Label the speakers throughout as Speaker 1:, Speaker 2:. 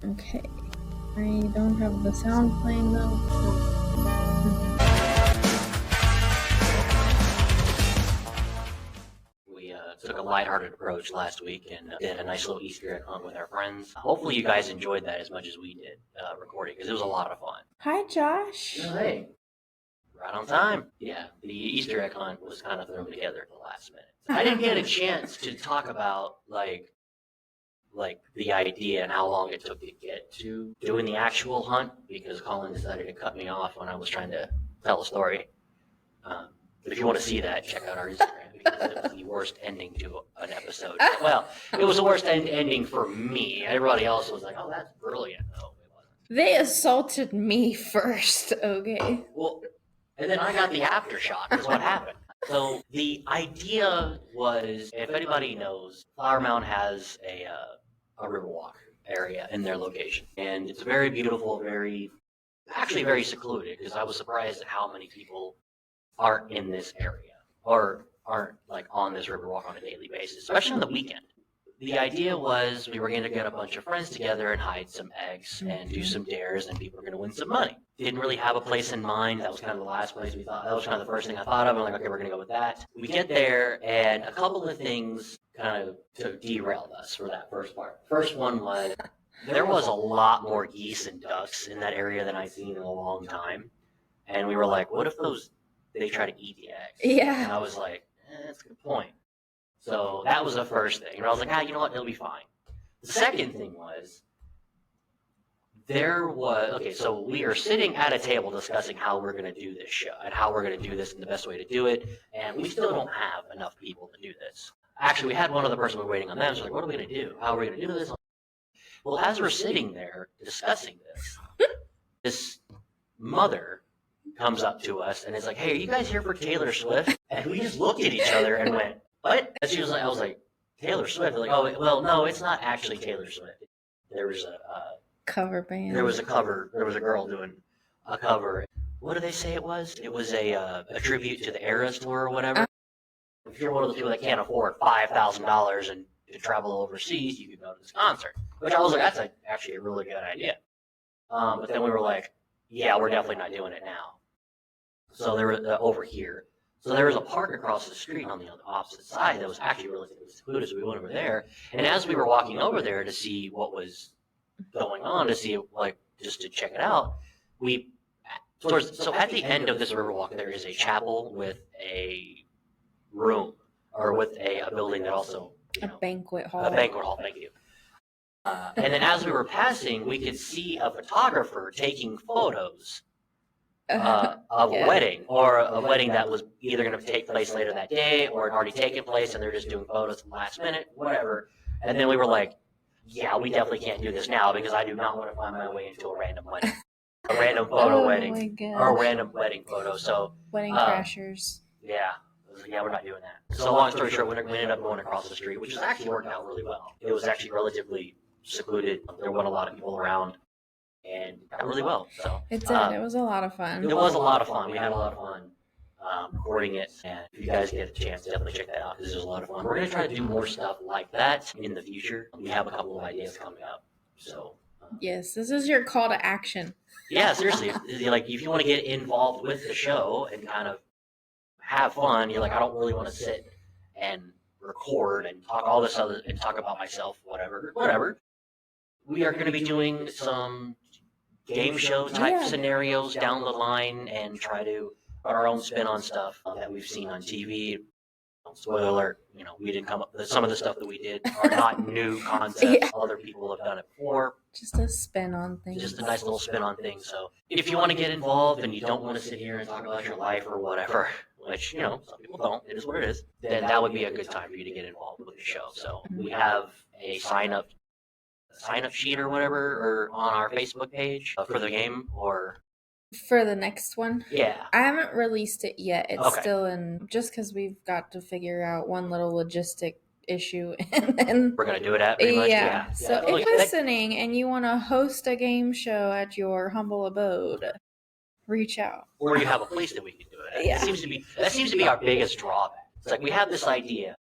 Speaker 1: Okay. I don't have the sound playing though.
Speaker 2: We took a lighthearted approach last week and did a nice little Easter egg hunt with our friends. Hopefully you guys enjoyed that as much as we did recording, because it was a lot of fun.
Speaker 1: Hi, Josh.
Speaker 2: Hey, right on time. Yeah, the Easter egg hunt was kind of thrown together at the last minute. I didn't get a chance to talk about like the idea and how long it took to get to doing the actual hunt, because Colin decided to cut me off when I was trying to tell a story. But if you want to see that, check out our Instagram, because it was the worst ending to an episode. Well, it was the worst ending for me. Everybody else was like, "Oh, that's brilliant." No, it wasn't.
Speaker 1: They assaulted me first, okay?
Speaker 2: Well, and then I got the aftershock, is what happened. So the idea was, if anybody knows, Flower Mound has a Riverwalk area in their location. And it's very beautiful, actually very secluded, because I was surprised at how many people aren't in this area or aren't like on this Riverwalk on a daily basis, especially on the weekend. The idea was we were going to get a bunch of friends together and hide some eggs and do some dares, and people were going to win some money. Didn't really have a place in mind. That was kind of the last place we thought. That was kind of the first thing I thought of. I'm like, okay, we're going to go with that. We get there, and a couple of things kind of derailed us for that first part. First one was there was a lot more geese and ducks in that area than I'd seen in a long time. And we were like, what if they try to eat the eggs?
Speaker 1: Yeah.
Speaker 2: And I was like, that's a good point. So that was the first thing. And I was like, you know what, it'll be fine. The second thing was, so we are sitting at a table discussing how we're going to do this show and how we're going to do this and the best way to do it. And we still don't have enough people to do this. Actually, we had one other person waiting on them. So like, what are we going to do? How are we going to do this? Well, as we're sitting there discussing this mother comes up to us and is like, hey, are you guys here for Taylor Swift? And we just looked at each other and went, what? And I was like, Taylor Swift? They're like, oh, well, no, it's not actually Taylor Swift. There was a
Speaker 1: cover band.
Speaker 2: There was a girl doing a cover. What did they say it was? It was a tribute to the Eras tour or whatever. If you're one of those people that can't afford $5,000 and to travel overseas, you could go to this concert. Which I was like, that's actually a really good idea. But then we were like, yeah, we're definitely not doing it now. So there was over here. So there was a park across the street on the opposite side that was actually relatively secluded, so we went over there. And as we were walking over there to see what was going on, just to check it out, so at the end of this Riverwalk, there is a chapel with a room, or with a building that also,
Speaker 1: a banquet hall.
Speaker 2: A banquet hall, thank you. And then as we were passing, we could see a photographer taking photos of a wedding, or a wedding that was either going to take place later that day or had already taken place, and they're just doing photos at the last minute, whatever. And then we were like, yeah, we definitely can't do this now, because I do not want to find my way into a random wedding, a random photo wedding, or a random wedding photo. So
Speaker 1: wedding crashers.
Speaker 2: Yeah. Yeah, we're not doing that. So long story short, we ended up going across the street, which has actually worked out really well. It was actually relatively secluded. There weren't a lot of people around, and it got really well. So
Speaker 1: it did. It was a lot of fun.
Speaker 2: It was a lot of fun. We had a lot of fun recording it, and if you guys get a chance, definitely check that out, because it was a lot of fun. We're going to try to do more stuff like that in the future. We have a couple of ideas coming up. So
Speaker 1: yes, this is your call to action.
Speaker 2: Yeah, seriously. If you want to get involved with the show and kind of have fun, you're like, I don't really want to sit and record and talk all this other and talk about myself, whatever. We are going to be doing some game show type scenarios down the line and try to put our own spin on stuff that we've seen on TV. Spoiler alert, we didn't come up with some of the stuff that we did are not new concepts. Yeah. Other people have done it before.
Speaker 1: Just a spin on things.
Speaker 2: Just a nice little spin on things. So if you want to get involved and you don't want to sit here and talk about your life or whatever, which, some people don't, it is what it is, then that would be a good time for you to get involved with the show. So we have a sign up sheet or whatever, or on our Facebook page for the game, or
Speaker 1: for the next one.
Speaker 2: Yeah,
Speaker 1: I haven't released it yet. It's still in, just because we've got to figure out one little logistic issue, and then
Speaker 2: we're gonna do it at pretty much.
Speaker 1: Yeah. So if you're listening and you want to host a game show at your humble abode, reach out.
Speaker 2: Or you have a place that we can do it at. Yeah. That seems to be our biggest drawback. It's like we have this idea,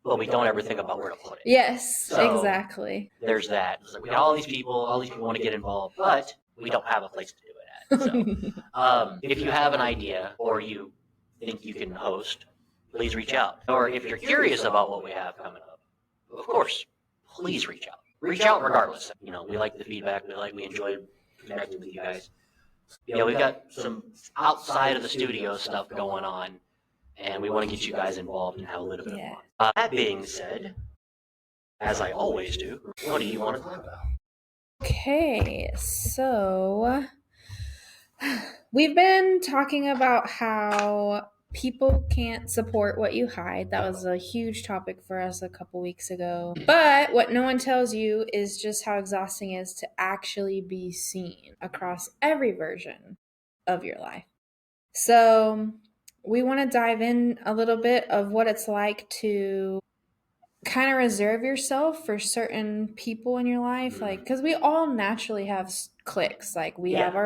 Speaker 2: but we don't ever think about where to put it.
Speaker 1: Yes,
Speaker 2: So,
Speaker 1: exactly.
Speaker 2: There's that. It's like we got all these people want to get involved, but we don't have a place to do it at. So, if you have an idea or you think you can host, please reach out. Or if you're curious about what we have coming up, of course, please reach out. Reach out regardless. You know, we like the feedback. We enjoy connecting with you guys. You know, we've got some outside of the studio stuff going on, and we want to get you guys involved and have a little bit of fun. That being said, as I always do, what do you want to talk about?
Speaker 1: Okay, so we've been talking about how people can't support what you hide. That was a huge topic for us a couple weeks ago. But what no one tells you is just how exhausting it is to actually be seen across every version of your life. So we want to dive in a little bit of what it's like to kind of reserve yourself for certain people in your life, like, because we all naturally have cliques. Like we have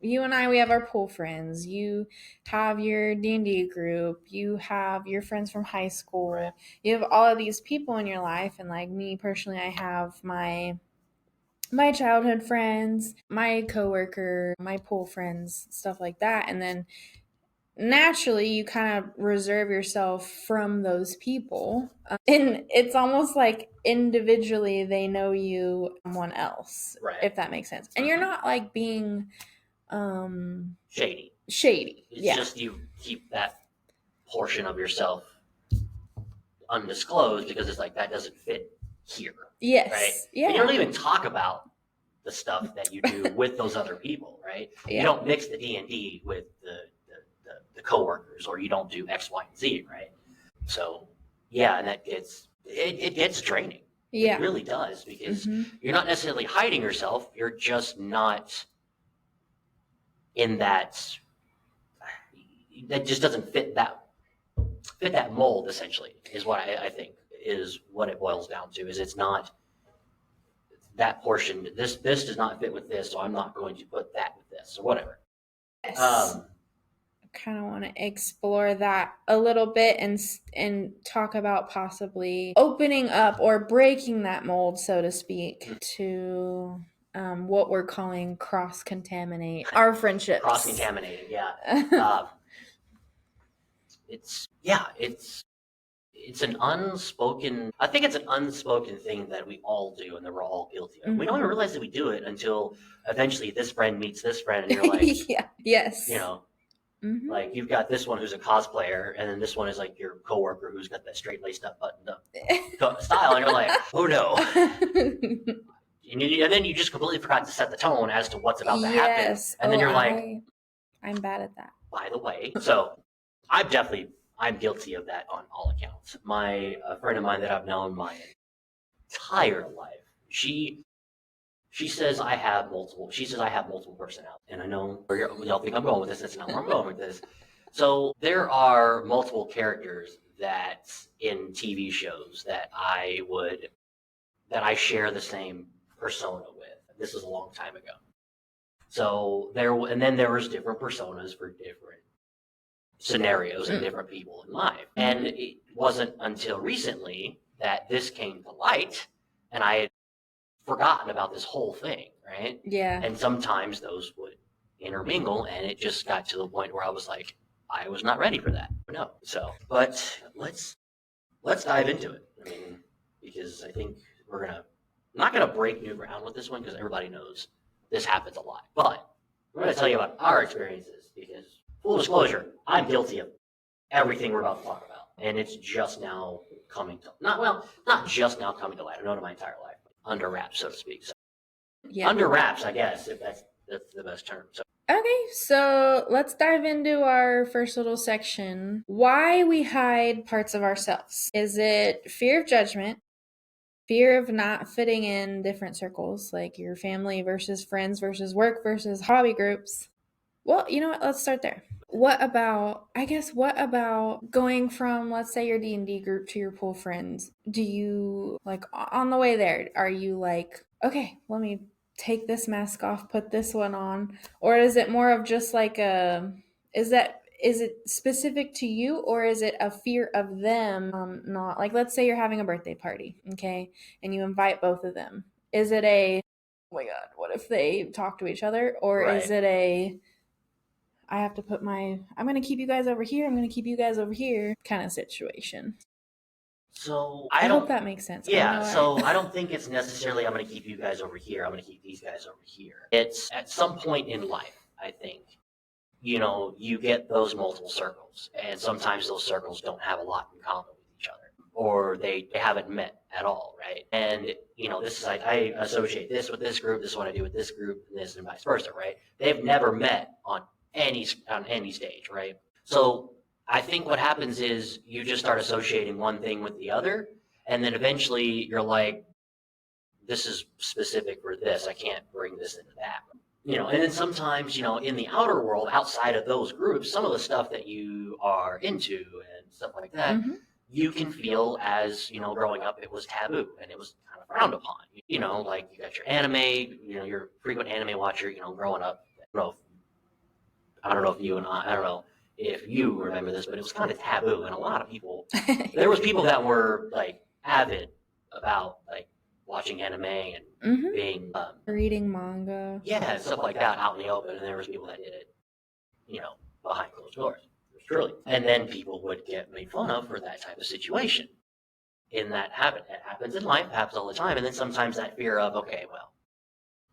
Speaker 1: you and I, we have our pool friends. You have your D&D group. You have your friends from high school. You have all of these people in your life, and like me personally, I have my childhood friends, my coworker, my pool friends, stuff like that, and then naturally you kind of reserve yourself from those people, and it's almost like individually they know you someone else,
Speaker 2: right?
Speaker 1: If that makes sense. And you're not like being
Speaker 2: shady.
Speaker 1: It's
Speaker 2: just you keep that portion of yourself undisclosed because it's like that doesn't fit here.
Speaker 1: Yes.
Speaker 2: Right?
Speaker 1: Yeah.
Speaker 2: And you don't even talk about the stuff that you do with those other people, right? Yeah. You don't mix the D&D with the coworkers, or you don't do X, Y, and Z, right? So, yeah, and it gets draining. Yeah. It really does, because you're not necessarily hiding yourself. You're just not in that just doesn't fit that mold, essentially, is what I think is what it boils down to. Is it's not that portion. This does not fit with this, so I'm not going to put that with this, or whatever. Yes.
Speaker 1: Kind of want to explore that a little bit and talk about possibly opening up or breaking that mold, so to speak, to what we're calling cross-contaminate our friendships.
Speaker 2: Cross-contaminated, yeah. It's an unspoken, I think it's an unspoken thing that we all do and that we're all guilty of. We don't even realize that we do it until eventually this friend meets this friend, and you're like,
Speaker 1: yeah, yes,
Speaker 2: you know, like you've got this one who's a cosplayer, and then this one is like your coworker who's got that straight laced up, buttoned up style, and you're like, oh no. And then you just completely forgot to set the tone as to what's about to happen. And then you're like,
Speaker 1: I'm bad at that.
Speaker 2: By the way. So I'm guilty of that on all accounts. A friend of mine that I've known my entire life, she says I have multiple personalities. And I know where y'all think I'm going with this. That's not where I'm going with this. So there are multiple characters that in TV shows that I share the same persona with. This was a long time ago. So then there was different personas for different scenarios and different people in life. And it wasn't until recently that this came to light, and I had forgotten about this whole thing, right?
Speaker 1: Yeah.
Speaker 2: And sometimes those would intermingle, and it just got to the point where I was like, I was not ready for that. No. So, but let's dive into it. I mean, because I think I'm not gonna break new ground with this one, because everybody knows this happens a lot. But we're gonna tell you about our experiences, because full disclosure, I'm guilty of everything we're about to talk about. And it's just now coming to not just now coming to light. I've known it my entire life. Under wraps, so to speak. So, yeah. Under wraps, I guess, if that's the best term. So.
Speaker 1: Okay, so let's dive into our first little section. Why we hide parts of ourselves. Is it fear of judgment? Fear of not fitting in different circles, like your family versus friends versus work versus hobby groups? Well, you know what? Let's start there. What about going from, let's say, your D&D group to your pool friends? Do you, like, on the way there, are you like, okay, let me take this mask off, put this one on? Or is it more of just like is that is it specific to you, or is it a fear of them not, like, let's say you're having a birthday party, okay, and you invite both of them. Is it a, oh my god, what if they talk to each other, or is
Speaker 2: Right.
Speaker 1: it a, I have to put my, I'm going to keep you guys over here, I'm going to keep you guys over here kind of situation?
Speaker 2: So
Speaker 1: I
Speaker 2: I
Speaker 1: hope
Speaker 2: don't.
Speaker 1: that makes sense. I
Speaker 2: Yeah.
Speaker 1: know
Speaker 2: So
Speaker 1: I
Speaker 2: I don't think it's necessarily I'm going to keep you guys over here. I'm going to keep these guys over here. It's at some point in life, I think. You get those multiple circles, and sometimes those circles don't have a lot in common with each other, or they haven't met at all, right? And this is I associate this with this group, this is what I do with this group, and this and vice versa, right? They've never met on any stage, right? So I think what happens is you just start associating one thing with the other, and then eventually you're like, this is specific for this. I can't bring this into that. And then sometimes, in the outer world, outside of those groups, some of the stuff that you are into and stuff like that,
Speaker 1: mm-hmm.
Speaker 2: you can feel as, growing up, it was taboo and it was kind of frowned upon. Like you got your anime, you're a frequent anime watcher, growing up. I don't know if you and I don't know if you remember this, but it was kind of taboo. And a lot of people, there was people that were like avid about like watching anime and
Speaker 1: mm-hmm.
Speaker 2: being
Speaker 1: Reading manga.
Speaker 2: yeah, stuff like that out in the open, and there was people that did it, behind closed doors. Truly. And then people would get made fun of for that type of situation. In that habit. It happens in life, happens all the time, and then sometimes that fear of, okay, well,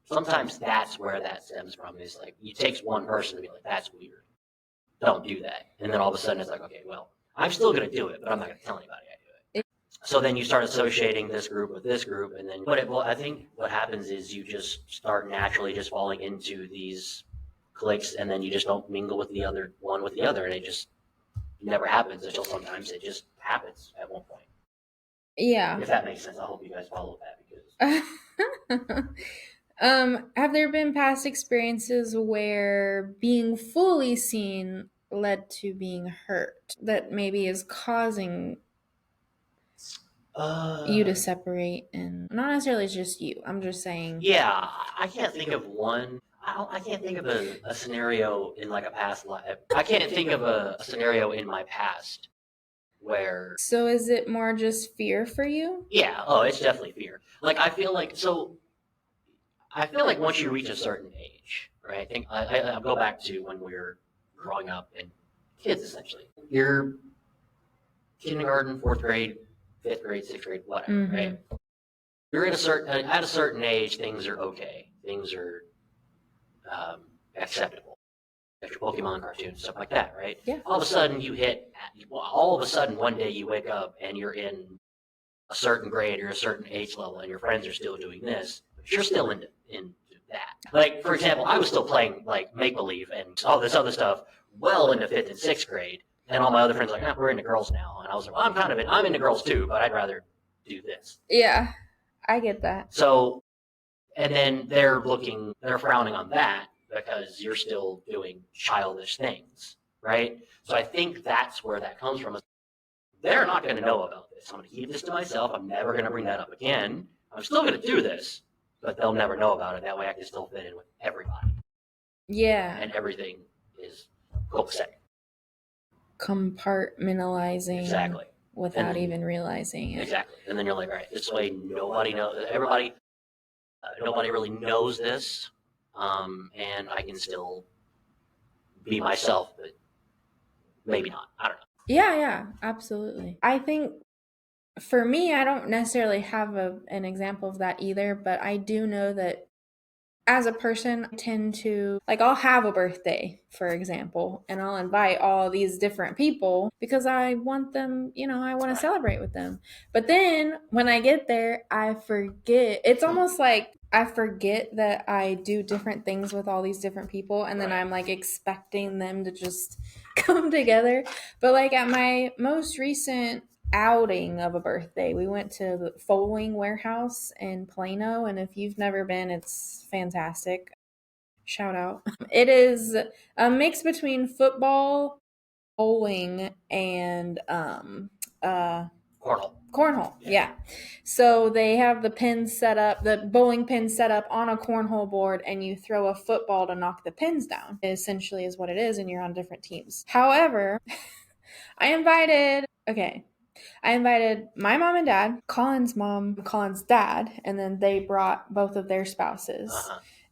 Speaker 2: sometimes that's where that stems from, is like it takes one person to be like, that's weird. Don't do that. And then all of a sudden it's like, okay, well, I'm still gonna do it, but I'm not gonna tell anybody I do it. So then you start associating this group with this group, and then well, I think what happens is you just start naturally just falling into these cliques, and then you just don't mingle with the other one with the other, and it just never happens until sometimes it just happens at one point.
Speaker 1: Yeah.
Speaker 2: If that makes sense, I hope you guys follow that because
Speaker 1: Have there been past experiences where being fully seen led to being hurt that maybe is causing you to separate? And not necessarily just you, I'm just saying.
Speaker 2: Yeah, I can't think of one. I can't think of a scenario in like a past life. I can't think of a scenario in my past where.
Speaker 1: So is it more just fear for you?
Speaker 2: Yeah, oh, it's definitely fear. Like I feel like once you reach a certain age, right? I think I'll go back to when we were growing up and kids essentially. You're kindergarten, fourth grade, fifth grade, sixth grade, whatever,
Speaker 1: Mm-hmm.
Speaker 2: right? You're at a certain age, things are okay. Things are acceptable. Got your Pokemon cartoons, stuff like that, right?
Speaker 1: Yeah.
Speaker 2: All of a sudden all of a sudden one day you wake up and you're in a certain grade or a certain age level and your friends are still doing this, but you're still into that. Like, for example, I was still playing like make believe and all this other stuff well into fifth and sixth grade. And all my other friends were like, we're into girls now. And I was like, well, I'm into girls too, but I'd rather do this.
Speaker 1: Yeah, I get that.
Speaker 2: So, and then they're frowning on that because you're still doing childish things, right? So I think that's where that comes from. They're not going to know about this. I'm going to keep this to myself. I'm never going to bring that up again. I'm still going to do this, but they'll never know about it. That way I can still fit in with everybody.
Speaker 1: Yeah.
Speaker 2: And everything is copacetic.
Speaker 1: Compartmentalizing.
Speaker 2: Exactly.
Speaker 1: Without even realizing it.
Speaker 2: Exactly. And then you're like, all right, this way nobody knows. Nobody really knows this, and I can still be myself, but maybe not. I don't know.
Speaker 1: Yeah, absolutely. I think for me, I don't necessarily have an example of that either, but I do know that as a person, I tend to, like, I'll have a birthday, for example, and I'll invite all these different people because I want them, I want to celebrate with them. But then when I get there, I forget. It's almost like I forget that I do different things with all these different people, and then I'm like expecting them to just come together. But like at my most recent outing of a birthday, we went to the Foaling Warehouse in Plano, and if you've never been, it's fantastic. Shout out. It is a mix between football, bowling, and Cornhole, yeah. So they have the pins set up, the bowling pins set up on a cornhole board, and you throw a football to knock the pins down, essentially is what it is, and you're on different teams. However, I invited my mom and dad, Colin's mom, Colin's dad, and then they brought both of their spouses.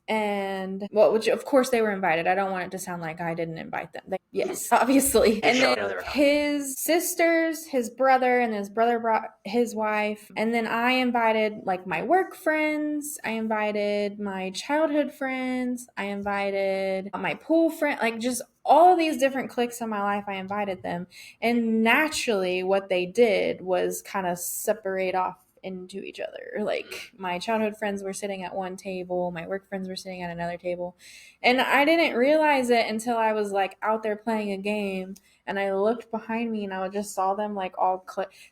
Speaker 1: And which of course they were invited. I don't want it to sound like I didn't invite them. Yes, obviously. And then his sisters, his brother, and his brother brought his wife. And then I invited like my work friends. I invited my childhood friends. I invited my pool friend, like just all these different cliques in my life. I invited them. And naturally what they did was kind of separate off into each other. Like my childhood friends were sitting at one table, my work friends were sitting at another table, and I didn't realize it until I was like out there playing a game and I looked behind me and I just saw them like all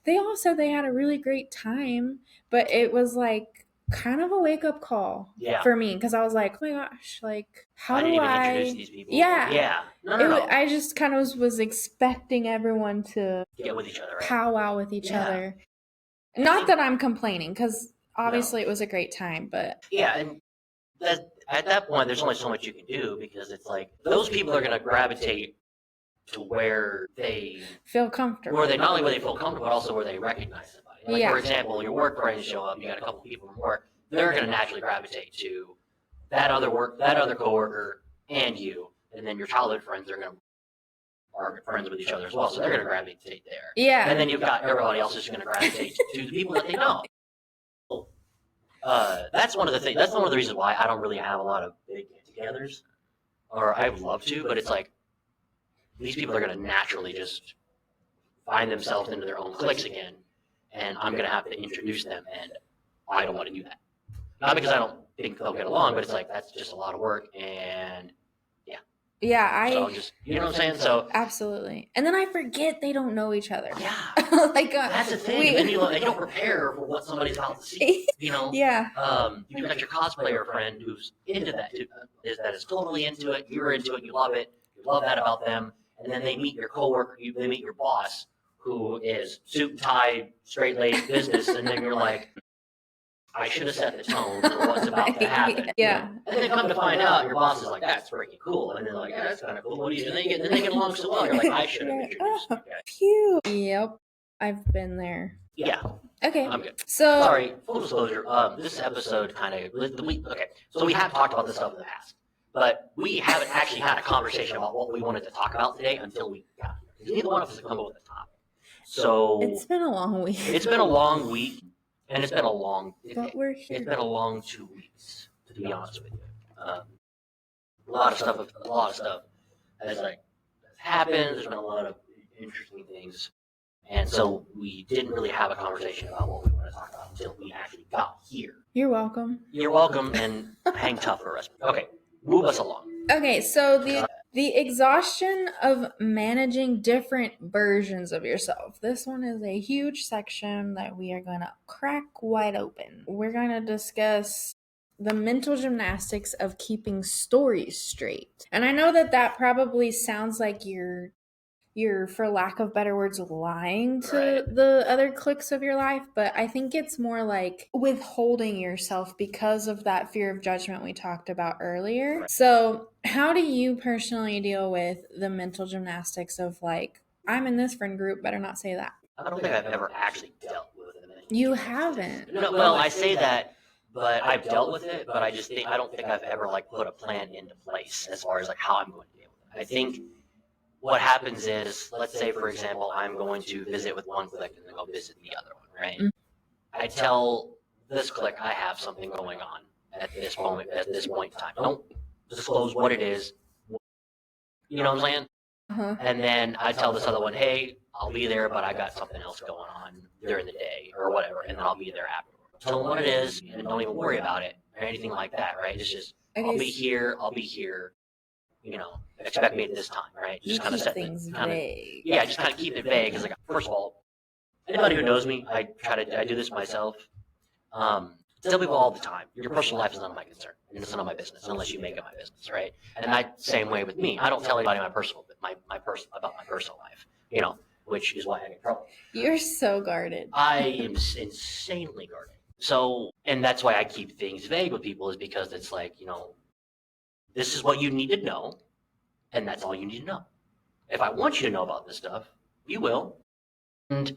Speaker 1: they all said they had a really great time, but it was like kind of a wake-up call for me because I was like, oh my gosh, like how do I introduce these people? No. I just kind of was expecting everyone to
Speaker 2: get with each other, right?
Speaker 1: powwow with each other. Not that I'm complaining, because obviously it was a great time, but...
Speaker 2: Yeah, and at that point, there's only so much you can do, because it's like, those people are going to gravitate to where they...
Speaker 1: feel comfortable.
Speaker 2: Where they, not only where they feel comfortable, but also where they recognize somebody. Like, for example, your work friends show up, you got a couple people from work, they're going to naturally gravitate to that other coworker, and you, and then your childhood friends are friends with each other as well, so they're going to gravitate there.
Speaker 1: Yeah.
Speaker 2: And then you've got everybody else who's going to gravitate to the people that they know. That's one of the things. That's one of the reasons why I don't really have a lot of big get-togethers, or I would love to, but it's like these people are going to naturally just find themselves into their own cliques again, and I'm going to have to introduce them, and I don't want to do that. Not because I don't think they'll get along, but it's like that's just a lot of work, and
Speaker 1: yeah,
Speaker 2: so just, you know what I'm saying? So
Speaker 1: absolutely. And then I forget they don't know each other.
Speaker 2: Yeah.
Speaker 1: Like
Speaker 2: that's the thing. And you don't prepare for what somebody's about to see. You know?
Speaker 1: Yeah.
Speaker 2: You've got your cosplayer friend who's into that, that is totally into it. You're into it. You love it. You love that about them. And then they meet your coworker. They meet your boss, who is suit and tie, straight laced business, and then you're like, I should have set the tone for what's about to happen.
Speaker 1: Yeah.
Speaker 2: And then come to find out, your boss is like, that's freaking cool. And they're like, yeah, that's kind of cool. What do you do? And then they get along so well. You're like, I should have introduced you guys.
Speaker 1: Phew. Yep. I've been there.
Speaker 2: Yeah.
Speaker 1: Okay.
Speaker 2: I'm good.
Speaker 1: So
Speaker 2: sorry, full disclosure, this episode kind of, okay, so we have talked about this stuff in the past, but we haven't actually had a conversation about what we wanted to talk about today until we got here. Because neither one of us have come up with a topic. So
Speaker 1: it's been a long week.
Speaker 2: It's been a long week. And it's been a long,
Speaker 1: but we're here.
Speaker 2: It's been a long 2 weeks, to be honest with you. A lot of stuff has happened. There's been a lot of interesting things, and so we didn't really have a conversation about what we want to talk about until we actually got here.
Speaker 1: You're welcome.
Speaker 2: You're welcome, and hang tough for us. Okay, move us along.
Speaker 1: Okay, so the exhaustion of managing different versions of yourself. This one is a huge section that we are going to crack wide open. We're going to discuss the mental gymnastics of keeping stories straight. And I know that probably sounds like you're, for lack of better words, lying to the other cliques of your life, but I think it's more like withholding yourself because of that fear of judgment we talked about earlier. So how do you personally deal with the mental gymnastics of like, I'm in this friend group, better not say that?
Speaker 2: I don't think I've ever actually dealt with it.
Speaker 1: You haven't?
Speaker 2: No, well, I say that, but I've dealt with it, but I don't think I've ever put a plan into place as far as how I'm going to deal with it. I think what happens is, let's say, for example, I'm going to visit with one clique and then go visit the other one, right? Mm-hmm. I tell this clique I have something going on at this point in time. Don't disclose what it is. You know what I'm saying?
Speaker 1: Uh-huh.
Speaker 2: And then I tell this other one, hey, I'll be there, but I got something else going on during the day or whatever, and then I'll be there afterwards. Tell them what it is, and don't even worry about it or anything like that, right? It's just, I'll be here. You know, expect me at this time, right?
Speaker 1: Just kind of set things vague.
Speaker 2: Yeah, just kind of keep it vague. Because, first of all, anybody who knows me, I do this myself. Tell people all the time, your personal life is none of my concern, and it's none of my business unless you make it my business, right? And that same way with me, I don't tell anybody about my personal life. You know, which is why I get in trouble.
Speaker 1: You're so guarded.
Speaker 2: I am insanely guarded. So, and that's why I keep things vague with people, is because it's like, this is what you need to know, and that's all you need to know. If I want you to know about this stuff, you will, and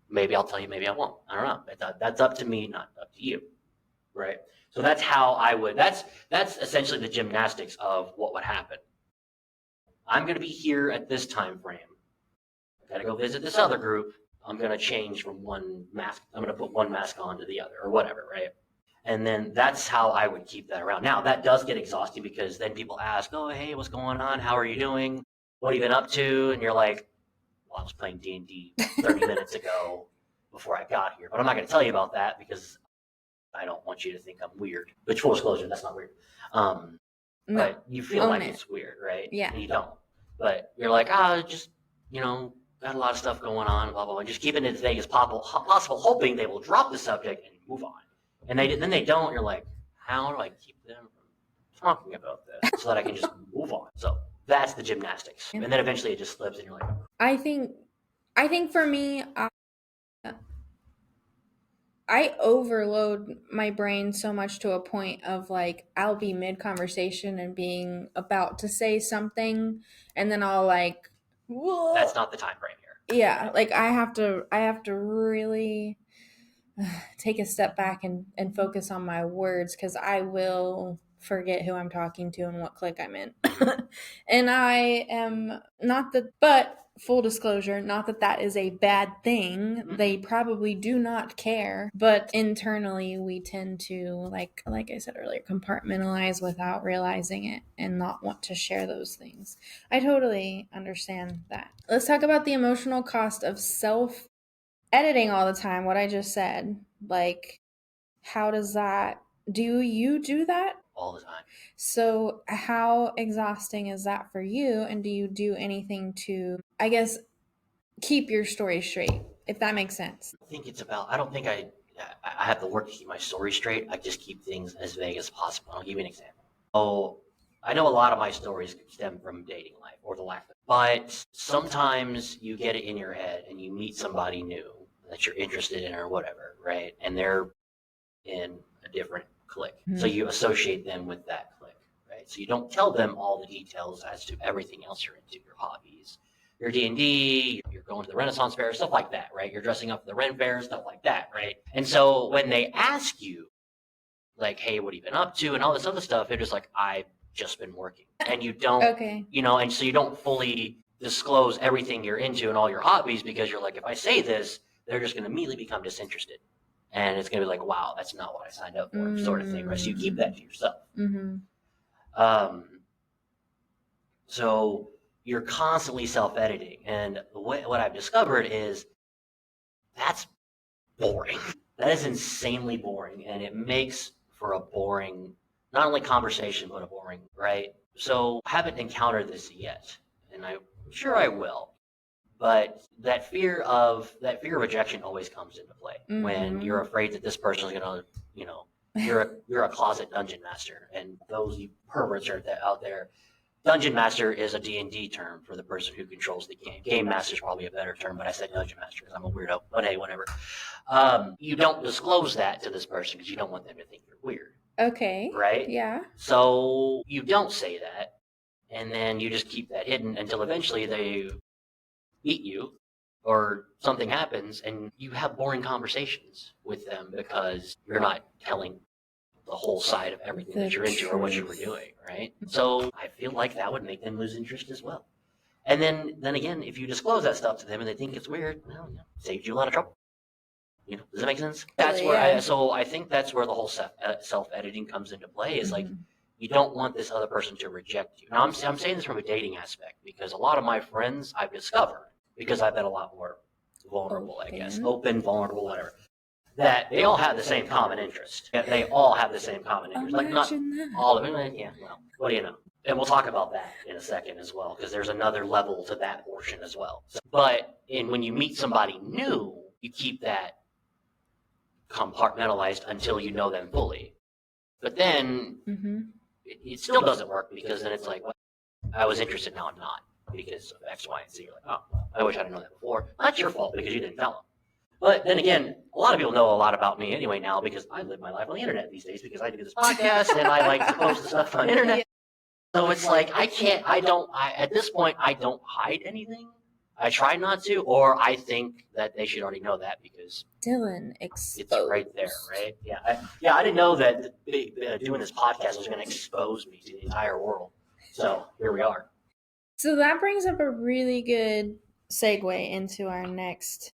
Speaker 2: maybe I'll tell you, maybe I won't. I don't know. That's up to me, not up to you, right? So that's how I would. That's essentially the gymnastics of what would happen. I'm going to be here at this time frame. I got to go visit this other group. I'm going to change from one mask. I'm going to put one mask on to the other, or whatever, right? And then that's how I would keep that around. Now, that does get exhausting, because then people ask, oh, hey, what's going on? How are you doing? What have you been up to? And you're like, well, I was playing D&D 30 minutes ago before I got here. But I'm not going to tell you about that, because I don't want you to think I'm weird. Which, full disclosure, that's not weird.
Speaker 1: No,
Speaker 2: but you feel like
Speaker 1: it.
Speaker 2: it's weird, right?
Speaker 1: Yeah.
Speaker 2: And you don't. But you're like, just, got a lot of stuff going on, blah, blah, blah. Just keeping it as vague as possible, hoping they will drop the subject and move on. And then they don't. You're like, how do I keep them from talking about this so that I can just move on? So that's the gymnastics. And then eventually it just slips, and you're like,
Speaker 1: I think for me, I overload my brain so much to a point of like, I'll be mid conversation and being about to say something, and then I'll like, whoa.
Speaker 2: That's not the time frame here.
Speaker 1: Yeah, like I have to really take a step back and focus on my words, because I will forget who I'm talking to and what clique I'm in. And I am not that, but full disclosure, not that that is a bad thing. They probably do not care, but internally we tend to, like I said earlier, compartmentalize without realizing it and not want to share those things. I totally understand that. Let's talk about the emotional cost of self editing all the time, what I just said. Like, how does that, do you do that?
Speaker 2: All the time.
Speaker 1: So how exhausting is that for you? And do you do anything to, I guess, keep your story straight, if that makes sense?
Speaker 2: I don't think I have the work to keep my story straight. I just keep things as vague as possible. I'll give you an example. Oh, I know a lot of my stories stem from dating life, or the lack of it. But sometimes you get it in your head and you meet somebody new that you're interested in or whatever, right? And they're in a different clique. Mm-hmm. So you associate them with that clique, right? So you don't tell them all the details as to everything else you're into, your hobbies, your D&D, you're going to the Renaissance Fair, stuff like that, right? You're dressing up for the Ren Fair, stuff like that, right? And so when they ask you, like, hey, what have you been up to and all this other stuff, they're just like, I've just been working. And you don't, and so you don't fully disclose everything you're into and all your hobbies, because you're like, if I say this, they're just going to immediately become disinterested. And it's going to be like, wow, that's not what I signed up for, sort of thing, right? So you keep that to yourself. Mm-hmm. So you're constantly self-editing. And what I've discovered is that's boring. That is insanely boring. And it makes for a boring, not only conversation, but a boring, right? So I haven't encountered this yet. And I'm sure I will. But that fear of rejection always comes into play when you're afraid that this person is going to, you're a closet dungeon master. And those you perverts out there, dungeon master is a D&D term for the person who controls the game. Game master is probably a better term, but I said dungeon master because I'm a weirdo. But hey, whatever. You don't disclose that to this person because you don't want them to think you're weird.
Speaker 1: Okay.
Speaker 2: Right?
Speaker 1: Yeah.
Speaker 2: So you don't say that, and then you just keep that hidden until eventually they meet you or something happens and you have boring conversations with them because you're not telling the whole side of everything that you're into or what you were doing, right? So I feel like that would make them lose interest as well. And then again, if you disclose that stuff to them and they think it's weird, well, saved you a lot of trouble. Does that make sense? That's where I think that's where the whole self-editing comes into play, is like, you don't want this other person to reject you. Now, I'm saying this from a dating aspect, because a lot of my friends I've discovered, because I've been a lot more vulnerable, I guess, open, vulnerable, whatever, that they all have the same common interest. They all have the same common interest. Like, not all of them. Yeah, well, what do you know? And we'll talk about that in a second as well, because there's another level to that portion as well. But when you meet somebody new, you keep that compartmentalized until you know them fully. But then it still doesn't work, because then it's like, well, I was interested, now I'm not. because of X, Y, and Z. You're like, oh, well, I wish I'd known that before. That's your fault because you didn't tell them. But then again, a lot of people know a lot about me anyway now because I live my life on the internet these days because I do this podcast and I like to post the stuff on the internet. So it's like at this point, I don't hide anything. I try not to, or I think that they should already know that because
Speaker 1: Dylan exposed.
Speaker 2: it's right there, right? Yeah, I didn't know that doing this podcast was going to expose me to the entire world. So here we are.
Speaker 1: So that brings up a really good segue into our next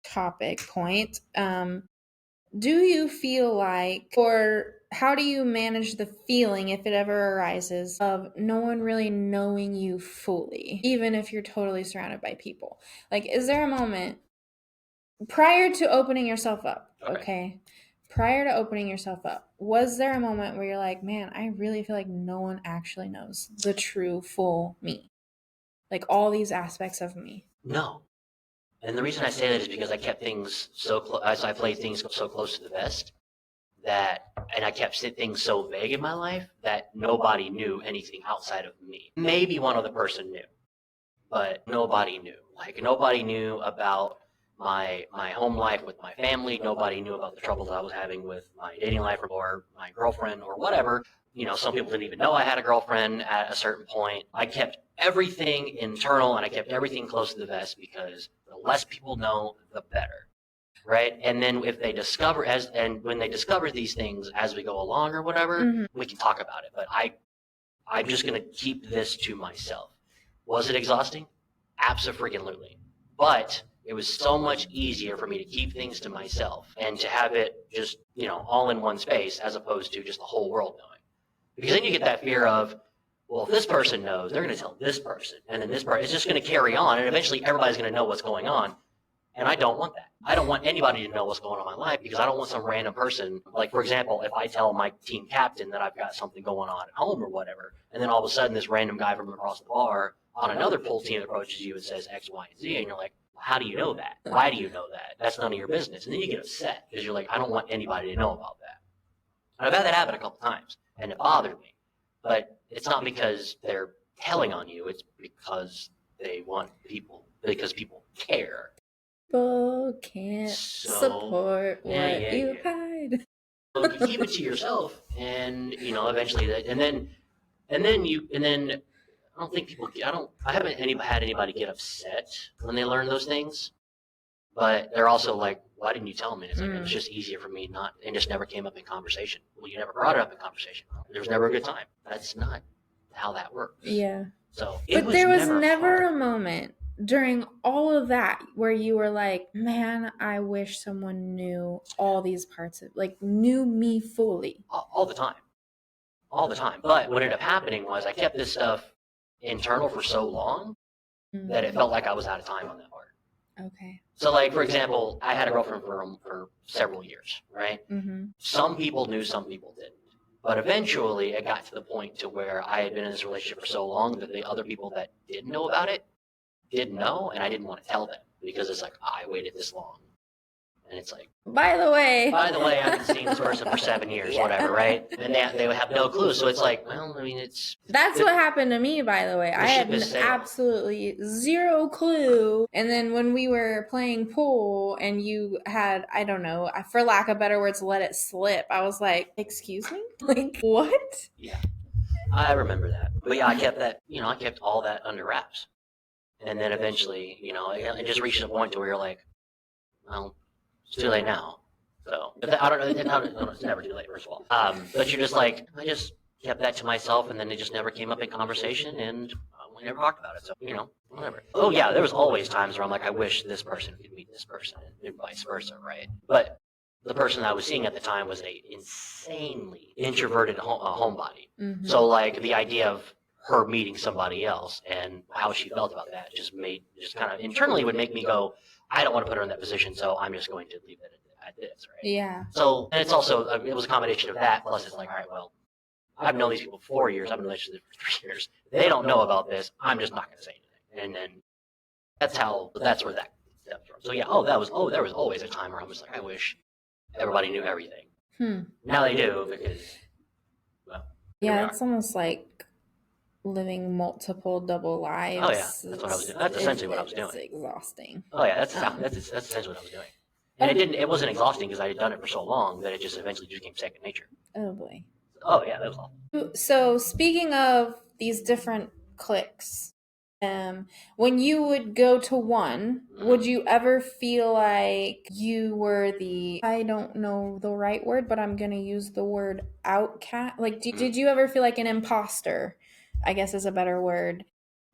Speaker 1: topic point. Do you feel like, or how do you manage the feeling, if it ever arises, of no one really knowing you fully, even if you're totally surrounded by people? Like, is there a moment prior to opening yourself up? Okay. Prior to opening yourself up, was there a moment where you're like, man, I really feel like no one actually knows the true, full me? Like all these aspects of me?
Speaker 2: No. And the reason I say that is because I kept things so close, as I played things so close to the vest, and I kept things so vague in my life that nobody knew anything outside of me. Maybe one other person knew, but nobody knew. Like nobody knew about my home life with my family. Nobody knew about the troubles I was having with my dating life or my girlfriend or whatever. You know, some people didn't even know I had a girlfriend at a certain point. I kept everything internal and I kept everything close to the vest because the less people know, the better. Right? And then if they discover when they discover these things as we go along or whatever, we can talk about it. But I'm just going to keep this to myself. Was it exhausting? Abso-freaking-lutely. But it was so much easier for me to keep things to myself and to have it just, all in one space as opposed to just the whole world knowing. Because then you get that fear of, well, if this person knows, they're going to tell this person. And then this person, it's just going to carry on. And eventually everybody's going to know what's going on. And I don't want that. I don't want anybody to know what's going on in my life because I don't want some random person. Like, for example, if I tell my team captain that I've got something going on at home or whatever, and then all of a sudden this random guy from across the bar on another pool team approaches you and says X, Y, and Z, and you're like, how do you know that? Why do you know that? That's none of your business. And then you get upset because you're like, I don't want anybody to know about that. And I've had that happen a couple times, and it bothered me. But it's not because they're telling on you. It's because they want people, because people care.
Speaker 1: People can't support what you hide.
Speaker 2: So you keep it to yourself, and eventually, I don't think I haven't had anybody get upset when they learn those things, but they're also like, why didn't you tell me? It's like, it was just easier for me not, and just never came up in conversation. Well, you never brought it up in conversation. There was never a good time. That's not how that works.
Speaker 1: Yeah.
Speaker 2: So,
Speaker 1: but there was never a moment during all of that where you were like, man, I wish someone knew all these parts of, like, knew me fully.
Speaker 2: All the time. But what ended up happening was I kept this stuff internal for so long that it felt like I was out of time on that part.
Speaker 1: Okay.
Speaker 2: So, like, for example, I had a girlfriend for several years, right? Some people knew, some people didn't. But eventually it got to the point to where I had been in this relationship for so long that the other people that didn't know about it didn't know, and I didn't want to tell them because it's like, I waited this long. And it's like, by the way, I've been seeing this person for 7 years, whatever, right? And they would have no clue. So it's like, well, I mean,
Speaker 1: That's what happened to me, by the way. I had absolutely zero clue. And then when we were playing pool and you had, I don't know, for lack of better words, let it slip, I was like, excuse me? Like, what?
Speaker 2: Yeah, I remember that. But yeah, I kept all that under wraps. And then eventually, it just reached a point to where you're like, well, it's too late now. So I don't know. It's never too late, first of all. But you're just like, I just kept that to myself, and then it just never came up in conversation, and we never talked about it. So whatever. Oh yeah, there was always times where I'm like, I wish this person could meet this person, and vice versa, right? But the person I was seeing at the time was a insanely introverted homebody. So like the idea of her meeting somebody else and how she felt about that just kind of internally would make me go, I don't want to put her in that position, so I'm just going to leave it at this, right?
Speaker 1: Yeah.
Speaker 2: So, and it's also, it was a combination of that, plus it's like, all right, well, I've known these people for 4 years, I've been in a relationship for 3 years, they don't know about this, I'm just not going to say anything. And then that's where that stems from. So yeah, there was always a time where I was like, I wish everybody knew everything. Now they do, because, well.
Speaker 1: Yeah, it's almost like living multiple double lives.
Speaker 2: Oh yeah, that's what I was doing. That's essentially what I was
Speaker 1: It's
Speaker 2: doing.
Speaker 1: exhausting.
Speaker 2: Oh yeah, that's essentially what I was doing. And it wasn't exhausting because I had done it for so long that it just eventually just became second nature.
Speaker 1: Oh boy.
Speaker 2: Oh yeah, that was awful.
Speaker 1: So speaking of these different cliques, when you would go to one, would you ever feel like you were the, I don't know the right word, but I'm going to use the word outcast? Like, did you ever feel like an imposter? I guess is a better word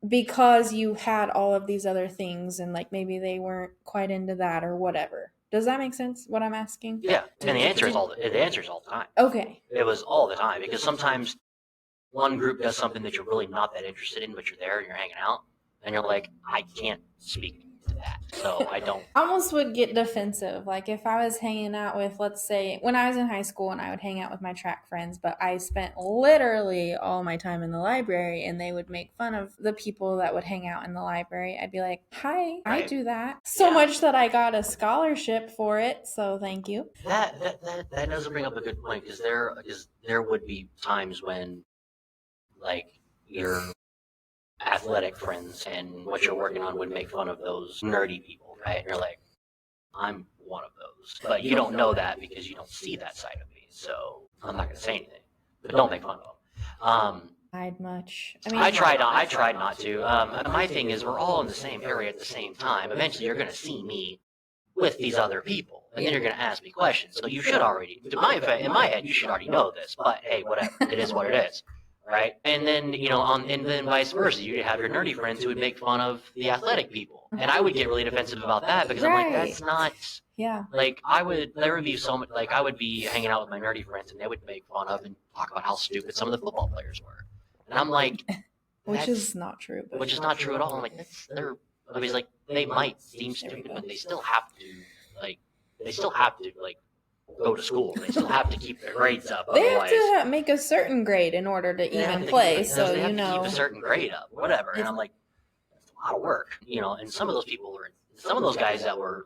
Speaker 1: because you had all of these other things and like maybe they weren't quite into that or whatever. Does that make sense? What I'm asking?
Speaker 2: Yeah, and the answer is all the time.
Speaker 1: Okay.
Speaker 2: It was all the time because sometimes one group does something that you're really not that interested in, but you're there and you're hanging out, and you're like, I can't speak to that, so I don't.
Speaker 1: I almost would get defensive. Like if I was hanging out with, let's say, when I was in high school and I would hang out with my track friends, but I spent literally all my time in the library and they would make fun of the people that would hang out in the library. I'd be like, hi, I
Speaker 2: Right.
Speaker 1: do that. So much that I got a scholarship for it. So thank you.
Speaker 2: That doesn't bring up a good point because there would be times when like your athletic friends and what you're working on would make fun of those nerdy people, right? And you're like, I'm one of those, but you don't know that because you don't see that side of me. So I'm not going to say anything, but don't make fun of them.
Speaker 1: Hide much.
Speaker 2: I tried not to. My thing is, we're all in the same area at the same time. Eventually, you're going to see me with these other people, and then you're going to ask me questions. So you should already, in my head, you should already know this. But hey, whatever. It is what it is, right? And then and then vice versa. You have your nerdy friends who would make fun of the athletic people, and I would get really defensive about that because I'm like, that's not.
Speaker 1: Yeah.
Speaker 2: Like there would be so much. Like I would be hanging out with my nerdy friends, and they would make fun of and talk about how stupid some of the football players were, and I'm like,
Speaker 1: which is not true.
Speaker 2: Which is not true at all. I'm like, I mean, like they might seem stupid, but they still have to like go to school. They still have to keep their grades up.
Speaker 1: They have to make a certain grade in order to even play. So
Speaker 2: they have to keep a certain grade up, whatever. And I'm like, that's a lot of work, And some of those guys that were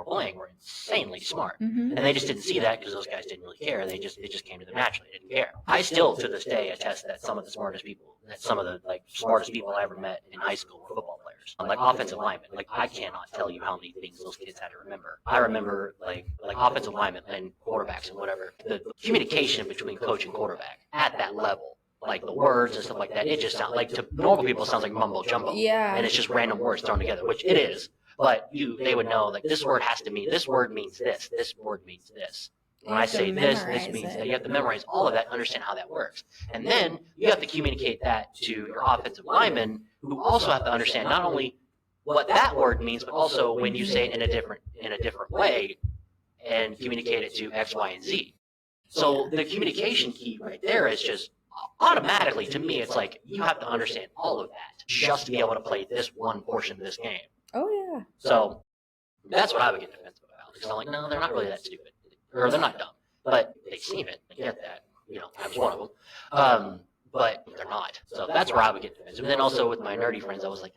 Speaker 2: playing were insanely smart, and they just didn't see that because those guys didn't really care. It just came to them naturally. They didn't care. I still to this day attest that some of the smartest people I ever met in high school were football players, like offensive linemen. Like I cannot tell you how many things those kids had to remember. I remember like offensive linemen and quarterbacks and whatever. The communication between coach and quarterback at that level, like the words and stuff like that, it just sounds like to normal people it sounds like mumbo jumbo.
Speaker 1: Yeah.
Speaker 2: And it's just random words thrown together, which it is. But they would know like this word means this. This word means this. When I say this means that. You have to memorize all of that, understand how that works. And then you have to communicate that to your offensive linemen who also have to understand not only what that word means, but also when you say it in a different way and communicate it to X, Y, and Z. So the communication key right there is just automatically, to me, it's like you have to understand all of that just to be able to play this one portion of this game.
Speaker 1: Oh, yeah.
Speaker 2: So that's what I would get defensive about. Because I'm like, no, they're not really that stupid. Or they're not dumb. But they seem it. I get that. I was one of them. But they're not. So that's where I would get defensive. And then also with my nerdy friends, I was like,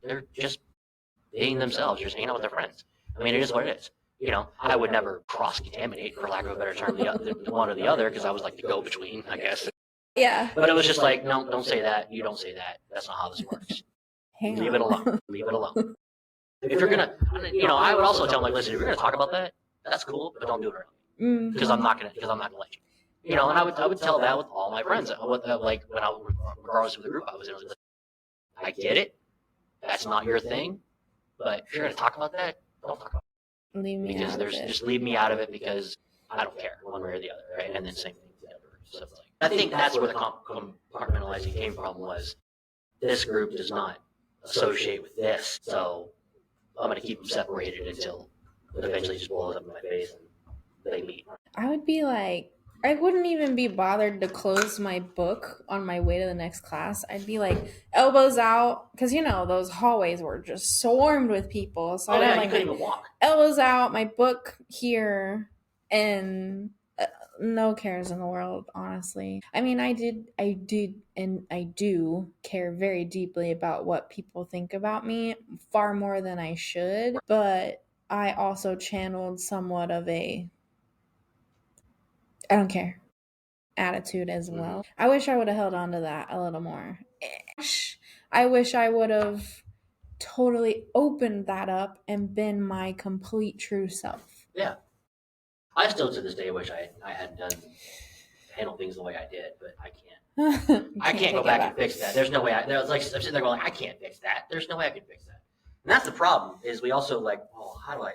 Speaker 2: they're just being themselves, just hanging out with their friends. I mean, it is what it is. I would never cross-contaminate, for lack of a better term, the one or the other, because I was like the go-between, I guess.
Speaker 1: Yeah.
Speaker 2: But it was just like, no, don't say that. You don't say that. That's not how this works. Leave it alone. Leave it alone. If you're gonna, I would also tell them like, listen, if you're gonna talk about that, that's cool, but don't do it around me because I'm not gonna let you. And I would tell that with all my friends. Like when regardless of the group I was in, I was like, I get it. That's not your thing, but if you're gonna talk about that, don't talk about it.
Speaker 1: Leave me out of it.
Speaker 2: Just leave me out of it because I don't care one way or the other, right? And then same thing with the other stuff. I think that's where the compartmentalizing came from. Was this group does not associate with this, so I'm going to keep them separated until it eventually just blows up in my face and they meet.
Speaker 1: I would be like, I wouldn't even be bothered to close my book on my way to the next class. I'd be like elbows out because those hallways were just swarmed with people. So I'd have like
Speaker 2: couldn't even walk.
Speaker 1: Elbows out, my book here, and no cares in the world, honestly. I mean, I did, and I do care very deeply about what people think about me, far more than I should. But I also channeled somewhat of I don't care. attitude as well. I wish I would have held on to that a little more. I wish I would have totally opened that up and been my complete true self.
Speaker 2: Yeah. I still to this day wish I hadn't handled things the way I did, but I can't. I can't go back and fix that. There's no way. I'm sitting there going, I can't fix that. There's no way I can fix that. And that's the problem. Is we also like, oh, how do I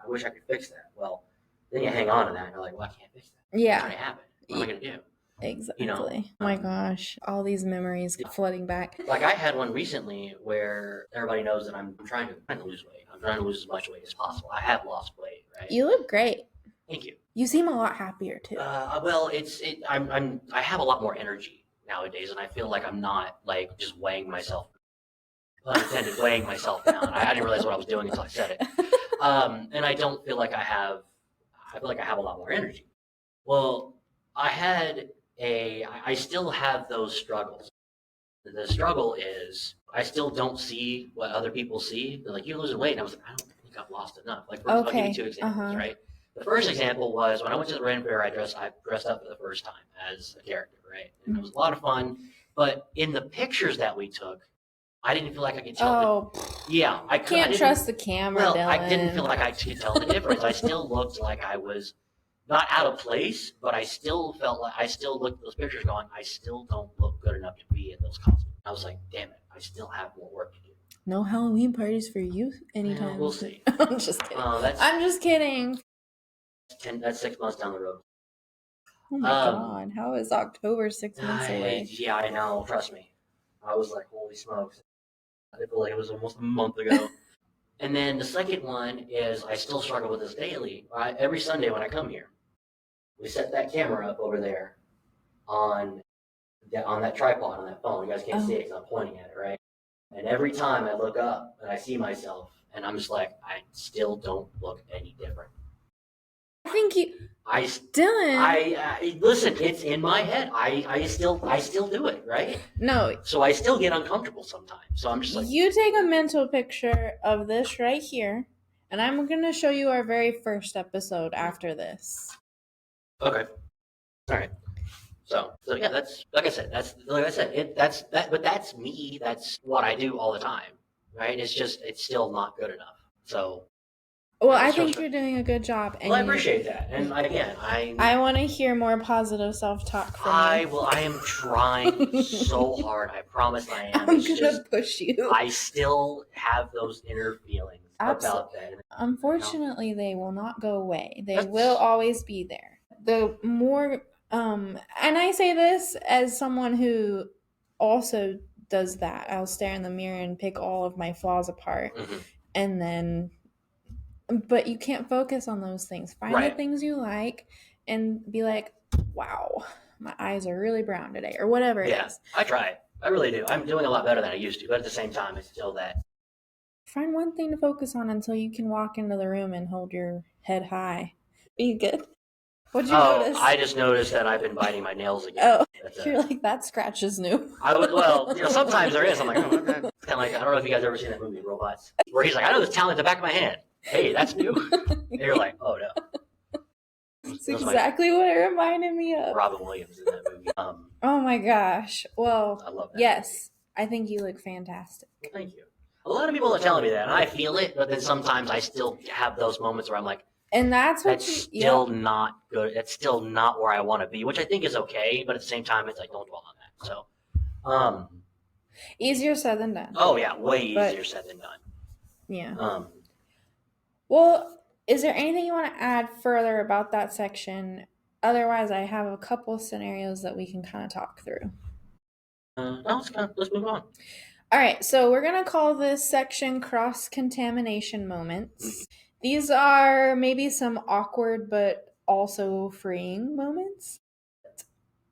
Speaker 2: wish I could fix that. Well, then you hang on to that, and you're like, well, I can't fix that.
Speaker 1: Yeah.
Speaker 2: It's already happened. What am I gonna do?
Speaker 1: Exactly. Oh my gosh, all these memories flooding back.
Speaker 2: Like I had one recently where everybody knows that I'm trying to lose weight. I'm trying to lose as much weight as possible. I have lost weight, right?
Speaker 1: You look great.
Speaker 2: Thank you.
Speaker 1: You seem a lot happier too.
Speaker 2: Well, I have a lot more energy nowadays, and I feel like I'm not like just weighing myself. Unintended weighing myself down. I didn't realize what I was doing until I said it. And I don't feel like I feel like I have a lot more energy. Well, I still have those struggles. The struggle is I still don't see what other people see. They're like, you're losing weight. And I was like, I don't think I've lost enough. Like, I'll give you 2 examples, right? The first example was when I went to the Ren Fair, I dressed up for the first time as a character, right? And it was a lot of fun. But in the pictures that we took, I didn't feel like I could tell. Yeah, I
Speaker 1: can't trust the camera.
Speaker 2: Well,
Speaker 1: Dylan.
Speaker 2: I didn't feel like I could tell the difference. I still looked like I was not out of place, but I still felt like I still looked at those pictures going, I still don't look good enough to be in those costumes. I was like, damn it, I still have more work to do.
Speaker 1: No Halloween parties for you anytime.
Speaker 2: Yeah, we'll see.
Speaker 1: I'm just kidding. I'm just kidding.
Speaker 2: That's 6 months down the road.
Speaker 1: Oh my God, how is October 6 months away?
Speaker 2: Yeah, I know. Trust me. I was like, holy smokes. I feel like it was almost a month ago. And then the second one is I still struggle with this daily. Every Sunday when I come here, we set that camera up over there on that tripod on that phone. You guys can't see it because I'm pointing at it, right? And every time I look up and I see myself, and I'm just like, I still don't look any different.
Speaker 1: I think
Speaker 2: Dylan. Listen. It's in my head. I still do it, right?
Speaker 1: No.
Speaker 2: So I still get uncomfortable sometimes. So I'm just like,
Speaker 1: you take a mental picture of this right here, and I'm gonna show you our very first episode after this.
Speaker 2: Okay. All right. So yeah, that's like I said. But that's me. That's what I do all the time, right? It's still not good enough. So.
Speaker 1: Well, I think you're doing a good job.
Speaker 2: And I appreciate that. And again,
Speaker 1: I want to hear more positive self-talk from you.
Speaker 2: Well, I am trying so hard. I promise I am.
Speaker 1: I'm going to push you.
Speaker 2: I still have those inner feelings about that.
Speaker 1: Unfortunately, they will not go away. They will always be there. The more, and I say this as someone who also does that. I'll stare in the mirror and pick all of my flaws apart. Mm-hmm. And then... But you can't focus on those things. Find the things you like and be like, wow, my eyes are really brown today, or whatever it is.
Speaker 2: I try. I really do. I'm doing a lot better than I used to, but at the same time, it's still that.
Speaker 1: Find one thing to focus on until you can walk into the room and hold your head high. Are you good? What'd you notice?
Speaker 2: I just noticed that I've been biting my nails again.
Speaker 1: You're like, that scratch is new.
Speaker 2: Sometimes there is. I'm like, okay. It's kind of like, I don't know if you guys ever seen that movie, Robots, where he's like, I know this talent at the back of my hand. Hey, that's new. And you're like, oh no.
Speaker 1: That's exactly what it reminded me of.
Speaker 2: Robin Williams in that movie.
Speaker 1: Oh my gosh. Well,
Speaker 2: I love that.
Speaker 1: Yes, movie. I think you look fantastic.
Speaker 2: Well, thank you. A lot of people are telling me that, and I feel it, but then sometimes I still have those moments where I'm like,
Speaker 1: and that's
Speaker 2: still not good. It's still not where I want to be, which I think is okay, but at the same time, it's like, don't dwell on that. So,
Speaker 1: easier said than done.
Speaker 2: Oh yeah, way easier said than done.
Speaker 1: Yeah. Well, is there anything you want to add further about that section? Otherwise, I have a couple of scenarios that we can kind of talk through.
Speaker 2: No, let's move on.
Speaker 1: All right, so we're going to call this section cross-contamination moments. These are maybe some awkward but also freeing moments.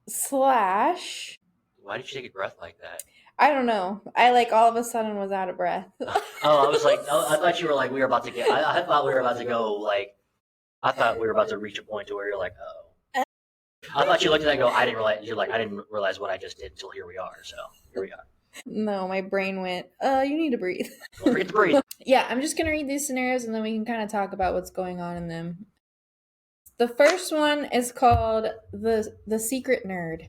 Speaker 1: /
Speaker 2: Why did you take a breath like that?
Speaker 1: I don't know. I all of a sudden was out of breath.
Speaker 2: I was like, I thought you were like, we were about to get, I thought we were about to go, I thought we were about to reach a point to where you're like, oh. I thought you looked at that and go, I didn't realize what I just did until here we are. So here we are.
Speaker 1: No, my brain went, you need to breathe.
Speaker 2: Don't forget to breathe.
Speaker 1: Yeah, I'm just going to read these scenarios and then we can kind of talk about what's going on in them. The first one is called the Secret Nerd.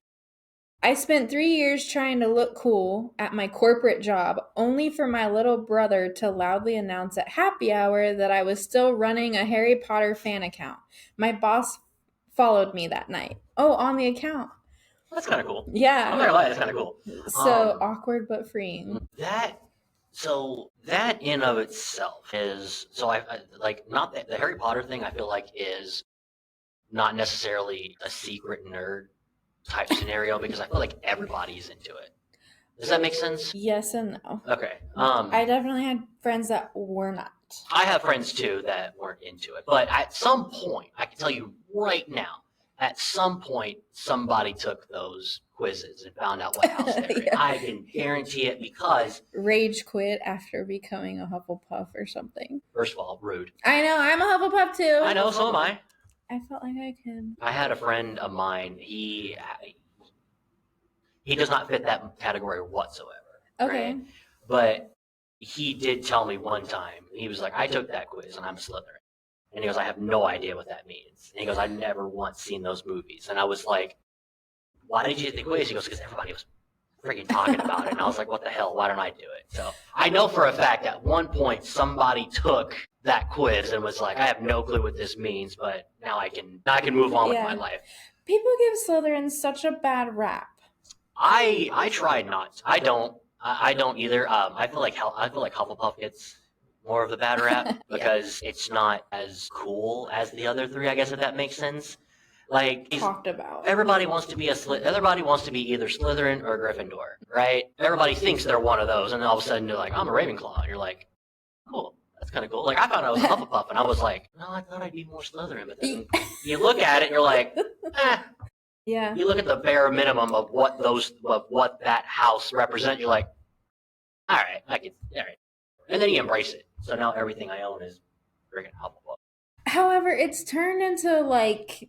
Speaker 1: I spent 3 years trying to look cool at my corporate job, only for my little brother to loudly announce at happy hour that I was still running a Harry Potter fan account. My boss followed me that night. Oh, on the account.
Speaker 2: That's kind of cool.
Speaker 1: Yeah.
Speaker 2: I'm not gonna lie, that's kind of cool.
Speaker 1: So awkward but freeing.
Speaker 2: That in of itself is I like not that the Harry Potter thing. I feel like is not necessarily a secret nerd type scenario because I feel like everybody's into it. Does that make sense?
Speaker 1: Yes and no.
Speaker 2: Okay.
Speaker 1: I definitely had friends that were not.
Speaker 2: I have friends too that weren't into it, but at some point, I can tell you right now, at some point, somebody took those quizzes and found out what house they're in.
Speaker 1: Yeah.
Speaker 2: I can guarantee it because
Speaker 1: Rage quit after becoming a Hufflepuff or something.
Speaker 2: first of all, rude.
Speaker 1: I know, I'm a Hufflepuff too.
Speaker 2: I know, so am I.
Speaker 1: I felt like I could.
Speaker 2: I had a friend of mine. He does not fit that category whatsoever.
Speaker 1: Okay.
Speaker 2: Right? But he did tell me one time, he was like, I took that quiz and I'm a Slytherin. And he goes, I have no idea what that means. And he goes, I've never once seen those movies. And I was like, why did you take the quiz? He goes, because everybody was freaking talking about it. And I was like, what the hell? Why don't I do it? So I know for a fact at one point somebody took that quiz and was like, I have no clue what this means, but now I can move on with my life.
Speaker 1: People give Slytherin such a bad rap.
Speaker 2: I tried not. I don't either. I feel like Hufflepuff gets more of the bad rap because it's not as cool as the other three. I guess if that makes sense. Like
Speaker 1: talked about.
Speaker 2: Everybody wants to be everybody wants to be either Slytherin or Gryffindor, right? Everybody thinks they're one of those, and then all of a sudden they're like, I'm a Ravenclaw, and you're like, cool. That's kind of cool. Like I found out I was a Hufflepuff, and I was like, no, I thought I'd be more Slytherin. But then you look at it, and you're like, eh.
Speaker 1: Yeah.
Speaker 2: You look at the bare minimum of what that house represents. You're like, all right, all right, and then you embrace it. So now everything I own is freaking Hufflepuff.
Speaker 1: However, it's turned into like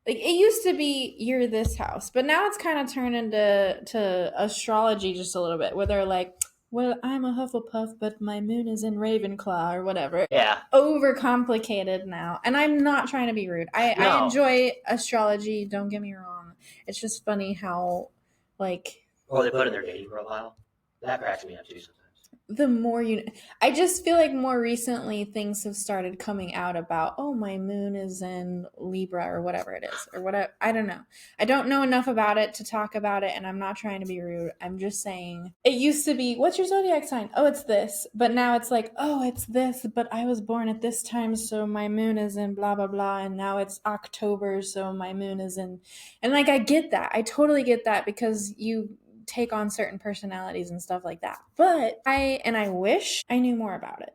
Speaker 1: it used to be you're this house, but now it's kind of turned into astrology just a little bit, where they're like, well, I'm a Hufflepuff, but my moon is in Ravenclaw or whatever.
Speaker 2: Yeah.
Speaker 1: Overcomplicated now. And I'm not trying to be rude. I enjoy astrology, don't get me wrong. It's just funny how, like...
Speaker 2: Or they put in their dating profile. That cracks me up too sometimes.
Speaker 1: The more you... I just feel like more recently things have started coming out about, oh, my moon is in Libra or whatever it is. Or whatever. I don't know. I don't know enough about it to talk about it, and I'm not trying to be rude. I'm just saying, it used to be, what's your zodiac sign? Oh, it's this. But now it's like, oh, it's this, but I was born at this time, so my moon is in blah, blah, blah, and now it's October, so my moon is in... And, like, I get that. I totally get that because you... take on certain personalities and stuff like that. But I wish I knew more about it.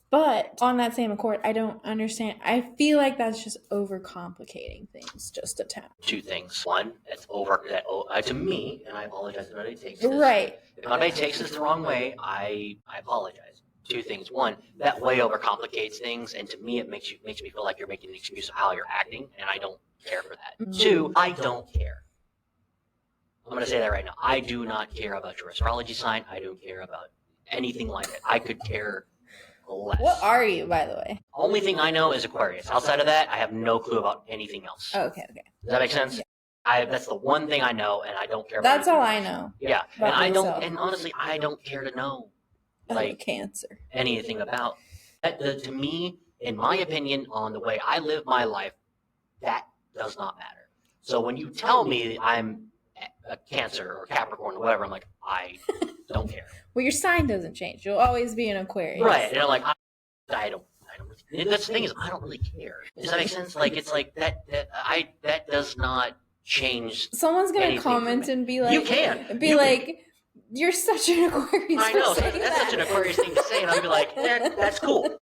Speaker 1: But on that same accord, I don't understand. I feel like that's just overcomplicating things just a tad.
Speaker 2: Two things. One, it's to me, and I apologize if anybody takes this.
Speaker 1: Right.
Speaker 2: If anybody takes this the wrong way, I apologize. Two things. One, that way overcomplicates things, and to me, it makes me feel like you're making an excuse of how you're acting, and I don't care for that. Mm-hmm. Two, I don't care. I'm going to say that right now. I do not care about your astrology sign. I don't care about anything like it. I could care less.
Speaker 1: What are you, by the way?
Speaker 2: Only thing I know is Aquarius. Outside of that, I have no clue about anything else.
Speaker 1: Oh, okay.
Speaker 2: Does that make sense? Yeah. That's the one thing I know, and I don't care about
Speaker 1: That's all I know.
Speaker 2: Yeah. And honestly, I don't care to know. Like
Speaker 1: Cancer.
Speaker 2: Anything about that. To me, in my opinion, on the way I live my life, that does not matter. So when you tell me I'm a Cancer or Capricorn or whatever, I'm like, I don't care.
Speaker 1: Well, your sign doesn't change. You'll always be an Aquarius.
Speaker 2: Right. And I'm like, I don't really, that's the thing is, I don't really care. Does that make sense? Like, it's like that does not change.
Speaker 1: Someone's going to comment and be like,
Speaker 2: you can.
Speaker 1: You're such an Aquarius.
Speaker 2: I know. That's such an Aquarius thing to say. And I'll be like, that's cool.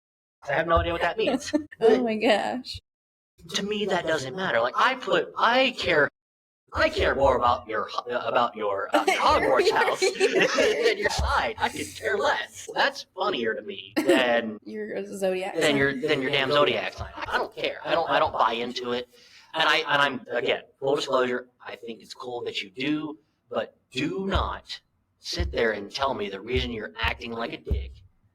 Speaker 2: I have no idea what that means.
Speaker 1: Oh my gosh.
Speaker 2: To me, that doesn't matter. Like, I care more about your Hogwarts house than your sign. I could care less. That's funnier to me than
Speaker 1: your zodiac
Speaker 2: than your damn zodiac sign. I don't care. I don't buy into it. And I'm again, full disclosure, I think it's cool that you do, but do not sit there and tell me the reason you're acting like a dick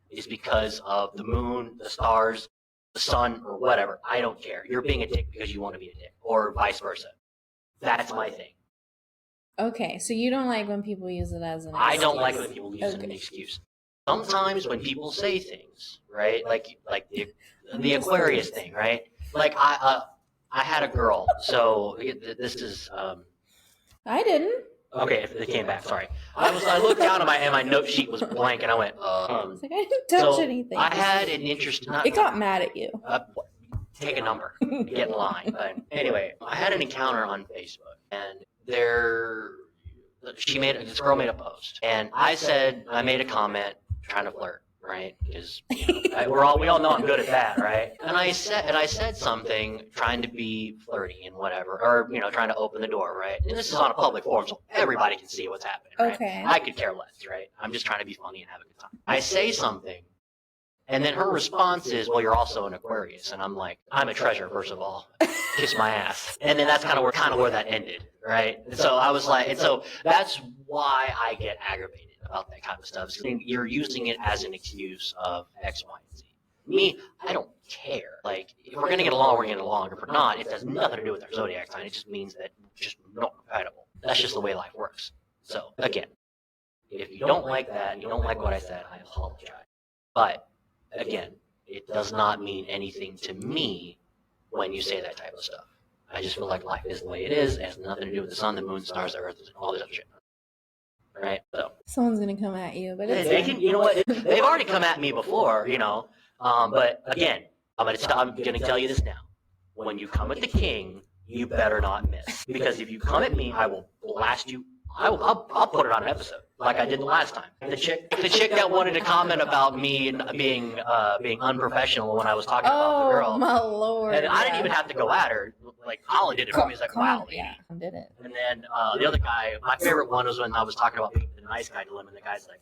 Speaker 2: is because of the moon, the stars, the son or whatever. I don't care. You're being a dick because you want to be a dick, or vice versa. That's my thing.
Speaker 1: Okay, so you don't like when people use it as an excuse.
Speaker 2: I don't like when people use it as an excuse. Sometimes when people say things, right, like the Aquarius thing, right? Like I had a girl. So this is
Speaker 1: I didn't.
Speaker 2: okay. If it came back, sorry. I looked down and my note sheet was blank, and I went.
Speaker 1: It's like I didn't touch anything.
Speaker 2: I had an interest.
Speaker 1: It got mad at you.
Speaker 2: Take a number, get in line. But anyway, I had an encounter on Facebook, and this girl made a post, and I made a comment trying to flirt, right? Because we all know I'm good at that, right? And I said something trying to be flirty and whatever, or trying to open the door, right? And this is on a public forum, so everybody can see what's happening, right?
Speaker 1: Okay.
Speaker 2: I could care less, right? I'm just trying to be funny and have a good time. I say something. And then her response is, well, you're also an Aquarius. And I'm like, I'm a treasure, first of all. Kiss my ass. And then that's kind of where that ended, right? And so I was like, and so that's why I get aggravated about that kind of stuff. You're using it as an excuse of X, Y, and Z. Me, I don't care. Like, if we're going to get along, we're going to get along. If we're not, it has nothing to do with our zodiac sign. It just means that we're just not compatible. That's just the way life works. So, again, if you don't like that, you don't like what I said, I apologize. But again, it does not mean anything to me when you say that type of stuff. I just feel like life is the way it is. It has nothing to do with the sun, the moon, stars, the earth, and all this other shit. Right? So
Speaker 1: someone's gonna come at you, but
Speaker 2: they can. You know what? They've already come at me before. But again, I'm gonna tell you this now. When you come at the king, you better not miss. Because if you come at me, I will blast you. I'll put it on an episode, like I did the last time. The chick that wanted to comment about me being unprofessional when I was talking about the girl.
Speaker 1: Oh my lord!
Speaker 2: And I didn't even have to go at her. Like Colin did it for me. He's like, "Wow, lady."
Speaker 1: Yeah, I did it.
Speaker 2: And then the other guy, my favorite one was when I was talking about being the nice guy dilemma. And the guy's like,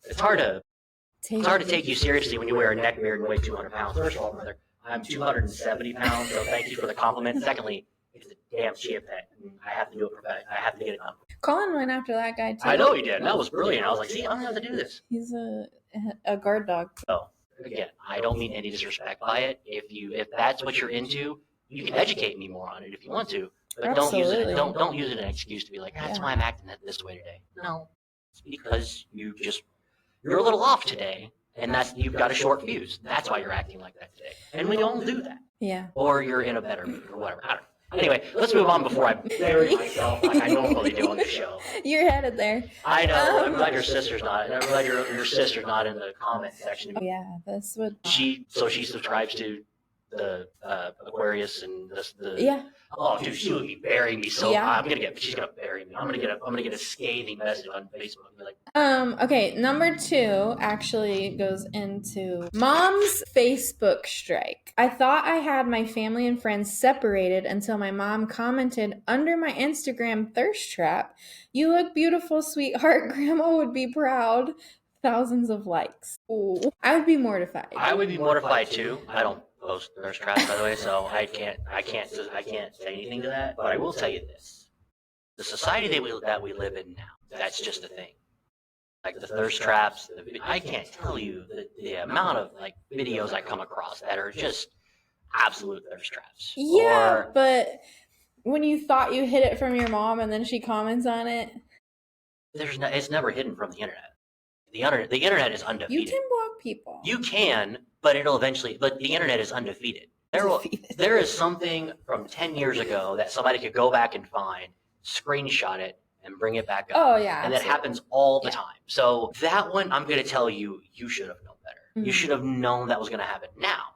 Speaker 2: "It's hard to take you seriously when you wear a neck beard and weigh 200 pounds." First of all, brother, I'm 270 pounds, so thank you for the compliment. Secondly, it's a damn cheap pet. I have to do it professionally. I have to get it done.
Speaker 1: Colin went after that guy too.
Speaker 2: I know he did, and that was brilliant. I was like, see, I don't have to do this.
Speaker 1: He's a guard dog.
Speaker 2: So again, I don't mean any disrespect by it. If that's what you're into, you can educate me more on it if you want to. But
Speaker 1: Absolutely.
Speaker 2: don't use it as an excuse to be like, that's why I'm acting this way today. No, it's because you're a little off today, and you've got a short fuse. That's why you're acting like that today. And we all do that.
Speaker 1: Yeah.
Speaker 2: Or you're in a better mood or whatever. I don't know. Anyway, let's move on before I bury myself like I normally do on the show.
Speaker 1: You're headed there.
Speaker 2: I know. I'm glad your sister's not. I'm glad your sister's not in the comment section.
Speaker 1: Yeah, that's what.
Speaker 2: She subscribes to the Aquarius and the.
Speaker 1: Yeah.
Speaker 2: Oh, dude, she would be burying me so. Yeah. She's gonna bury me. I'm gonna get a scathing message on Facebook and be like.
Speaker 1: Okay, number 2 actually goes into mom's Facebook strike. I thought I had my family and friends separated until my mom commented under my Instagram thirst trap, "You look beautiful, sweetheart. Grandma would be proud." Thousands of likes. Ooh, I would be mortified.
Speaker 2: I would be mortified too. I don't post thirst traps, by the way, so I can't say anything to that. But I will tell you this: the society that we live in now, that's just a thing. Like the thirst traps, I can't tell you the amount of like videos I come across that are just absolute thirst traps.
Speaker 1: Yeah, but when you thought you hid it from your mom and then she comments on it,
Speaker 2: it's never hidden from the internet. The internet is undefeated.
Speaker 1: You can block people.
Speaker 2: You can, but the internet is undefeated. There is something from 10 years ago that somebody could go back and find, screenshot it, and bring it back up.
Speaker 1: Oh, yeah.
Speaker 2: And that happens all the time. So that one, I'm going to tell you, you should have known better. Mm-hmm. You should have known that was going to happen. Now,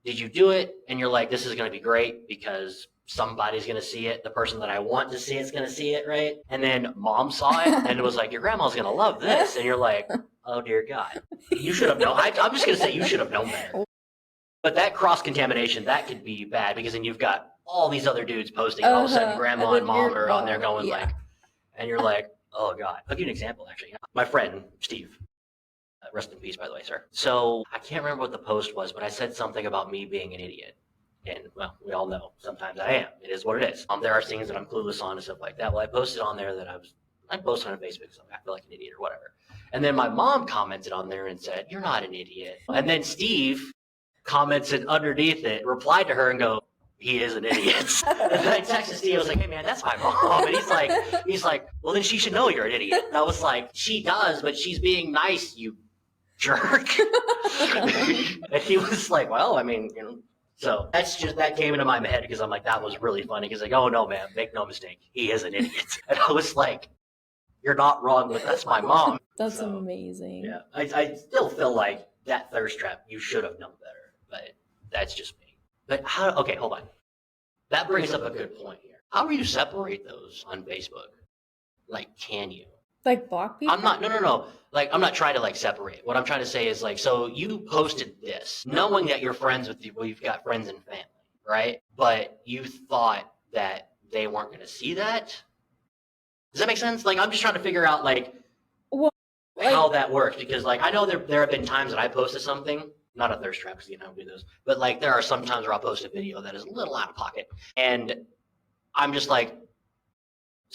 Speaker 2: did you do it and you're like, this is going to be great because somebody's going to see it. The person that I want to see it's going to see it, right? And then mom saw it and it was like, your grandma's going to love this. And you're like, oh, dear God. You should have known. I'm just going to say you should have known better. But that cross-contamination, that could be bad because then you've got all these other dudes posting. All of a sudden, grandma and mom are on there going like, and you're like, oh, God. I'll give you an example, actually. My friend, Steve, rest in peace, by the way, sir. So I can't remember what the post was, but I said something about me being an idiot. And, well, we all know sometimes I am. It is what it is. There are things that I'm clueless on and stuff like that. Well, I posted on there that I posted on Facebook, so I feel like an idiot or whatever. And then my mom commented on there and said, you're not an idiot. And then Steve commented underneath it, replied to her and go, he is an idiot. And I texted Steve, I was like, hey man, that's my mom. And he's like, well then she should know you're an idiot. And I was like, she does, but she's being nice, you jerk. And he was like, well, I mean, so that came into my head because I'm like, that was really funny. He's like, oh no, man, make no mistake, he is an idiot. And I was like, you're not wrong, but that's my mom.
Speaker 1: That's amazing.
Speaker 2: Yeah, I still feel like that thirst trap, you should have known better, but that's just me. But okay, hold on. That brings up a good point here. How do you separate those on Facebook? Like, can you?
Speaker 1: Like block people?
Speaker 2: I'm not, no. Like, I'm not trying to like separate. What I'm trying to say is like, so you posted this, knowing that you're friends with you've got friends and family, right? But you thought that they weren't going to see that? Does that make sense? Like, I'm just trying to figure out like, how that works, because like I know there have been times that I posted something, not a thirst trap because you don't do those, but like there are some times where I'll post a video that is a little out of pocket, and I'm just like,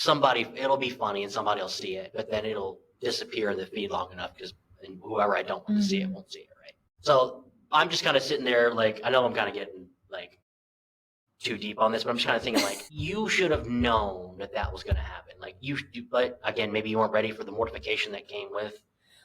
Speaker 2: it'll be funny and somebody will see it, but then it'll disappear in the feed long enough because whoever I don't want to see it won't see it, right? So I'm just kind of sitting there like, I know I'm kind of getting like too deep on this, but I'm just kind of thinking like, you should have known that was going to happen. Like but again, maybe you weren't ready for the mortification that came with,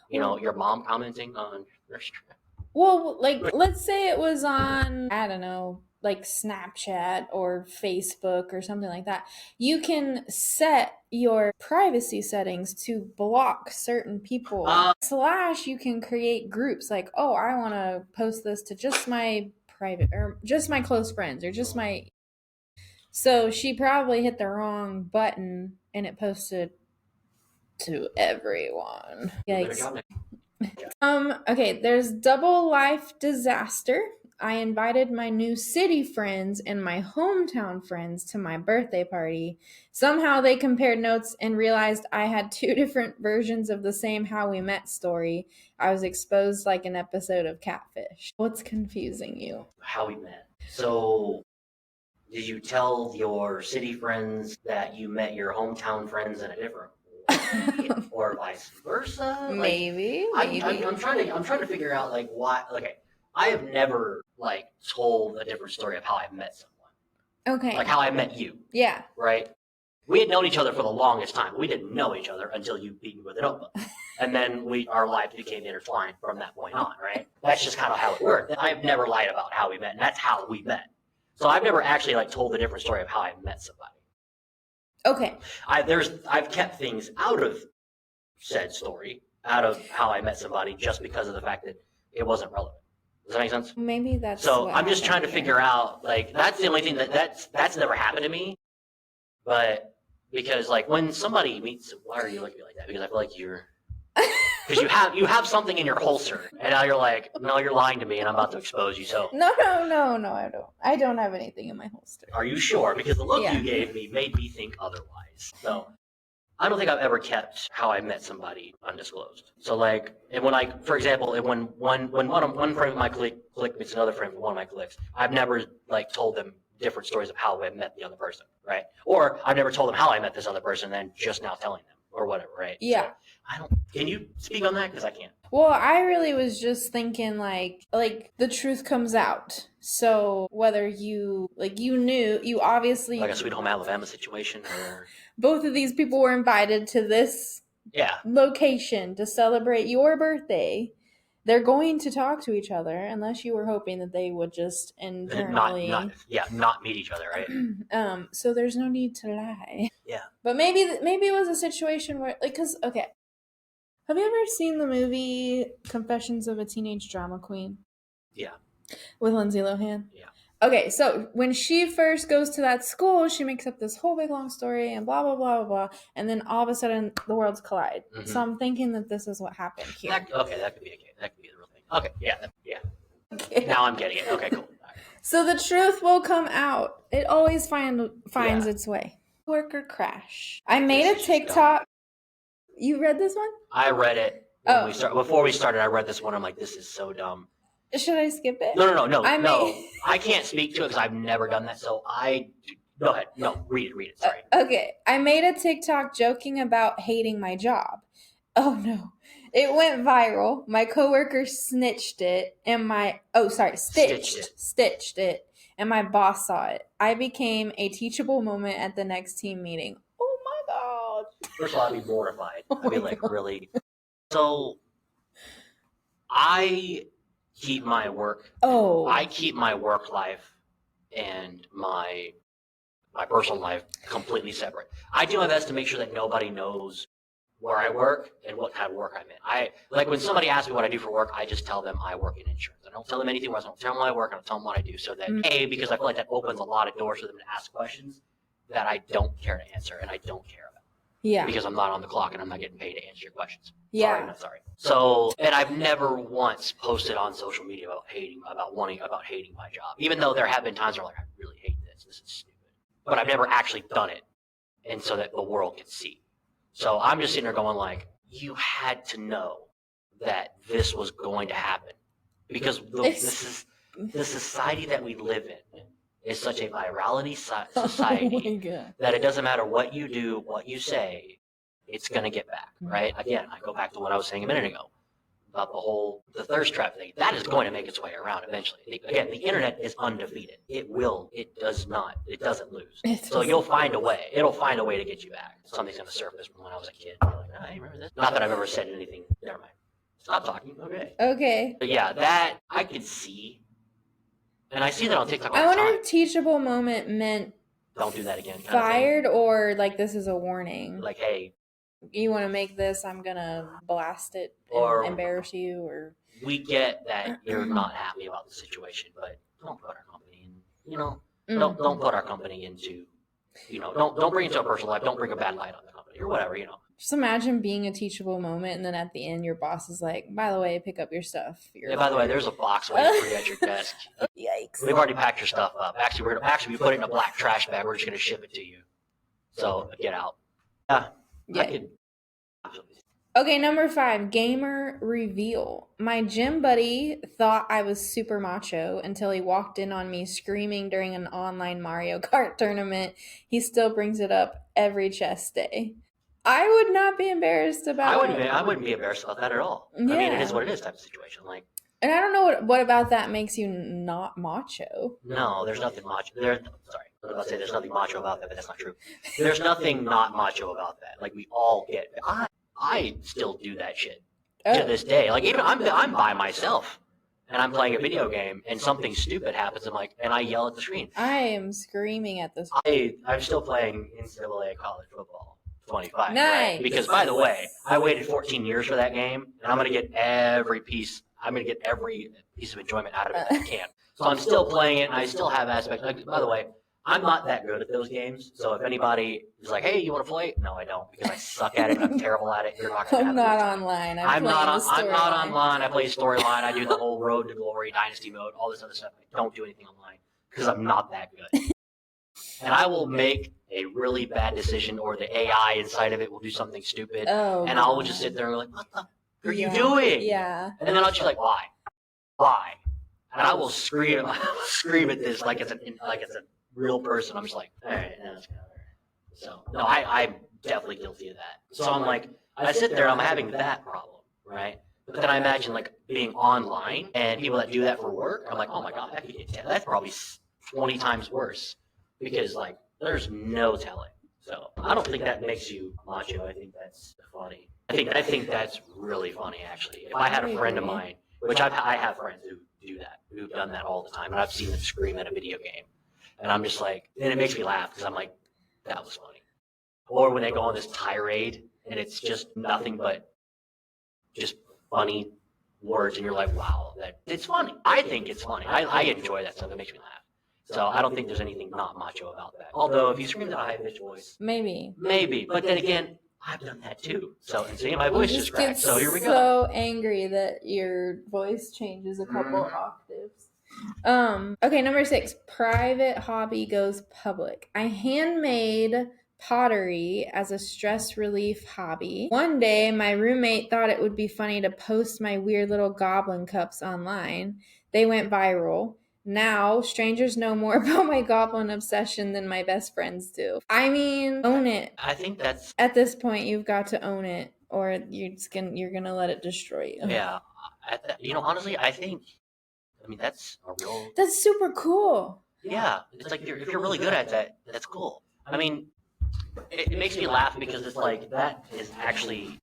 Speaker 2: your mom commenting on thirst trap.
Speaker 1: Well, like, let's say it was on, I don't know, like Snapchat or Facebook or something like that. You can set your privacy settings to block certain people. / you can create groups like, oh, I want to post this to just my private or just my close friends or just my. So she probably hit the wrong button and it posted to everyone. Yikes. Okay, there's double life disaster. I invited my new city friends and my hometown friends to my birthday party. Somehow they compared notes and realized I had 2 different versions of the same How We Met story. I was exposed like an episode of Catfish. What's confusing you?
Speaker 2: How we met. So, did you tell your city friends that you met your hometown friends in a different way, or vice versa?
Speaker 1: Maybe.
Speaker 2: I'm trying to figure out like why. Okay, I have never like told a different story of how I met someone.
Speaker 1: Okay.
Speaker 2: Like how I met you.
Speaker 1: Yeah.
Speaker 2: Right. We had known each other for the longest time. We didn't know each other until you beat me with a notebook. And then our lives became intertwined from that point on, right? That's just kind of how it worked. I've never lied about how we met, and that's how we met. So I've never actually like told a different story of how I met somebody.
Speaker 1: Okay.
Speaker 2: I've kept things out of said story, out of how I met somebody, just because of the fact that it wasn't relevant. Does that make sense?
Speaker 1: Maybe that's.
Speaker 2: So I'm just trying to figure out, like, that's the only thing that's never happened to me. But because like when somebody meets, why are you looking at me like that? Because I feel like because you have something in your holster, and now you're like, no, you're lying to me, and I'm about to expose you. So
Speaker 1: no, I don't. I don't have anything in my holster.
Speaker 2: Are you sure? Because the look you gave me made me think otherwise. So I don't think I've ever kept how I met somebody undisclosed. So like, and when for example, when one friend of my clique meets another friend from one of my cliques, I've never like told them different stories of how I met the other person, right? Or I've never told them how I met this other person, and then just now telling them or whatever, right?
Speaker 1: Yeah.
Speaker 2: So can you speak on that? Because I can't.
Speaker 1: Well, I really was just thinking like the truth comes out. So whether you knew, you obviously
Speaker 2: like a Sweet Home Alabama situation, or
Speaker 1: both of these people were invited to this location to celebrate your birthday. They're going to talk to each other unless you were hoping that they would just internally
Speaker 2: not meet each other, right?
Speaker 1: So there's no need to lie.
Speaker 2: Yeah.
Speaker 1: But maybe it was a situation where because okay. Have you ever seen the movie Confessions of a Teenage Drama Queen?
Speaker 2: Yeah.
Speaker 1: With Lindsay Lohan?
Speaker 2: Yeah.
Speaker 1: Okay, so when she first goes to that school, she makes up this whole big long story and blah, blah, blah, blah, blah. And then all of a sudden, the worlds collide. Mm-hmm. So I'm thinking that this is what happened here.
Speaker 2: That could be the real thing. Okay, yeah. Okay. Now I'm getting it. Okay, cool. Right.
Speaker 1: So the truth will come out. It always finds its way. Worker crash. I made a TikTok. You read this one?
Speaker 2: I read it before we started. I read this one. I'm like, this is so dumb.
Speaker 1: Should I skip it?
Speaker 2: No. I can't speak to it because I've never done that. So go ahead. No, read it. Sorry.
Speaker 1: Okay. I made a TikTok joking about hating my job. Oh no. It went viral. My coworker snitched it and stitched it and my boss saw it. I became a teachable moment at the next team meeting. Oh my god.
Speaker 2: First of all, I'd be mortified.
Speaker 1: Oh
Speaker 2: I'd be
Speaker 1: my
Speaker 2: like,
Speaker 1: God.
Speaker 2: really? So I keep my work
Speaker 1: Oh.
Speaker 2: I keep my work life and my personal life completely separate. I do my best to make sure that nobody knows where I work and what kind of work I'm in. I like when somebody asks me what I do for work, I just tell them I work in insurance. I don't tell them anything else. I don't tell them what I work. I don't tell them what I do. So that because I feel like that opens a lot of doors for them to ask questions that I don't care to answer and I don't care about.
Speaker 1: Yeah.
Speaker 2: Because I'm not on the clock and I'm not getting paid to answer your questions.
Speaker 1: Yeah.
Speaker 2: Sorry, not sorry. So, and I've never once posted on social media about hating my job. Even though there have been times where I'm like, I really hate this. This is stupid. But I've never actually done it, and so that the world can see. So I'm just sitting there going like, you had to know that this was going to happen because the society that we live in is such a virality society that it doesn't matter what you do, what you say, it's going to get back, right? Again, I go back to what I was saying a minute ago about the thirst trap thing. That is going to make its way around eventually. Again, the internet is undefeated. It doesn't lose. So you'll find a way. It'll find a way to get you back. Something's going to surface from when I was a kid. You're like, I remember this. Not that I've ever said anything. Never mind. Stop talking. Okay.
Speaker 1: Okay.
Speaker 2: But yeah, that I could see. And I see that on TikTok all
Speaker 1: I
Speaker 2: the
Speaker 1: wonder
Speaker 2: time.
Speaker 1: if teachable moment meant
Speaker 2: Don't do that again.
Speaker 1: Fired or like this is a warning.
Speaker 2: Like, hey,
Speaker 1: you want to make this, I'm gonna blast it and
Speaker 2: Or-
Speaker 1: embarrass you, or
Speaker 2: we get that you're not happy about the situation, but don't put our company in, don't put our company into, don't bring it to a personal life. Don't bring a bad light on the company or whatever,
Speaker 1: Just imagine being a teachable moment, and then at the end, your boss is like, "By the way, pick up your stuff."
Speaker 2: Yeah, by the way, there's a box waiting for you at your desk.
Speaker 1: Yikes!
Speaker 2: We've already packed your stuff up. Actually, we put it in a black trash bag. We're just gonna ship it to you. So get out. Yeah. I could.
Speaker 1: Okay, number 5, gamer reveal. My gym buddy thought I was super macho until he walked in on me screaming during an online Mario Kart tournament. He still brings it up every chest day. I would not be embarrassed about
Speaker 2: I wouldn't be embarrassed about that at all.
Speaker 1: Yeah.
Speaker 2: I mean, it is what it is type of situation. Like,
Speaker 1: and I don't know what about that makes you not macho.
Speaker 2: No, there's nothing macho. Sorry, I was about to say there's nothing macho about that, but that's not true. There's nothing not macho about that. Like we all get. I still do that shit to this day. Like even I'm by myself and I'm playing a video game and something stupid happens. And I yell at the screen.
Speaker 1: I am screaming at this.
Speaker 2: I'm still playing NCAA college football 25.
Speaker 1: Nice.
Speaker 2: Right? Because by the way, I waited 14 years for that game, and I'm gonna get every piece of enjoyment out of it that I can. So I'm still playing it, and I still have aspects. Like, by the way, I'm not that good at those games. So if anybody is like, "Hey, you want to play?" No, I don't, because I suck at it. I'm terrible at it. You're not gonna.
Speaker 1: I'm not online. I'm not
Speaker 2: online. I play storyline. I do the whole Road to Glory, Dynasty mode, all this other stuff. I don't do anything online because I'm not that good. And I will make a really bad decision, or the AI inside of it will do something stupid, and I will just sit there and be like, "What the are you doing?"
Speaker 1: Yeah.
Speaker 2: And then I'll just be like, "Why? Why?" And I will scream at this like it's a real person. I'm just like, all right, that's kind of weird. So no, I'm definitely guilty of that. So I'm like, I sit there, I'm having that problem, right? But then I imagine like being online and people that do that for work. I'm like, oh my god, that's probably 20 times worse because like there's no telling. So I don't think that makes you macho. I think that's funny. I think that's really funny actually. If I had a friend of mine, which I have friends who do that, who've done that all the time, and I've seen them scream at a video game. And I'm just like, and it makes me laugh because I'm like, that was funny. Or when they go on this tirade and it's just nothing but just funny words, and you're like, wow, it's funny. I think it's funny. I enjoy that stuff. It makes me laugh. So I don't think there's anything not macho about that. Although if you scream in a high pitched voice, maybe. But then again, I've done that too. So and see, my voice just cracked. So here we go.
Speaker 1: So angry that your voice changes a couple octaves. Okay, number 6, private hobby goes public. I handmade pottery as a stress relief hobby. One day, my roommate thought it would be funny to post my weird little goblin cups online. They went viral. Now, strangers know more about my goblin obsession than my best friends do. I mean, own it.
Speaker 2: I think that's...
Speaker 1: At this point, you've got to own it. or you're gonna let it destroy you.
Speaker 2: Yeah. Honestly, I mean, that's a real.
Speaker 1: That's super cool.
Speaker 2: Yeah, it's like if you're really good at that, that's cool. I mean, it makes me laugh because it's like that is actually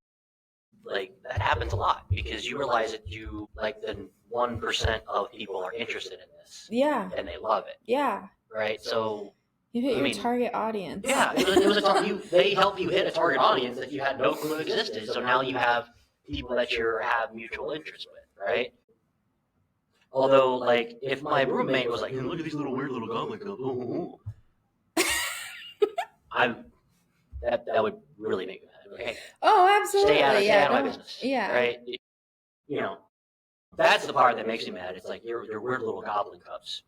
Speaker 2: like that happens a lot because you realize that you like the 1% of people are interested in this.
Speaker 1: Yeah.
Speaker 2: And they love it.
Speaker 1: Yeah.
Speaker 2: Right. So
Speaker 1: you hit your target audience.
Speaker 2: Yeah, it was they help you hit a target audience that you had no clue existed. So now you have people that you have mutual interest with, right? Although, like, if my roommate was like, "Look at these little weird little comic books," that would really make me mad. Like, hey,
Speaker 1: absolutely.
Speaker 2: Stay out of my business.
Speaker 1: Yeah.
Speaker 2: Right. That's the part that makes me mad. It's like your weird little goblin cups.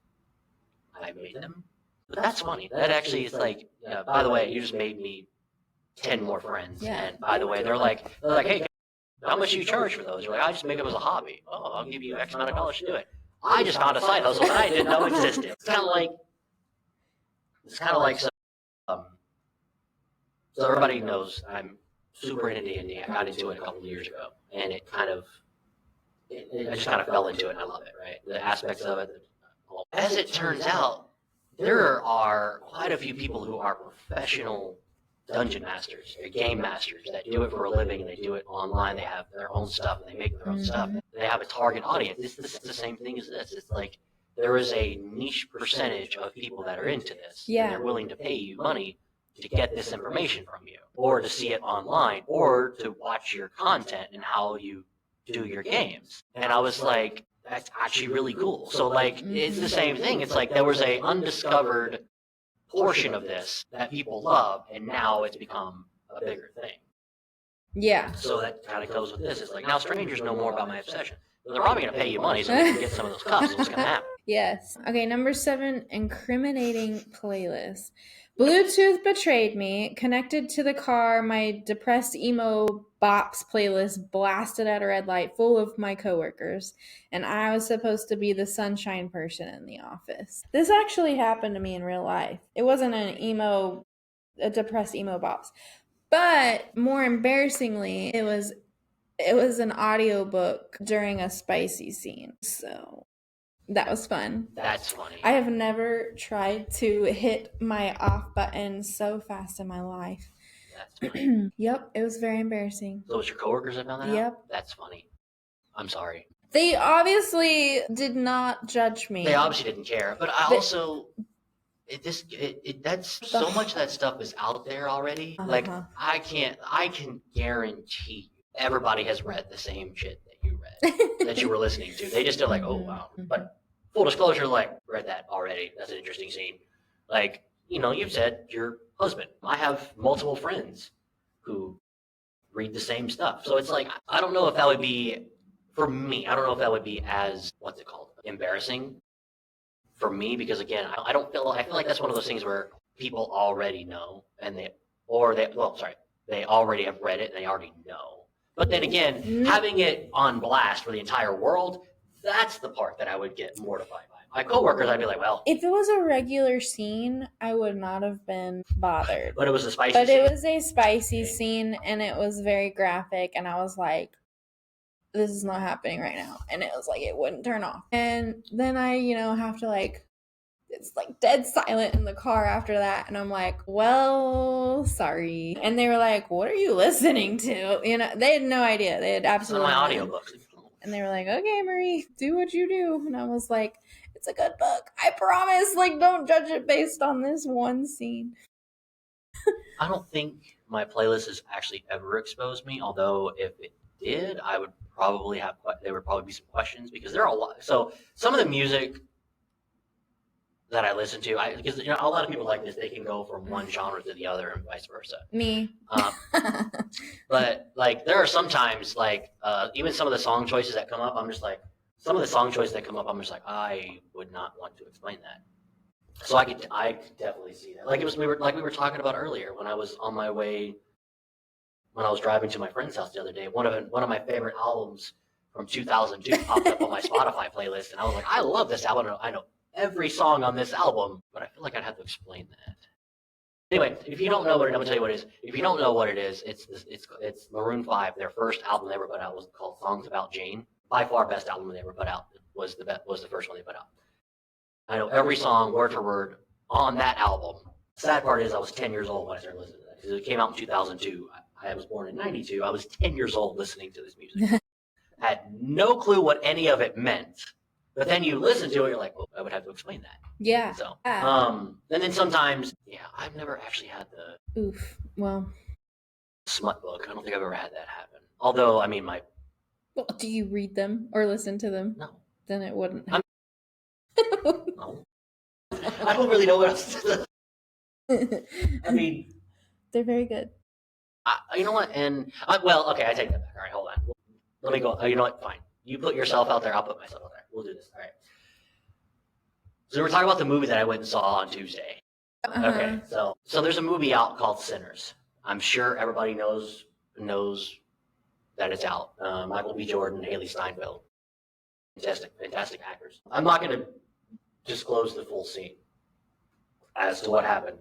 Speaker 2: I made them. But that's funny. That actually is like, by the way, you just made me 10 more friends. Yeah. And by the way, they're like, hey, how much do you charge for those? You're like, I just make them as a hobby. Oh, I'll give you X amount of dollars to do it. I just found a side hustle that I didn't know existed. It's kind of like so everybody knows I'm super into D&D. I got into it a couple of years ago, and I just kind of fell into it, and I love it, right? The aspects of it. As it turns out, there are quite a few people who are professional dungeon masters, they're game masters that do it for a living, and they do it online. They have their own stuff, and they make their own stuff. They have a target audience. This is the same thing as this. It's like there is a niche percentage of people that are into this. Yeah. And they're willing to pay you money to get this information from you, or to see it online, or to watch your content and how you do your games. And I was like, that's actually really cool. So, like, it's the same thing. It's like there was a undiscovered portion of this that people love, and now it's become a bigger thing.
Speaker 1: Yeah.
Speaker 2: So that kind of goes with this. It's like, now strangers know more about my obsession. They're probably going to pay you money so we can get some of those cups. Is what's going to happen.
Speaker 1: Yes. Okay, number 7, incriminating playlists. Bluetooth betrayed me. Connected to the car, my depressed emo bops playlist blasted at a red light full of my coworkers, and I was supposed to be the sunshine person in the office. This actually happened to me in real life. It wasn't a depressed emo bops. But more embarrassingly, it was an audiobook during a spicy scene. So that was fun.
Speaker 2: That's funny.
Speaker 1: I have never tried to hit my off button so fast in my life.
Speaker 2: That's funny.
Speaker 1: Yep, it was very embarrassing.
Speaker 2: So it was your coworkers that found that out?
Speaker 1: Yep.
Speaker 2: That's funny. I'm sorry.
Speaker 1: They obviously did not judge me.
Speaker 2: They obviously didn't care, but I also... that's so much of that stuff is out there already. Like, I can guarantee everybody has read the same shit that you read, that you were listening to. They just are like, oh, wow. But full disclosure, like, read that already. That's an interesting scene. Like, you've said your husband. I have multiple friends who read the same stuff. So it's like, I don't know if that would be, for me, I don't know if that would be as, what's it called, embarrassing for me, because again, I feel like that's one of those things where people already know, and they already have read it and they already know. But then again, having it on blast for the entire world, that's the part that I would get mortified by. My coworkers, I'd be like, well,
Speaker 1: if it was a regular scene, I would not have been bothered.
Speaker 2: But it was a spicy scene.
Speaker 1: It was a spicy scene, and it was very graphic, and I was like, this is not happening right now. And it was like, it wouldn't turn off. And then I, have to it's like dead silent in the car after that. And I'm like, well, sorry. And they were like, what are you listening to? They had no idea. They had absolutely
Speaker 2: my audiobooks.
Speaker 1: And they were like, okay, Marie, do what you do. And I was like, it's a good book. I promise. Like, don't judge it based on this one scene.
Speaker 2: I don't think my playlist has actually ever exposed me. Although if it did, there would probably be some questions, because there are a lot. So some of the music that I listen to, because a lot of people like this, they can go from one genre to the other and vice versa.
Speaker 1: Me.
Speaker 2: But like, there are sometimes even some of the song choices that come up, I'm just like, I would not want to explain that. So I could definitely see that. Like we were talking about earlier, when I was on my way. When I was driving to my friend's house the other day, one of my favorite albums from 2002 popped up on my Spotify playlist, and I was like, I love this album. I know every song on this album, but I feel like I'd have to explain that. Anyway, if you don't know what it is, I'm gonna tell you what it is. If you don't know what it is, it's Maroon 5. Their first album they ever put out was called Songs About Jane. By far, best album they ever put out was the first one they put out. I know every song word for word on that album. Sad part is I was 10 years old when I started listening to that because it came out in 2002. I was born in '92. I was 10 years old listening to this music. Had no clue what any of it meant. But then you listen to it, you're like, well, I would have to explain that.
Speaker 1: Yeah.
Speaker 2: So, and then sometimes, I've never actually had the
Speaker 1: Oof. Well,
Speaker 2: smut book. I don't think I've ever had that happen. Although, I mean,
Speaker 1: well, do you read them or listen to them?
Speaker 2: no.
Speaker 1: Then it wouldn't.
Speaker 2: No. I don't really know what else to say. I mean,
Speaker 1: they're very good.
Speaker 2: You know what? And, well, okay, I take that back. All right, hold on. Let me go. You know what? Fine. You put yourself out there. I'll put myself out there. We'll do this. All right. So we're talking about the movie that I went and saw on Tuesday.
Speaker 1: Uh-huh.
Speaker 2: Okay. So there's a movie out called Sinners. I'm sure everybody knows that it's out. Michael B. Jordan, Haley Steinfeld. Fantastic actors. I'm not going to disclose the full scene as to what happened.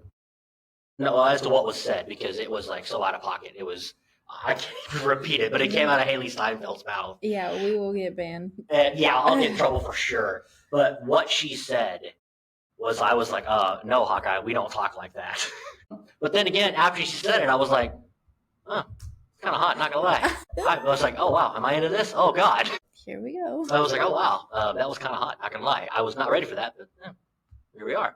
Speaker 2: No, as to what was said, because it was like so out of pocket. It was, I can't even repeat it, but it came out of Haley Steinfeld's mouth.
Speaker 1: Yeah, we will get banned.
Speaker 2: And yeah, I'll get in trouble for sure. But what she said was, I was like, no, Hawkeye, we don't talk like that. But then again, after she said it, I was like, it's kind of hot, not gonna lie. I was like, oh wow, am I into this? Oh God.
Speaker 1: Here we go.
Speaker 2: I was like, oh wow, that was kind of hot, not gonna lie. I was not ready for that, but here we are.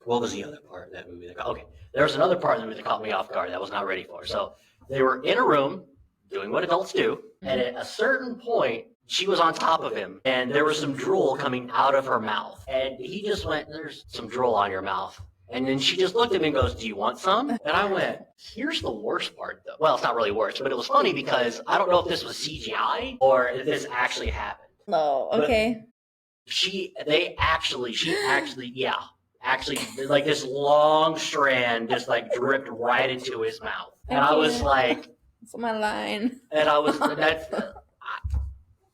Speaker 2: What was the other part of that movie? Okay, there was another part of the movie that caught me off guard that I was not ready for. So they were in a room doing what adults do, and at a certain point, she was on top of him, and there was some drool coming out of her mouth. And he just went, there's some drool on your mouth. And then she just looked at me and goes, do you want some? And I went, here's the worst part, though. Well, it's not really worse, but it was funny because I don't know if this was CGI or if this actually happened.
Speaker 1: Oh, okay.
Speaker 2: She actually, like this long strand just like dripped right into his mouth. And I was like,
Speaker 1: that's my line.
Speaker 2: And I was,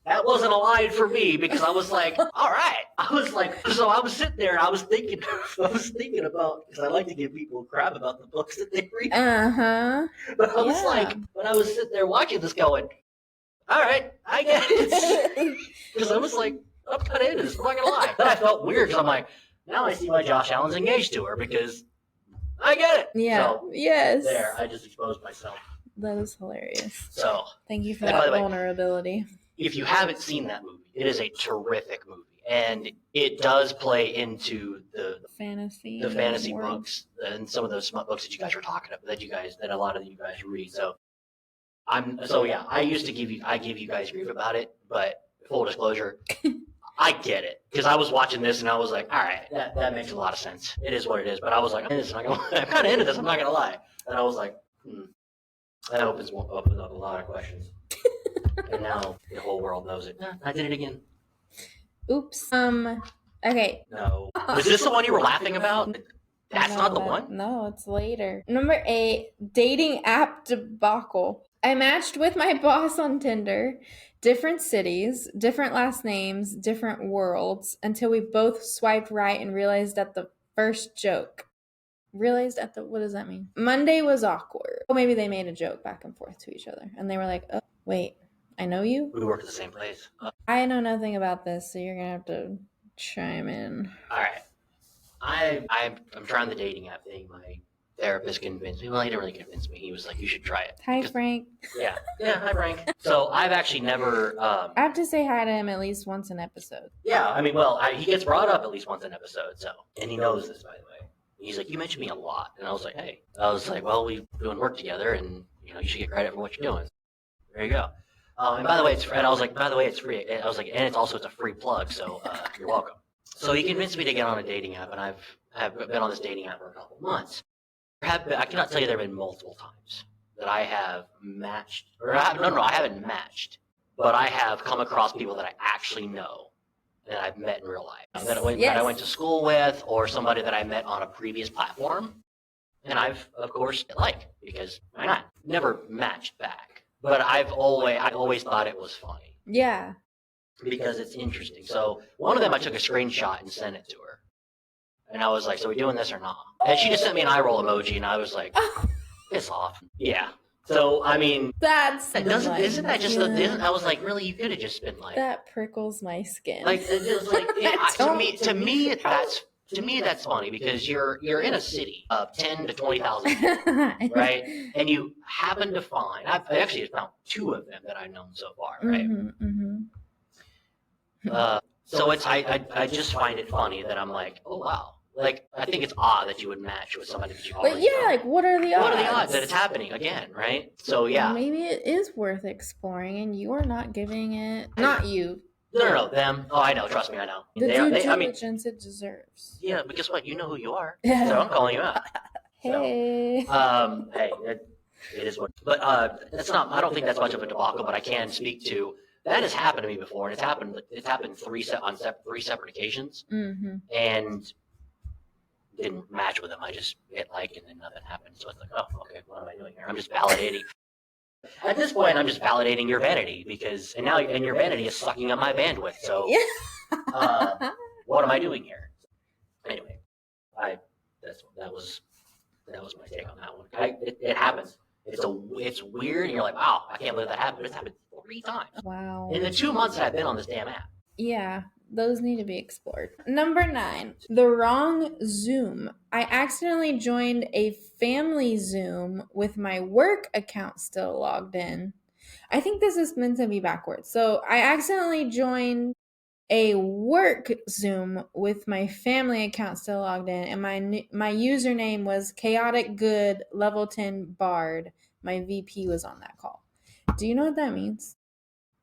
Speaker 2: that wasn't a line for me because I was like, all right. I was like, so I was sitting there and I was thinking about, because I like to give people crap about the books that they read.
Speaker 1: Uh-huh.
Speaker 2: But I was like, when I was sitting there watching this going, all right, I get it. Because I was like, I'm kind of into this, I'm not going to lie. Then I felt weird because I'm like, now I see why Josh Allen's engaged to her because I get it.
Speaker 1: Yeah.
Speaker 2: So,
Speaker 1: yes.
Speaker 2: There, I just exposed myself.
Speaker 1: That is hilarious.
Speaker 2: So
Speaker 1: thank you for that vulnerability.
Speaker 2: If you haven't seen that movie, it is a terrific movie, and it does play into the fantasy books and some of those smut books that you guys were talking about, that a lot of you guys read. So I used to give you guys grief about it, but full disclosure, I get it because I was watching this and I was like, all right, that makes a lot of sense. It is what it is, but I was like, I'm kind of into this. I'm not gonna lie, and I was like, that opens up a lot of questions. And now the whole world knows it. I did it again.
Speaker 1: Oops. Okay.
Speaker 2: No. Was this the one you were laughing about? That's not the one?
Speaker 1: No, it's later. Number 8, dating app debacle. I matched with my boss on Tinder. Different cities, different last names, different worlds, until we both swiped right and realized at the first joke. What does that mean? Monday was awkward. Well, maybe they made a joke back and forth to each other. And they were like, oh, wait, I know you?
Speaker 2: We work at the same place.
Speaker 1: I know nothing about this, so you're going to have to chime in.
Speaker 2: All right. I'm trying the dating app thing. My therapist convinced me. Well, he didn't really convince me. He was like, you should try it.
Speaker 1: Hi, Frank.
Speaker 2: Yeah, hi, Frank. So I've actually never...
Speaker 1: I have to say hi to him at least once an episode.
Speaker 2: Yeah, I mean, well, he gets brought up at least once an episode, so... And he knows this, by the way. He's like, you mentioned me a lot. And I was like, hey. I was like, well, we're doing work together, and, you should get credit for what you're doing. There you go. And by the way, it's free. And I was like, and it's a free plug, so you're welcome. So he convinced me to get on a dating app, and I've been on this dating app for a couple of months. I cannot tell you there have been multiple times that I have matched, I haven't matched, but I have come across people that I actually know that I've met in real life, that I went to school with, or somebody that I met on a previous platform, and I've, of course, because why not? Never matched back, but I always thought it was funny.
Speaker 1: Yeah.
Speaker 2: Because it's interesting. So one of them, I took a screenshot and sent it to her. And I was like, so we doing this or not? And she just sent me an eye roll emoji, and I was like, piss off. Yeah. So I mean,
Speaker 1: That's
Speaker 2: isn't that just I was like, really? You could have just been like,
Speaker 1: that prickles my skin.
Speaker 2: like it was like to me that's funny because you're in a city of 10 to 20,000 people, right? And you happen to find I actually found two of them that I've known so far, right? So it's I just find it funny that I'm like, oh wow. Like, I think it's odd that you would match with somebody that you already
Speaker 1: But yeah,
Speaker 2: know.
Speaker 1: like, what are the odds?
Speaker 2: What are the odds that it's happening again, right? So, yeah.
Speaker 1: Maybe it is worth exploring, and you are not giving it... Not you.
Speaker 2: No, them. Oh, I know. Trust me, I know.
Speaker 1: The due diligence it deserves.
Speaker 2: Yeah, but guess what? You know who you are. So I'm calling you out.
Speaker 1: Hey.
Speaker 2: So, hey, it is what... But that's not... I don't think that's much of a debacle, but I can speak to... That has happened to me before, and it's happened three separate occasions.
Speaker 1: Mm-hmm.
Speaker 2: And... didn't match with them. I just hit like and then nothing happened. So it's like, oh, okay, what am I doing here? I'm just validating. At this point, I'm just validating your vanity because, and your vanity is sucking up my bandwidth. So, what am I doing here? Anyway, that was my take on that one. It happens. It's weird. And you're like, wow, I can't believe that happened. It's happened 3 times.
Speaker 1: Wow.
Speaker 2: In the 2 months that I've been on this damn app.
Speaker 1: Yeah. Those need to be explored. Number 9, the wrong Zoom. I accidentally joined a family Zoom with my work account still logged in. I think this is meant to be backwards. So I accidentally joined a work Zoom with my family account still logged in, and my username was chaotic good level 10 bard. My VP was on that call. Do you know what that means?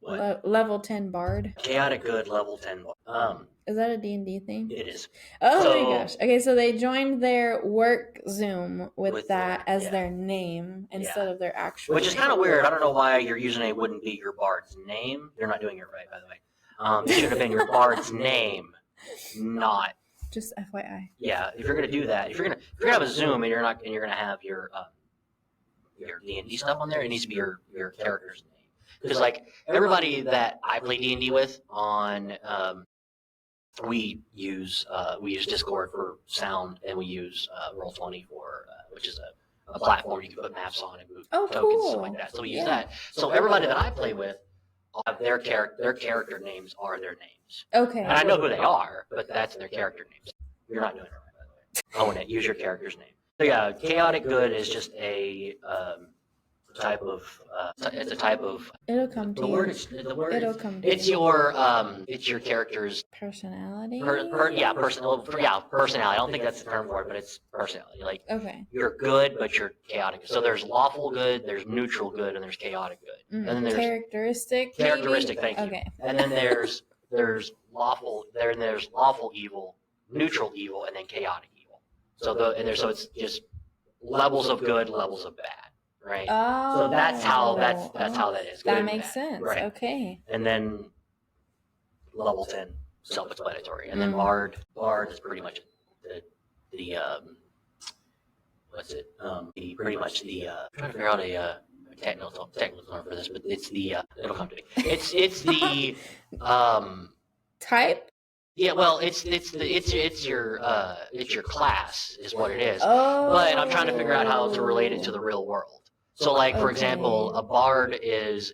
Speaker 1: Level 10 bard.
Speaker 2: Chaotic good level 10 bard.
Speaker 1: Is that a D&D thing?
Speaker 2: It is.
Speaker 1: Oh my gosh. Okay, so they joined their work Zoom with that as their name instead of their actual
Speaker 2: Which is kind of weird. I don't know why your username wouldn't be your bard's name. You're not doing it right, by the way. It should have been your bard's name, not.
Speaker 1: Just FYI.
Speaker 2: Yeah, if you're gonna do that, if you're gonna have a Zoom and you're gonna have your D&D stuff on there, it needs to be your character's name. Because like everybody that I play D&D with on, we use Discord for sound, and we use Roll20 for which is a platform you can put maps on and move tokens and stuff like that. So we use that. So everybody that I play with, their character names are their names.
Speaker 1: Okay.
Speaker 2: And I know who they are, but that's their character names. You're not doing it right, by the way. Own it. Use your character's name. So yeah, chaotic good is just a type of it's a type of
Speaker 1: it'll come to you. It'll come to
Speaker 2: it's your character's
Speaker 1: personality.
Speaker 2: Personality. I don't think that's the term for it, but it's personality. Like you're good, but you're chaotic. So there's lawful good, there's neutral good, and there's chaotic good. And then there's
Speaker 1: characteristic.
Speaker 2: Thank you. Okay. And then there's lawful evil, neutral evil, and then chaotic evil. So it's just levels of good, levels of bad. Right.
Speaker 1: Oh,
Speaker 2: so that's how that is.
Speaker 1: That makes sense.
Speaker 2: Right.
Speaker 1: Okay.
Speaker 2: And then level 10, self-explanatory, and then bard is pretty much the what's it? I'm trying to figure out a technical term for this, but it's the it'll come to me. It's the
Speaker 1: type.
Speaker 2: Yeah, well, it's your class is what it is.
Speaker 1: Oh.
Speaker 2: But I'm trying to figure out how to relate it to the real world. So, like, for example, a bard is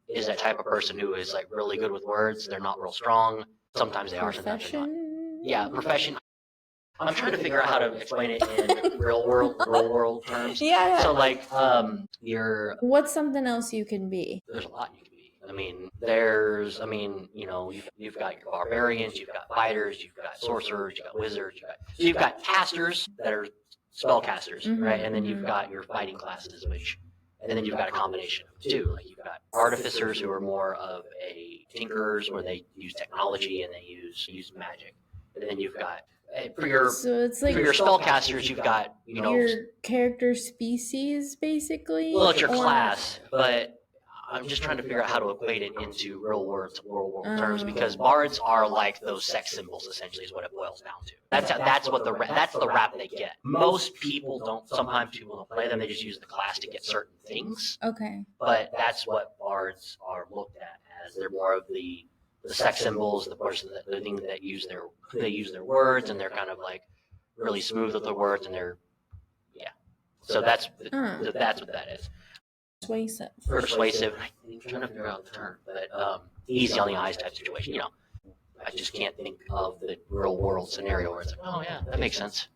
Speaker 2: is that type of person who is, like, really good with words. They're not real strong. Sometimes they are, sometimes they're not. Yeah, profession. I'm trying to figure out how to explain it in real world terms.
Speaker 1: Yeah.
Speaker 2: So, like,
Speaker 1: what's something else you can be?
Speaker 2: There's a lot you can be. You've got your barbarians, you've got fighters, you've got sorcerers, you've got wizards, you've got casters that are spellcasters, right? And then you've got your fighting classes, and then you've got a combination of them too. Like you've got artificers who are more of a tinkerers, where they use technology and they use magic. And then you've got for your spellcasters, you've got
Speaker 1: your character species basically.
Speaker 2: Well, it's your class, but I'm just trying to figure out how to equate it into real world terms, because bards are like those sex symbols, essentially, is what it boils down to. That's the rap they get. Most people don't. Sometimes people don't play them; they just use the class to get certain things.
Speaker 1: Okay.
Speaker 2: But that's what bards are looked at as. They're more of the the sex symbols, the thing that use their words, and they're kind of like really smooth with the words, and they're So that's what that is.
Speaker 1: Persuasive.
Speaker 2: Persuasive. I'm trying to figure out the term, but easy on the eyes type situation. I just can't think of the real world scenario where it's like, oh yeah, that makes sense.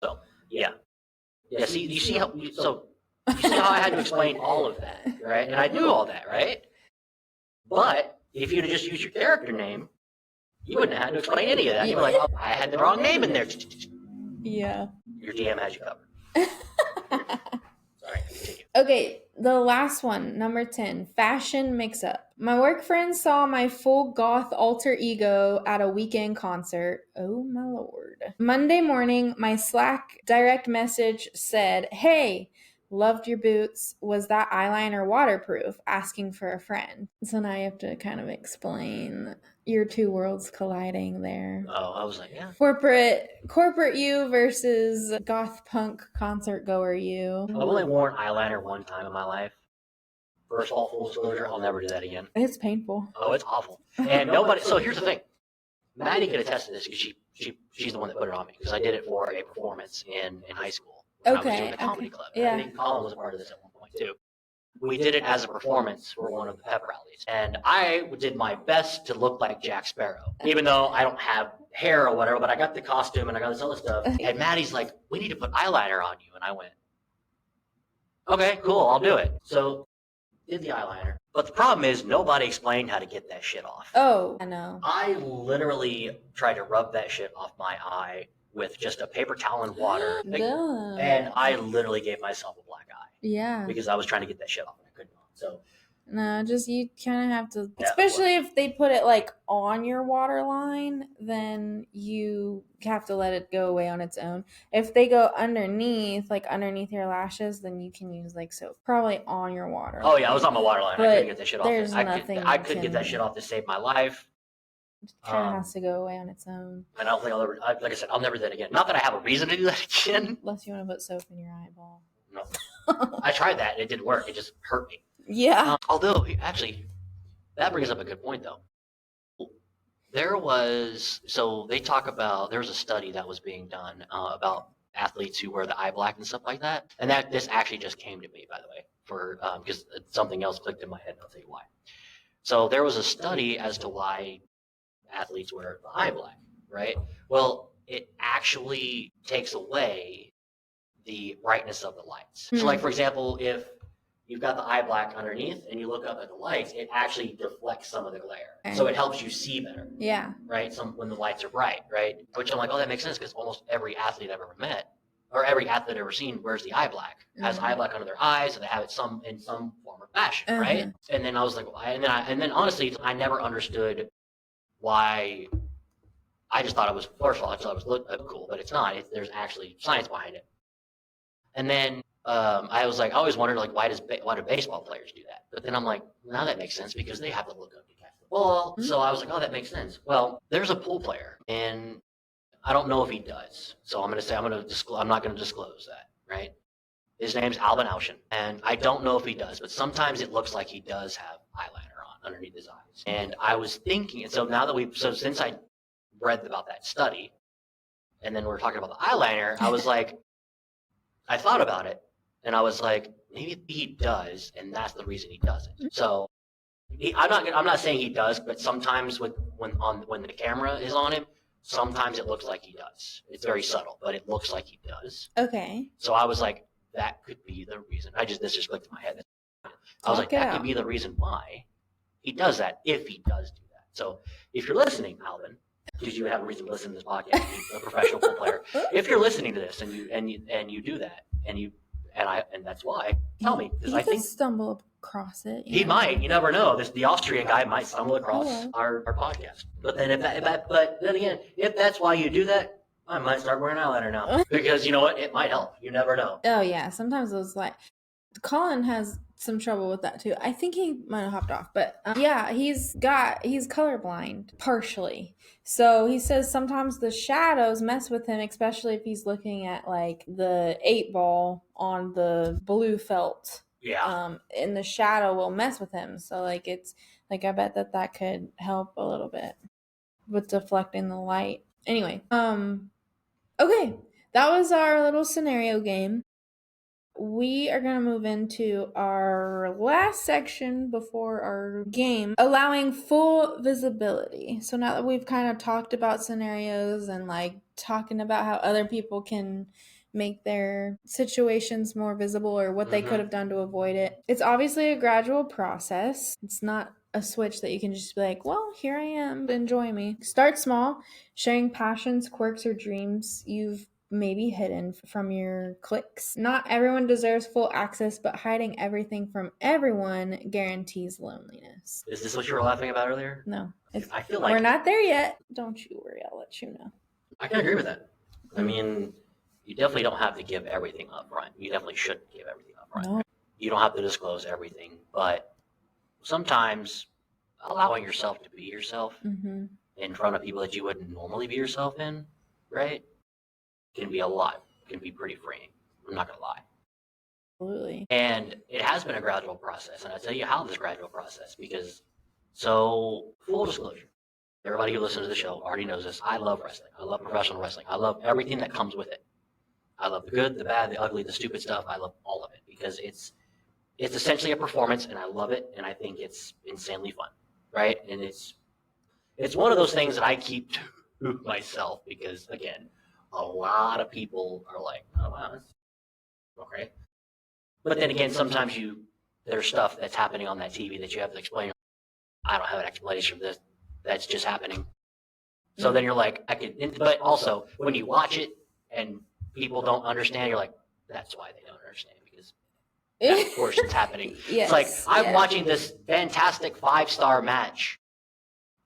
Speaker 2: So yeah. See, you see how I had to explain all of that, right? And I knew all that, right? But if you'd have just used your character name, you wouldn't have had to explain any of that. You'd be like, oh, I had the wrong name in there.
Speaker 1: Yeah.
Speaker 2: Your DM has you covered. Sorry, continue.
Speaker 1: Okay, the last one, number 10, fashion mix-up. My work friend saw my full goth alter ego at a weekend concert. Oh my lord. Monday morning, my Slack direct message said, "Hey, loved your boots. Was that eyeliner waterproof?" Asking for a friend. So now you have to kind of explain your two worlds colliding there.
Speaker 2: Oh, I was like, yeah.
Speaker 1: Corporate you versus goth punk concert goer you.
Speaker 2: I've only worn eyeliner one time in my life. First of all, full disclosure, I'll never do that again.
Speaker 1: It's painful.
Speaker 2: Oh, it's awful. And nobody. So here's the thing. Maddie could attest to this because she's the one that put it on me because I did it for a performance in high school. When I was doing the comedy club.
Speaker 1: Yeah.
Speaker 2: I think Colin was a part of this at one point too. We did it as a performance for one of the pep rallies, and I did my best to look like Jack Sparrow, even though I don't have hair or whatever. But I got the costume and I got this other stuff. And Maddie's like, "We need to put eyeliner on you," and I went, "Okay, cool, I'll do it." So did the eyeliner. But the problem is nobody explained how to get that shit off.
Speaker 1: Oh, I know.
Speaker 2: I literally tried to rub that shit off my eye with just a paper towel and water. And I literally gave myself a black eye.
Speaker 1: Yeah.
Speaker 2: Because I was trying to get that shit off and I couldn't. So
Speaker 1: no, just you kind of have to, especially if they put it like on your waterline, then you have to let it go away on its own. If they go underneath, like underneath your lashes, then you can use like soap. Probably on your waterline.
Speaker 2: Oh yeah, I was on my waterline. I couldn't get that shit off.
Speaker 1: There's nothing.
Speaker 2: I couldn't get that shit off to save my life.
Speaker 1: It kind of has to go away on its own.
Speaker 2: And I don't think I'll ever, like I said, I'll never do that again. Not that I have a reason to do that again.
Speaker 1: Unless you want to put soap in your eyeball.
Speaker 2: No. I tried that and it didn't work. It just hurt me.
Speaker 1: Yeah.
Speaker 2: Although, actually, that brings up a good point, though. There was a study that was being done about athletes who wear the eye black and stuff like that. And this actually just came to me, by the way, because something else clicked in my head, and I'll tell you why. So there was a study as to why athletes wear the eye black, right? Well, it actually takes away the brightness of the lights. So like, for example, if you've got the eye black underneath and you look up at the lights, it actually deflects some of the glare. So it helps you see better.
Speaker 1: Yeah.
Speaker 2: Right? When the lights are bright, right? Which I'm like, oh, that makes sense because almost every athlete I've ever met or every athlete I've ever seen wears the eye black, has eye black under their eyes, and they have it in some form or fashion, right? And then I was like, and then honestly, I never understood why. I just thought it was, first of all, I thought it was cool, but it's not. There's actually science behind it. And then I always wondered, like, why do baseball players do that? But then I'm like, now that makes sense because they have to look up to catch the ball. So I was like, oh, that makes sense. Well, there's a pool player, and I don't know if he does. So I'm not going to disclose that, right? His name's Albin Aushin, and I don't know if he does, but sometimes it looks like he does have eyeliner on underneath his eyes. And I was thinking, so since I read about that study, and then we're talking about the eyeliner, I was like, I thought about it, and I was like, maybe he does, and that's the reason he doesn't. So I'm not saying he does, but sometimes when the camera is on him, sometimes it looks like he does. It's very subtle, but it looks like he does.
Speaker 1: Okay.
Speaker 2: So I was like, that could be the reason. This just clicked in my head. I was like, that could be the reason why he does that, if he does do that. So if you're listening, Alvin, because you have a reason to listen to this podcast, you're a professional pool player. If you're listening to this and you do that, and that's why, tell me, because I think
Speaker 1: stumble across it.
Speaker 2: He might. You never know. The Austrian guy might stumble across our podcast. But then but then again, if that's why you do that, I might start wearing eyeliner now because you know what? It might help. You never know.
Speaker 1: Oh yeah, sometimes those Colin has some trouble with that too. I think he might have hopped off, but yeah, he's colorblind partially. So he says sometimes the shadows mess with him, especially if he's looking at like the 8-ball on the blue felt.
Speaker 2: Yeah.
Speaker 1: And the shadow will mess with him. So like it's Like, I bet that could help a little bit with deflecting the light. Anyway, okay, that was our little scenario game. We are going to move into our last section before our game, allowing full visibility. So now that we've kind of talked about scenarios and like talking about how other people can make their situations more visible or what they could have done to avoid it, it's obviously a gradual process. It's not a switch that you can just be like, well, here I am, enjoy me. Start small, sharing passions, quirks, or dreams you've maybe hidden from your cliques. Not everyone deserves full access, but hiding everything from everyone guarantees loneliness.
Speaker 2: Is this what you were laughing about earlier?
Speaker 1: No.
Speaker 2: I feel like
Speaker 1: we're not there yet. Don't you worry, I'll let you know.
Speaker 2: I can agree with that. I mean, you definitely don't have to give everything up front. You definitely shouldn't give everything up front.
Speaker 1: No.
Speaker 2: You don't have to disclose everything, but sometimes allowing yourself to be yourself in front of people that you wouldn't normally be yourself in, right, can be a lot. Can be pretty freeing. I'm not going to lie.
Speaker 1: Absolutely.
Speaker 2: And it has been a gradual process, and I'll tell you how this gradual process, because, so, full disclosure, everybody who listens to the show already knows this. I love wrestling. I love professional wrestling. I love everything that comes with it. I love the good, the bad, the ugly, the stupid stuff. I love all of it because it's essentially a performance, and I love it, and I think it's insanely fun, right? And it's one of those things that I keep to myself because, again, a lot of people are like, oh, wow, that's okay. But then again, sometimes there's stuff that's happening on that TV that you have to explain. I don't have an explanation for this. That's just happening. So then you're like, but also when you watch it and people don't understand, you're like, that's why they don't understand because that portion's happening.
Speaker 1: Yes,
Speaker 2: it's like, I'm watching this fantastic 5-star match.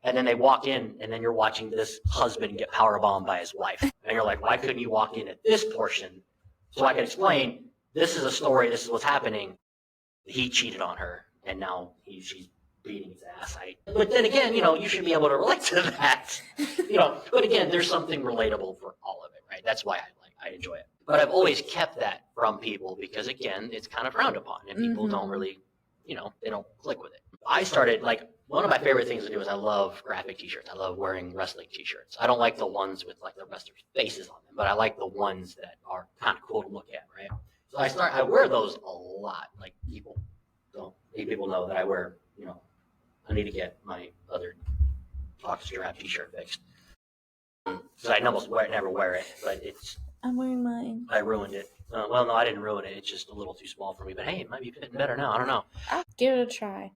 Speaker 2: And then they walk in, and then you're watching this husband get powerbombed by his wife. And you're like, why couldn't you walk in at this portion so I could explain, this is a story, this is what's happening. He cheated on her, and now she's beating his ass. But then again, you should be able to relate to that. But again, there's something relatable for all of it, right? That's why I enjoy it. But I've always kept that from people because, again, it's kind of frowned upon, and people don't really, they don't click with it. I started, one of my favorite things to do is I love graphic t-shirts. I love wearing wrestling t-shirts. I don't like the ones with the wrestlers' faces on them, but I like the ones that are kind of cool to look at, right? So I wear those a lot. People know that I wear, I need to get my other Fox Giraffe t-shirt fixed. So I almost never wear it, but
Speaker 1: I'm wearing mine.
Speaker 2: I ruined it. Well, no, I didn't ruin it. It's just a little too small for me. But hey, it might be fitting better now. I don't know.
Speaker 1: I'll give it a try.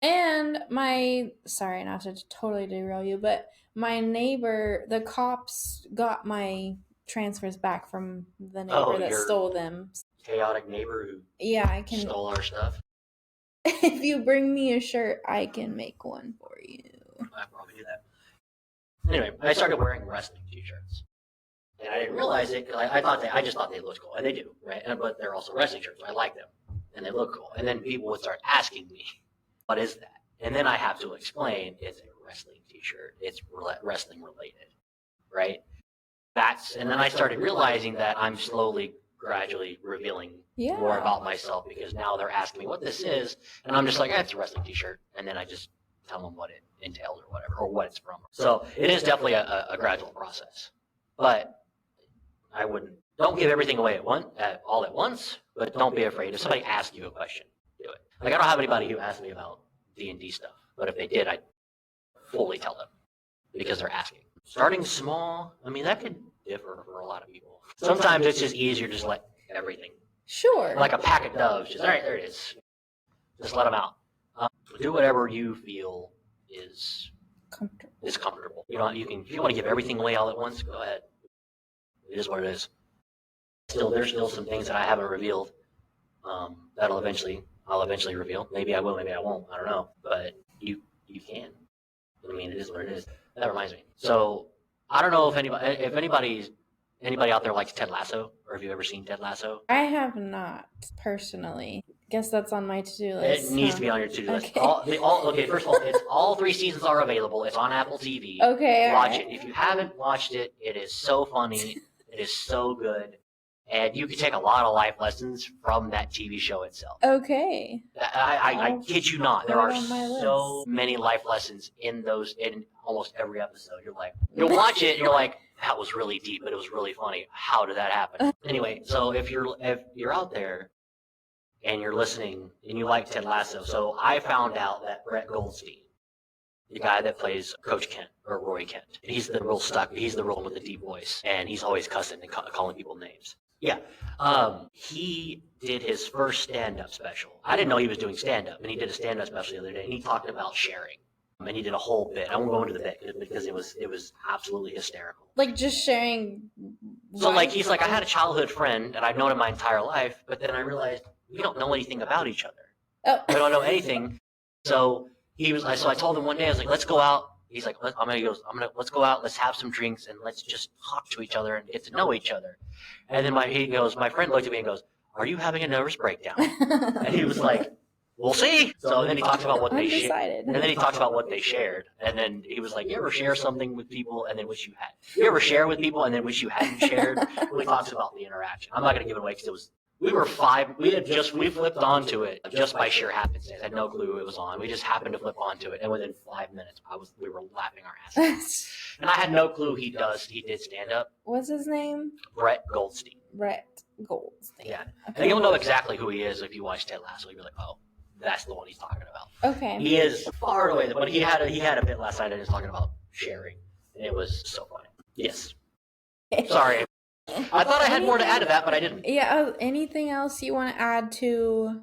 Speaker 1: And sorry not to totally derail you, but my neighbor, the cops got my transfers back from the neighbor that stole them.
Speaker 2: Chaotic neighbor who stole our stuff.
Speaker 1: If you bring me a shirt, I can make one for you.
Speaker 2: I probably do that. Anyway, I started wearing wrestling t-shirts. And I didn't realize it because I just thought they looked cool. And they do, right? But they're also wrestling shirts. So I like them. And they look cool. And then people would start asking me, what is that? And then I have to explain, it's a wrestling t-shirt. It's wrestling related, right? And then I started realizing that I'm slowly, gradually revealing more about myself because now they're asking me what this is. And I'm just like, it's a wrestling t-shirt. And then I just tell them what it entails or whatever, or what it's from. So it is definitely a gradual process. But don't give everything away all at once, but don't be afraid. If somebody asks you a question, do it. I don't have anybody who asks me about D&D stuff, but if they did, I'd fully tell them because they're asking. Starting small, that could differ for a lot of people. Sometimes it's just easier to just let everything.
Speaker 1: Sure.
Speaker 2: Like a pack of doves, just, all right, there it is. Just let them out. Do whatever you feel is comfortable. If you want to give everything away all at once, go ahead. It is what it is. There's still some things that I haven't revealed. I'll eventually reveal. Maybe I will, maybe I won't. I don't know. But you can. It is what it is. That reminds me. So I don't know if anybody out there likes Ted Lasso, or have you ever seen Ted Lasso?
Speaker 1: I have not personally. Guess that's on my to-do list.
Speaker 2: It needs to be on your to-do list.
Speaker 1: Okay.
Speaker 2: First of all, all 3 seasons are available. It's on Apple TV.
Speaker 1: Okay.
Speaker 2: Watch it. If you haven't watched it, it is so funny. It is so good. And you can take a lot of life lessons from that TV show itself.
Speaker 1: Okay.
Speaker 2: I kid you not. There are
Speaker 1: Put it on my
Speaker 2: so
Speaker 1: list.
Speaker 2: many life lessons in almost every episode. You're like, you'll watch it and you're like, that was really deep, but it was really funny. How did that happen? Anyway, so if you're out there and you're listening and you like Ted Lasso, so I found out that Brett Goldstein, the guy that plays Coach Kent or Roy Kent, he's the real with the deep voice, and he's always cussing and calling people names. Yeah. He did his first stand-up special. I didn't know he was doing stand-up, and he did a stand-up special the other day, and he talked about sharing. And he did a whole bit. I won't go into the bit because it was absolutely hysterical.
Speaker 1: Like just sharing.
Speaker 2: So like he's like, I had a childhood friend and I've known him my entire life, but then I realized we don't know anything about each other.
Speaker 1: Oh.
Speaker 2: We don't know anything. So I told him one day, I was like, let's go out. He's like, let's go out, let's have some drinks, and let's just talk to each other and get to know each other. And then my friend looked at me and goes, are you having a nervous breakdown? And he was like, we'll see. So then he talks about what they shared. And then he talks about what they shared. And then he was like, you ever share something with people and then wish you had? You ever share with people and then wish you hadn't shared? Well, he talks about the interaction. I'm not going to give it away because we flipped onto it just by sheer happenstance. I had no clue it was on. We just happened to flip onto it. And within 5 minutes, we were laughing our asses off. And I had no clue he did stand up.
Speaker 1: What's his name?
Speaker 2: Brett Goldstein.
Speaker 1: Brett Goldstein.
Speaker 2: Yeah. Okay. And you'll know exactly who he is if you watch Ted Lasso. You'll be like, oh. That's the one he's talking about.
Speaker 1: Okay.
Speaker 2: He is far away, but he had a bit last night and he's talking about sharing, and it was so funny. Yes. Sorry. I thought I had more to add to that, but I didn't.
Speaker 1: Yeah. Anything else you want to add to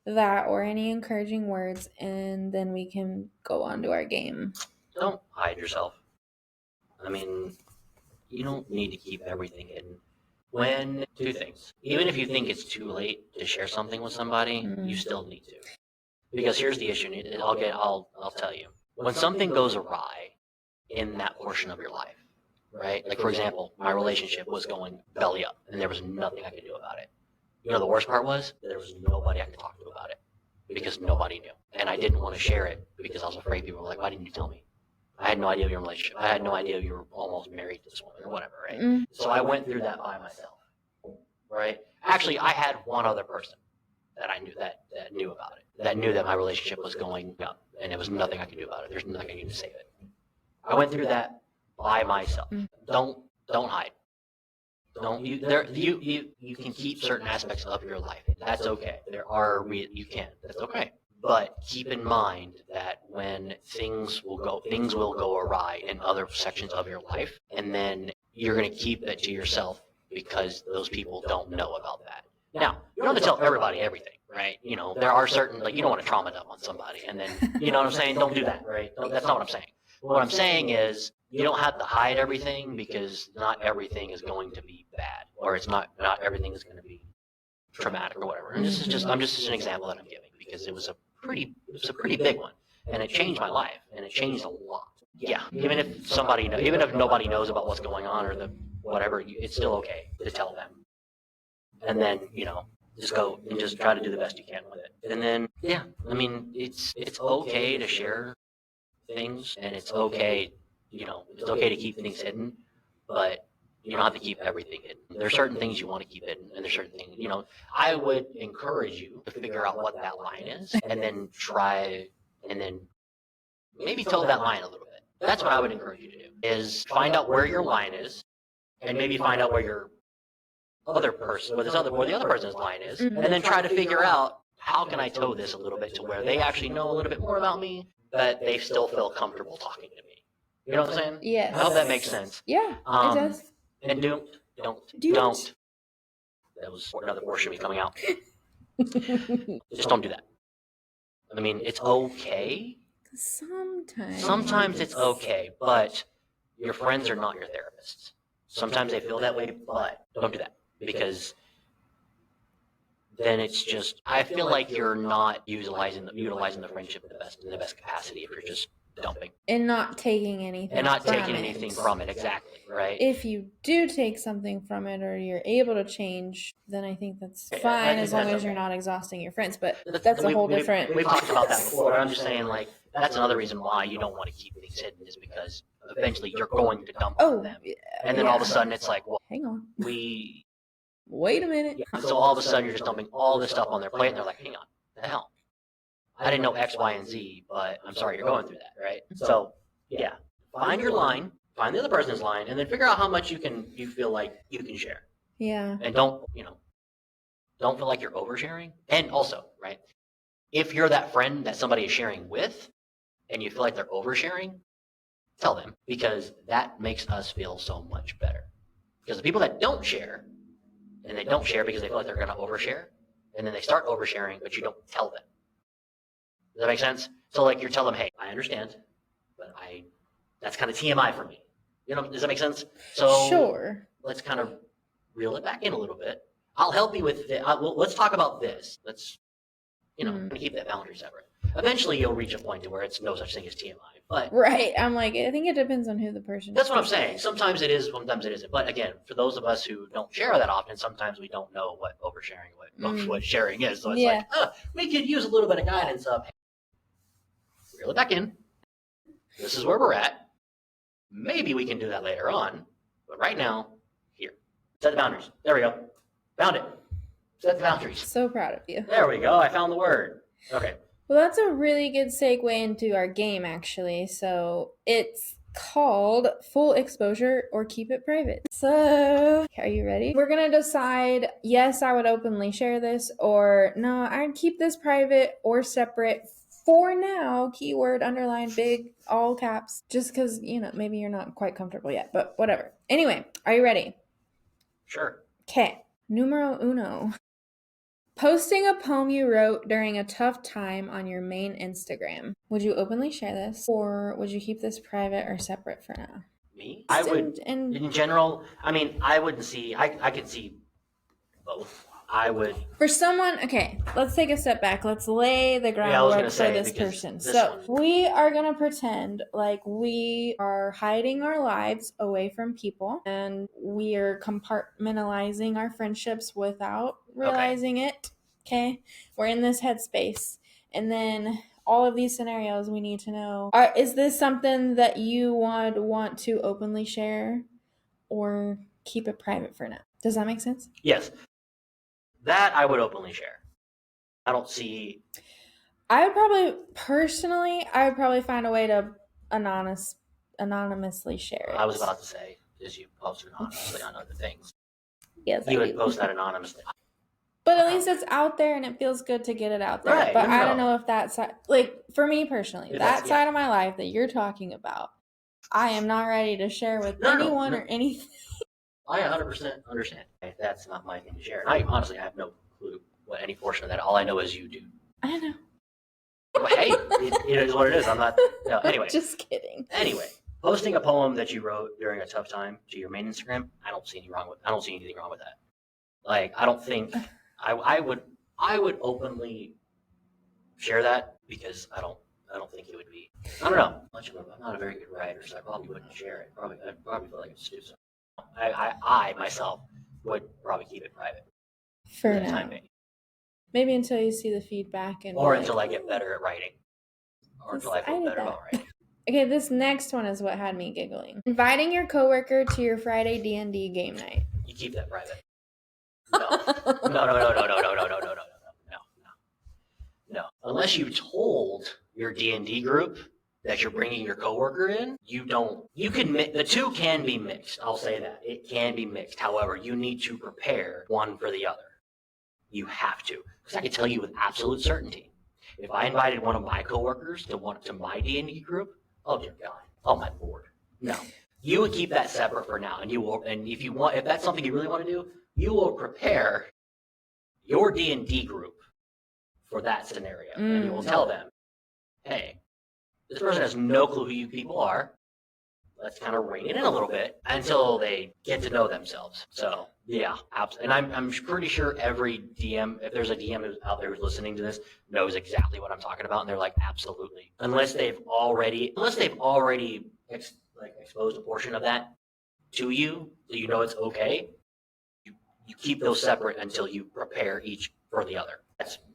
Speaker 1: that, or any encouraging words, and then we can go on to our game.
Speaker 2: Don't hide yourself. I mean, you don't need to keep everything hidden. Two things. Even if you think it's too late to share something with somebody, you still need to. Because here's the issue. I'll tell you. When something goes awry in that portion of your life, right? Like, for example, my relationship was going belly up, and there was nothing I could do about it. You know, the worst part was there was nobody I could talk to about it because nobody knew. And I didn't want to share it because I was afraid people were like, why didn't you tell me? I had no idea of your relationship. I had no idea you were almost married to this woman or whatever, right? Mm-hmm. So I went through that by myself, right? Actually, I had one other person that I knew that knew about it, that knew that my relationship was going up, and there was nothing I could do about it. There's nothing I could do to save it. I went through that by myself. Don't hide. You can keep certain aspects of your life. That's okay. You can. That's okay. But keep in mind that when things will go awry in other sections of your life, and then you're going to keep that to yourself because those people don't know about that. Now, you don't have to tell everybody everything, right? You know, there are certain, like, you don't want to trauma dump on somebody, and then, you know what I'm saying? Don't do that, right? That's not what I'm saying. What I'm saying is, you don't have to hide everything because not everything is going to be bad, or it's not everything is going to be traumatic or whatever. And this is just an example that I'm giving because it was a pretty big one, and it changed my life, and it changed a lot. Yeah, even if nobody knows about what's going on or the whatever, it's still okay to tell them. And then, you know, just go and just try to do the best you can with it. And then, yeah, I mean, it's okay to share things, and it's okay, you know, it's okay to keep things hidden, but you don't have to keep everything hidden. There's certain things you want to keep hidden, and there's certain things, you know, I would encourage you to figure out what that line is, and then maybe toe that line a little bit. That's what I would encourage you to do, is find out where your line is, and maybe find out where the other person's line is, and then try to figure out, how can I toe this a little bit to where they actually know a little bit more about me, but they still feel comfortable talking to me. You know what I'm saying?
Speaker 1: Yes.
Speaker 2: I hope that makes sense.
Speaker 1: Yeah, it does.
Speaker 2: And don't. That was another portion of me coming out. Just don't do that. I mean, it's okay. Sometimes it's okay, but your friends are not your therapists. Sometimes they feel that way, but don't do that. Because then it's just, I feel like you're not utilizing the friendship in the best capacity if you're just dumping.
Speaker 1: And not taking anything
Speaker 2: from it, exactly, right?
Speaker 1: If you do take something from it or you're able to change, then I think that's fine as long as you're not exhausting your friends. But that's a whole different...
Speaker 2: We've talked about that before. I'm just saying, like, that's another reason why you don't want to keep things hidden, is because eventually you're going to dump on them. And then all of a sudden it's like, well,
Speaker 1: hang on. wait a minute.
Speaker 2: Yeah. So all of a sudden you're just dumping all this stuff on their plate, and they're like, hang on, what the hell? I didn't know X, Y, and Z, but I'm sorry you're going through that, right? So yeah, find your line, find the other person's line, and then figure out how much you feel like you can share.
Speaker 1: Yeah.
Speaker 2: And don't feel like you're oversharing. And also, right, if you're that friend that somebody is sharing with and you feel like they're oversharing, tell them, because that makes us feel so much better. Because the people that don't share, and they don't share because they feel like they're going to overshare, and then they start oversharing, but you don't tell them. Does that make sense? So like you tell them, hey, I understand, but that's kind of TMI for me. Does that make sense? So
Speaker 1: sure.
Speaker 2: Let's kind of reel it back in a little bit. I'll help you with it. Let's talk about this. Let's, keep that boundary separate. Eventually, you'll reach a point to where it's no such thing as TMI. But
Speaker 1: right, I'm like, I think it depends on who the person is.
Speaker 2: That's what I'm saying. Sometimes it is, sometimes it isn't. But again, for those of us who don't share that often, sometimes we don't know what oversharing, what sharing is. So it's like, we could use a little bit of guidance of, hey, reel it back in. This is where we're at. Maybe we can do that later on. But right now, here. Set the boundaries. There we go. Found it. Set the boundaries.
Speaker 1: So proud of you.
Speaker 2: There we go. I found the word. Okay.
Speaker 1: Well, that's a really good segue into our game, actually. So it's called Full Exposure or Keep It Private. So, are you ready? We're going to decide, yes, I would openly share this, or no, I'd keep this private or separate for now. Keyword, underline, big, all caps. Just because, maybe you're not quite comfortable yet, but whatever. Anyway, are you ready?
Speaker 2: Sure.
Speaker 1: Okay. Numero uno. Posting a poem you wrote during a tough time on your main Instagram. Would you openly share this, or would you keep this private or separate for now?
Speaker 2: Me? I would, in general, I wouldn't see, I could see both. I would.
Speaker 1: For someone, okay, let's take a step back. Let's lay the groundwork for this person. We are going to pretend like we are hiding our lives away from people, and we are compartmentalizing our friendships without realizing it. Okay? We're in this headspace. And then all of these scenarios we need to know, is this something that you would want to openly share or keep it private for now? Does that make sense?
Speaker 2: Yes. That I would openly share. I don't see.
Speaker 1: I would probably find a way to anonymously share it.
Speaker 2: I was about to say, is you post it anonymously on other things.
Speaker 1: Yes,
Speaker 2: you would post that anonymously.
Speaker 1: But at least it's out there and it feels good to get it out there.
Speaker 2: Right,
Speaker 1: but I don't know if that's, like, for me personally, that side of my life that you're talking about, I am not ready to share with anyone or anything.
Speaker 2: I 100% understand. That's not my thing to share. I honestly have no clue what any portion of that. All I know is you do.
Speaker 1: I know.
Speaker 2: But hey, it is what it is. I'm not. No, anyway.
Speaker 1: Just kidding.
Speaker 2: Anyway, posting a poem that you wrote during a tough time to your main Instagram, I don't see anything wrong with that. Like, I don't think I would openly share that because I don't think it would be. I don't know. I'm not a very good writer, so I probably wouldn't share it. I'd probably feel like it's stupid. I myself would probably keep it private
Speaker 1: for now. Time being. Maybe until you see the feedback
Speaker 2: or until I get better at writing, or until I feel better about writing.
Speaker 1: Okay, this next one is what had me giggling. Inviting your coworker to your Friday D&D game night.
Speaker 2: You keep that private. No. No. Unless you told your D&D group that you're bringing your coworker in, the two can be mixed. I'll say that. It can be mixed. However, you need to prepare one for the other. You have to. Because I can tell you with absolute certainty, if I invited one of my coworkers to my D&D group, oh dear God, oh my Lord, no. You would keep that separate for now, and if that's something you really want to do, you will prepare your D&D group for that scenario, and you will tell them, hey, this person has no clue who you people are. Let's kind of rein it in a little bit until they get to know themselves. So, yeah, absolutely. And I'm pretty sure every DM, if there's a DM who's out there who's listening to this, knows exactly what I'm talking about, and they're like, absolutely. Unless they've already exposed a portion of that to you, so you know it's okay. You keep those separate until you prepare each for the other.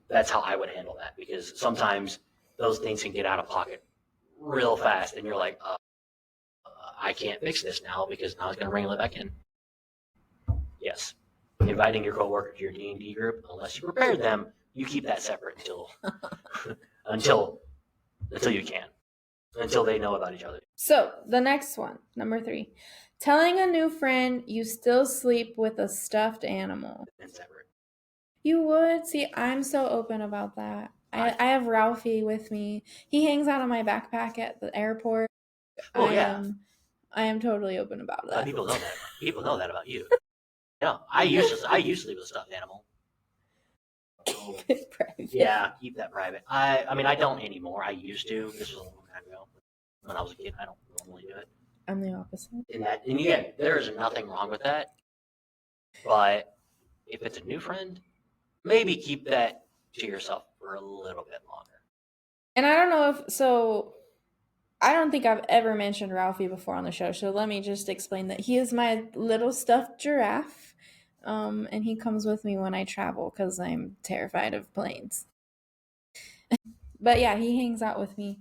Speaker 2: That's how I would handle that, because sometimes those things can get out of pocket real fast, and you're like, I can't fix this now because now it's going to wrangle it back in. Yes. inviting your coworker to your D&D group, unless you prepared them, you keep that separate until you can, until they know about each other.
Speaker 1: So, the next one, number 3. Telling a new friend you still sleep with a stuffed animal.
Speaker 2: And separate.
Speaker 1: You would? See, I'm so open about that. I have Ralphie with me. He hangs out on my backpack at the airport.
Speaker 2: Oh,
Speaker 1: I
Speaker 2: yeah.
Speaker 1: am totally open about that.
Speaker 2: People know that. People know that about you. Yeah, I used to sleep with a stuffed animal.
Speaker 1: Keep it private.
Speaker 2: Yeah, keep that private. I mean, I don't anymore. I used to. This was a long time ago. When I was a kid, I don't normally do it.
Speaker 1: I'm the opposite.
Speaker 2: And again, there is nothing wrong with that. But if it's a new friend, maybe keep that to yourself for a little bit longer.
Speaker 1: And I don't know I don't think I've ever mentioned Ralphie before on the show, so let me just explain that he is my little stuffed giraffe, and he comes with me when I travel because I'm terrified of planes. But yeah, he hangs out with me.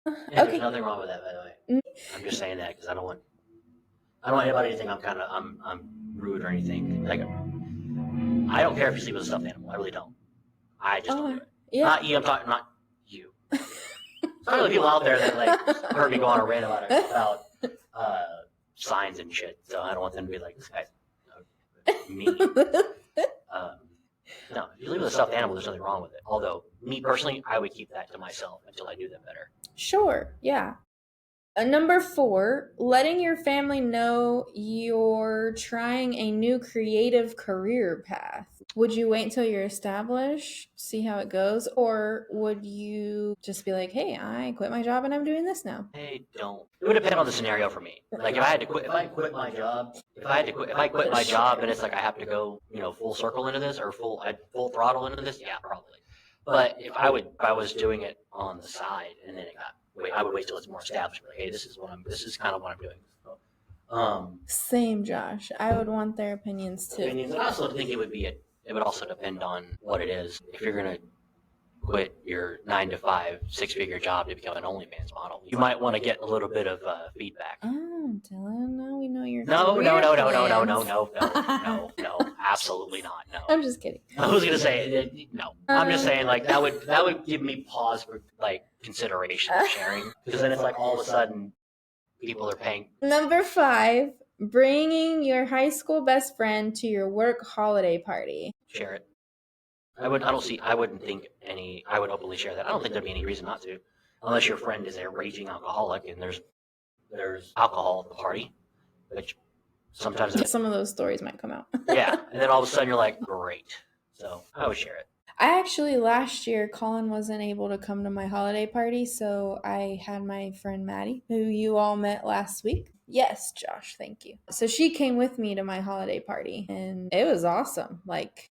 Speaker 2: Yeah, okay. There's nothing wrong with that, by the way. I'm just saying that because I don't want anybody to think I'm rude or anything. Like, I don't care if you sleep with a stuffed animal. I really don't. I just don't do it. Yeah. Not you. I'm talking not you. Some people out there that like heard me go on a rant about signs and shit. So I don't want them to be like, this guy's mean. No, if you leave with a stuffed animal, there's nothing wrong with it. Although, me personally, I would keep that to myself until I knew them better. Sure, yeah. Number 4, letting your family know you're trying a new creative career path. Would you wait until you're established, see how it goes, or would you just be like, hey, I quit my job and I'm doing this now? I don't. It would depend on the scenario for me. Like if I quit my job, if I quit my job and it's like I have to go, full circle into this or full throttle into this, yeah, probably. But if I was doing it on the side and then I would wait till it's more established. Like, hey, this is kind of what I'm doing. So, Same, Josh. I would want their opinions too. I also think it would also depend on what it is. If you're gonna quit your 9-to-5 6-figure job to become an OnlyFans model, you might want to get a little bit of feedback. Oh, Dylan, now we know your no, absolutely not. No, I'm just kidding. I was gonna say no. I'm just saying like that would give me pause for like consideration of sharing because then it's like all of a sudden people are paying. Number 5, bringing your high school best friend to your work holiday party. Share it. I would openly share that. I don't think there'd be any reason not to, unless your friend is a raging alcoholic and there's alcohol at the party, which sometimes some of those stories might come out. Yeah, and then all of a sudden you're like, great. So I would share it. I actually last year Colin wasn't able to come to my holiday party, so I had my friend Maddie, who you all met last week. Yes, Josh, thank you. So she came with me to my holiday party, and it was awesome. Like,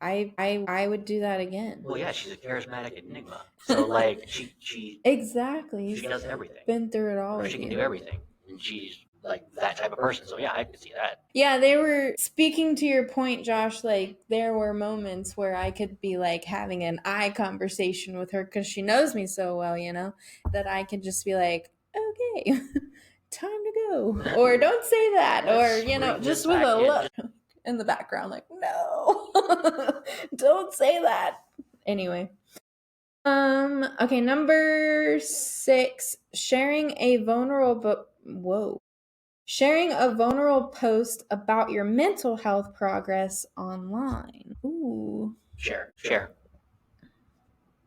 Speaker 2: I would do that again. Well, yeah, she's a charismatic enigma. So like she exactly. She does everything. Been through it all. She can do everything, and she's like that type of person. So yeah, I could see that. Yeah, they were speaking to your point, Josh. Like there were moments where I could be like having an eye conversation with her because she knows me so well, that I could just be like, okay, time to go, or don't say that, or just with a look in the background, like, no, don't say that. Anyway. Okay, number 6, sharing a vulnerable post about your mental health progress online. Ooh. Share.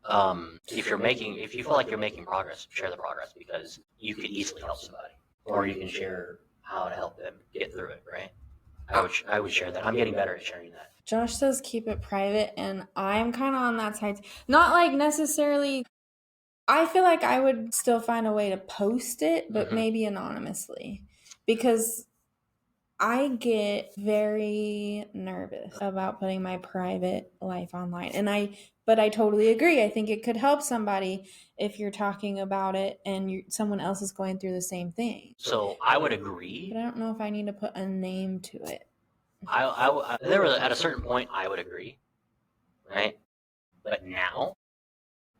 Speaker 2: If you feel like you're making progress, share the progress because you could easily help somebody, or you can share how to help them get through it, right? I would share that. I'm getting better at sharing that. Josh says keep it private, and I'm kind of on that side. Not like necessarily. I feel like I would still find a way to post it, but maybe anonymously, because I get very nervous about putting my private life online. But I totally agree. I think it could help somebody if you're talking about it and someone else is going through the same thing. So I would agree. But I don't know if I need to put a name to it. At a certain point, I would agree, right? But now,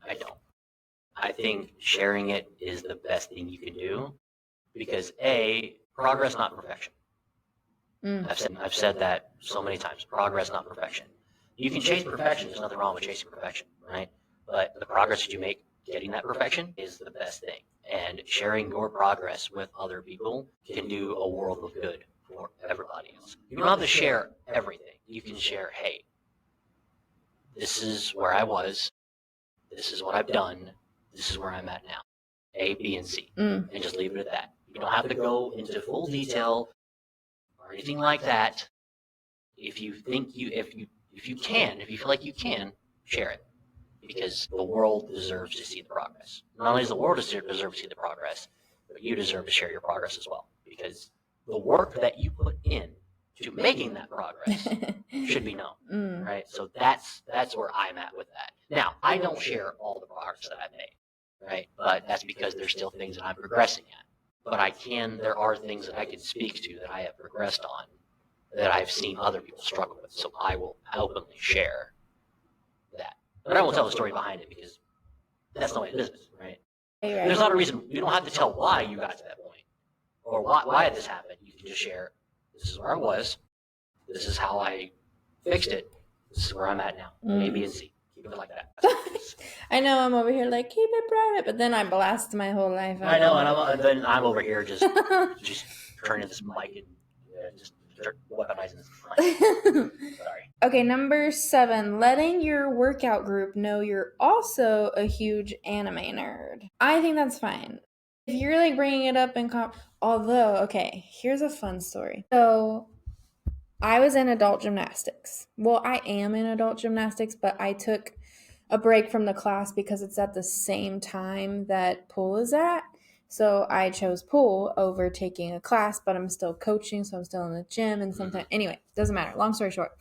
Speaker 2: I don't. I think sharing it is the best thing you can do because A, progress, not perfection. I've said that so many times. Progress, not perfection. You can chase perfection. There's nothing wrong with chasing perfection, right? But the progress that you make getting that perfection is the best thing. And sharing your progress with other people can do a world of good for everybody else. You don't have to share everything. You can share, hey, this is where I was. This is what I've done. This is where I'm at now. A, B, and C. And just leave it at that. You don't have to go into full detail or anything like that. If you think if you feel like you can, share it. Because the world deserves to see the progress. Not only does the world deserve to see the progress, but you deserve to share your progress as well. Because the work that you put in to making that progress should be known, right? So that's where I'm at with that. Now, I don't share all the progress that I've made, right? But that's because there's still things that I'm progressing at. But there are things that I can speak to that I have progressed on that I've seen other people struggle with. So I will openly share that. But I won't tell the story behind it because that's not my business, right? There's not a reason. You don't have to tell why you got to that point or why this happened. You can just share, this is where I was. This is how I fixed it. This is where I'm at now. A, B, and C. Keep it like that.
Speaker 1: I know I'm over here like, keep it private, but then I blast my whole life out.
Speaker 2: I know, and then I'm over here just turning this mic and just weaponizing this mic. Sorry.
Speaker 1: Okay, number 7, letting your workout group know you're also a huge anime nerd. I think that's fine. If you're like bringing it up in although, okay, here's a fun story. So I was in adult gymnastics. Well, I am in adult gymnastics, but I took a break from the class because it's at the same time that pool is at. So I chose pool over taking a class, but I'm still coaching, so I'm still in the gym and sometimes anyway, doesn't matter. Long story short.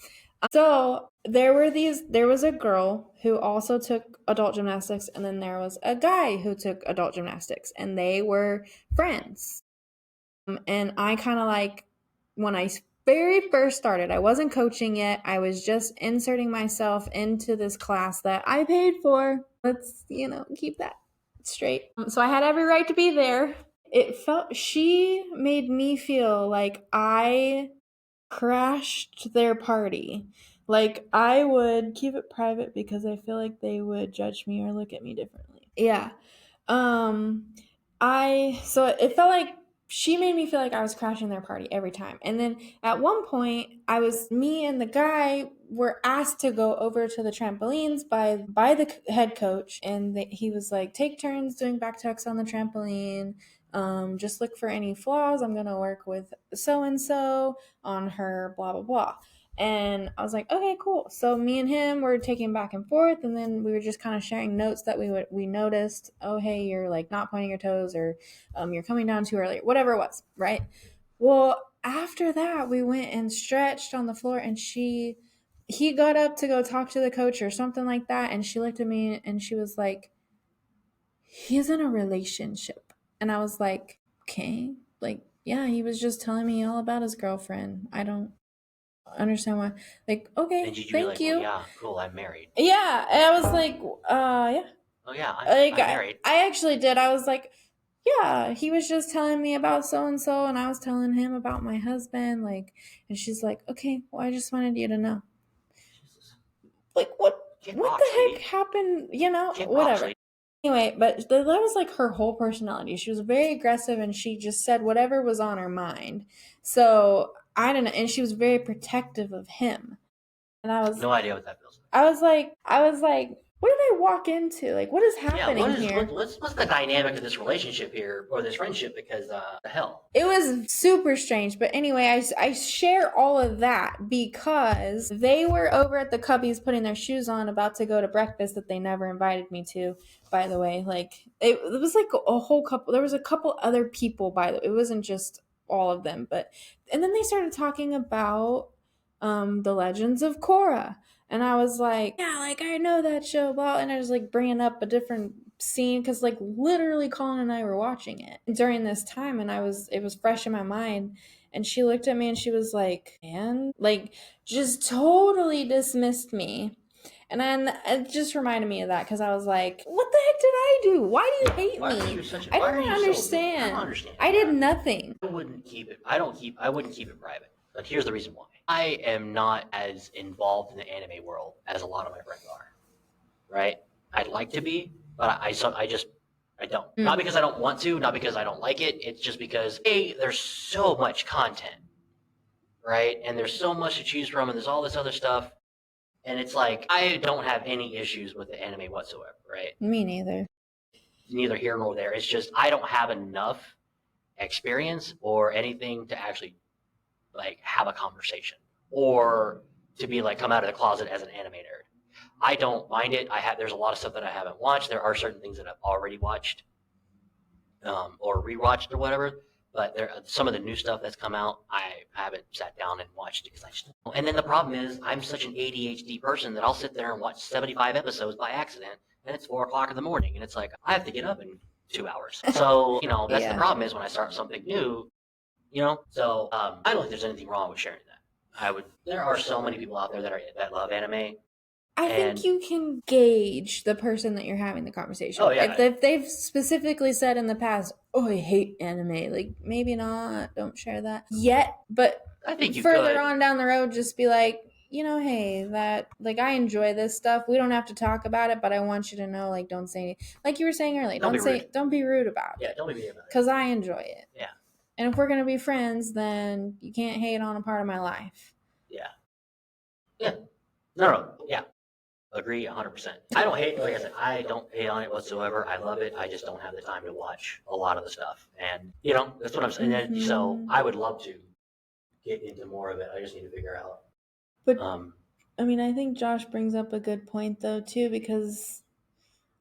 Speaker 1: So there was a girl who also took adult gymnastics, and then there was a guy who took adult gymnastics, and they were friends. And I kind of like, when I very first started, I wasn't coaching yet. I was just inserting myself into this class that I paid for. Let's, keep that straight. So I had every right to be there. She made me feel like I crashed their party. Like I would keep it private because I feel like they would judge me or look at me differently. Yeah. So it felt like she made me feel like I was crashing their party every time. And then at one point, me and the guy were asked to go over to the trampolines by the head coach, and he was like, take turns doing back tucks on the trampoline. Just look for any flaws. I'm gonna work with so and so on her blah blah blah. And I was like, okay, cool. So me and him were taking back and forth, and then we were just kind of sharing notes that we noticed. Oh, hey, you're like not pointing your toes, or you're coming down too early, whatever it was, right? Well, after that, we went and stretched on the floor, and he got up to go talk to the coach or something like that, and she looked at me and she was like, he's in a relationship. And I was like, okay, like, yeah, he was just telling me all about his girlfriend. I don't understand why. Like, okay,
Speaker 2: And you
Speaker 1: thank
Speaker 2: like,
Speaker 1: you.
Speaker 2: well, yeah, cool, I'm married.
Speaker 1: Yeah, and I was like, yeah.
Speaker 2: Oh yeah, I'm married.
Speaker 1: I actually did. I was like, yeah, he was just telling me about so and so, and I was telling him about my husband. Like, and she's like, okay, well, I just wanted you to know.
Speaker 2: Jesus.
Speaker 1: Like, what the heck happened? Whatever. Anyway, but that was like her whole personality. She was very aggressive, and she just said whatever was on her mind. So I don't know, and she was very protective of him. And I was
Speaker 2: no idea what that feels like.
Speaker 1: I was like, what did I walk into? Like, what is happening here?
Speaker 2: What's the dynamic of this relationship here, or this friendship? Because the hell.
Speaker 1: It was super strange. But anyway, I share all of that because they were over at the Cubbies putting their shoes on, about to go to breakfast that they never invited me to, by the way. Like, it was like a whole couple. There was a couple other people, by the way. It wasn't just all of them. And then they started talking about the Legends of Korra. And I was like, yeah, like, I know that show, blah. And I was like bringing up a different scene because like literally Colin and I were watching it during this time, and it was fresh in my mind. And she looked at me and she was like, man, like, just totally dismissed me. And then it just reminded me of that because I was like, what the heck did I do? Why do you hate me? I don't understand. I did nothing.
Speaker 2: I wouldn't keep it private. But here's the reason why. I am not as involved in the anime world as a lot of my friends are, right? I'd like to be, but I don't. Not because I don't want to, not because I don't like it. It's just because, A, there's so much content, right? And there's so much to choose from, and there's all this other stuff. And it's like, I don't have any issues with the anime whatsoever, right?
Speaker 1: Me neither.
Speaker 2: Neither here nor there. It's just, I don't have enough experience or anything to actually like have a conversation or to be like come out of the closet as an anime nerd. I don't mind it. There's a lot of stuff that I haven't watched. There are certain things that I've already watched or rewatched or whatever. But some of the new stuff that's come out, I haven't sat down and watched it because I just don't. And then the problem is, I'm such an ADHD person that I'll sit there and watch 75 episodes by accident, and it's 4 o'clock in the morning, and it's like I have to get up in 2 hours. So that's the problem is when I start something new, So I don't think there's anything wrong with sharing that. There are so many people out there that love anime.
Speaker 1: I think you can gauge the person that you're having the conversation with.
Speaker 2: Yeah.
Speaker 1: If they've specifically said in the past, "Oh, I hate anime," like maybe not, don't share that yet. But
Speaker 2: I think you
Speaker 1: further
Speaker 2: could.
Speaker 1: on down the road, just be like, hey, that like I enjoy this stuff. We don't have to talk about it, but I want you to know, like, don't say like you were saying earlier. Don't be rude about it.
Speaker 2: Yeah, don't be rude about it.
Speaker 1: Because I enjoy it.
Speaker 2: Yeah.
Speaker 1: And if we're gonna be friends, then you can't hate on a part of my life.
Speaker 2: Yeah. Yeah. No. Yeah. Agree 100%. I don't hate, like I said, I don't hate on it whatsoever. I love it. I just don't have the time to watch a lot of the stuff. And, that's what I'm saying. Mm-hmm. So I would love to get into more of it. I just need to figure out.
Speaker 1: But, I think Josh brings up a good point, though, too, because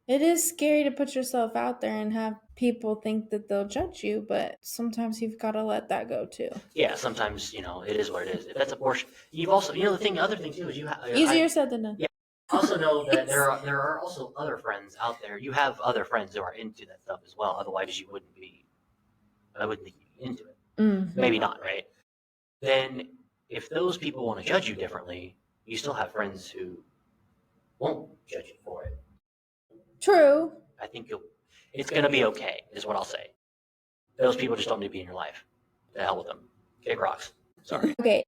Speaker 1: it is scary to put yourself out there and have people think that they'll judge you, but sometimes you've got to let that go, too.
Speaker 2: Yeah, sometimes, it is what it is. If that's a portion, you've also, the other thing, too, is
Speaker 1: easier said than done.
Speaker 2: Yeah. Also know that there are also other friends out there. You have other friends who are into that stuff as well. Otherwise, I wouldn't think you'd be into it. Mm-hmm. Maybe not, right? Then if those people want to judge you differently, you still have friends who won't judge you for it.
Speaker 1: True.
Speaker 2: I think it's going to be okay, is what I'll say. Those people just don't need to be in your life. The hell with them. Kick rocks. Sorry.
Speaker 1: Okay.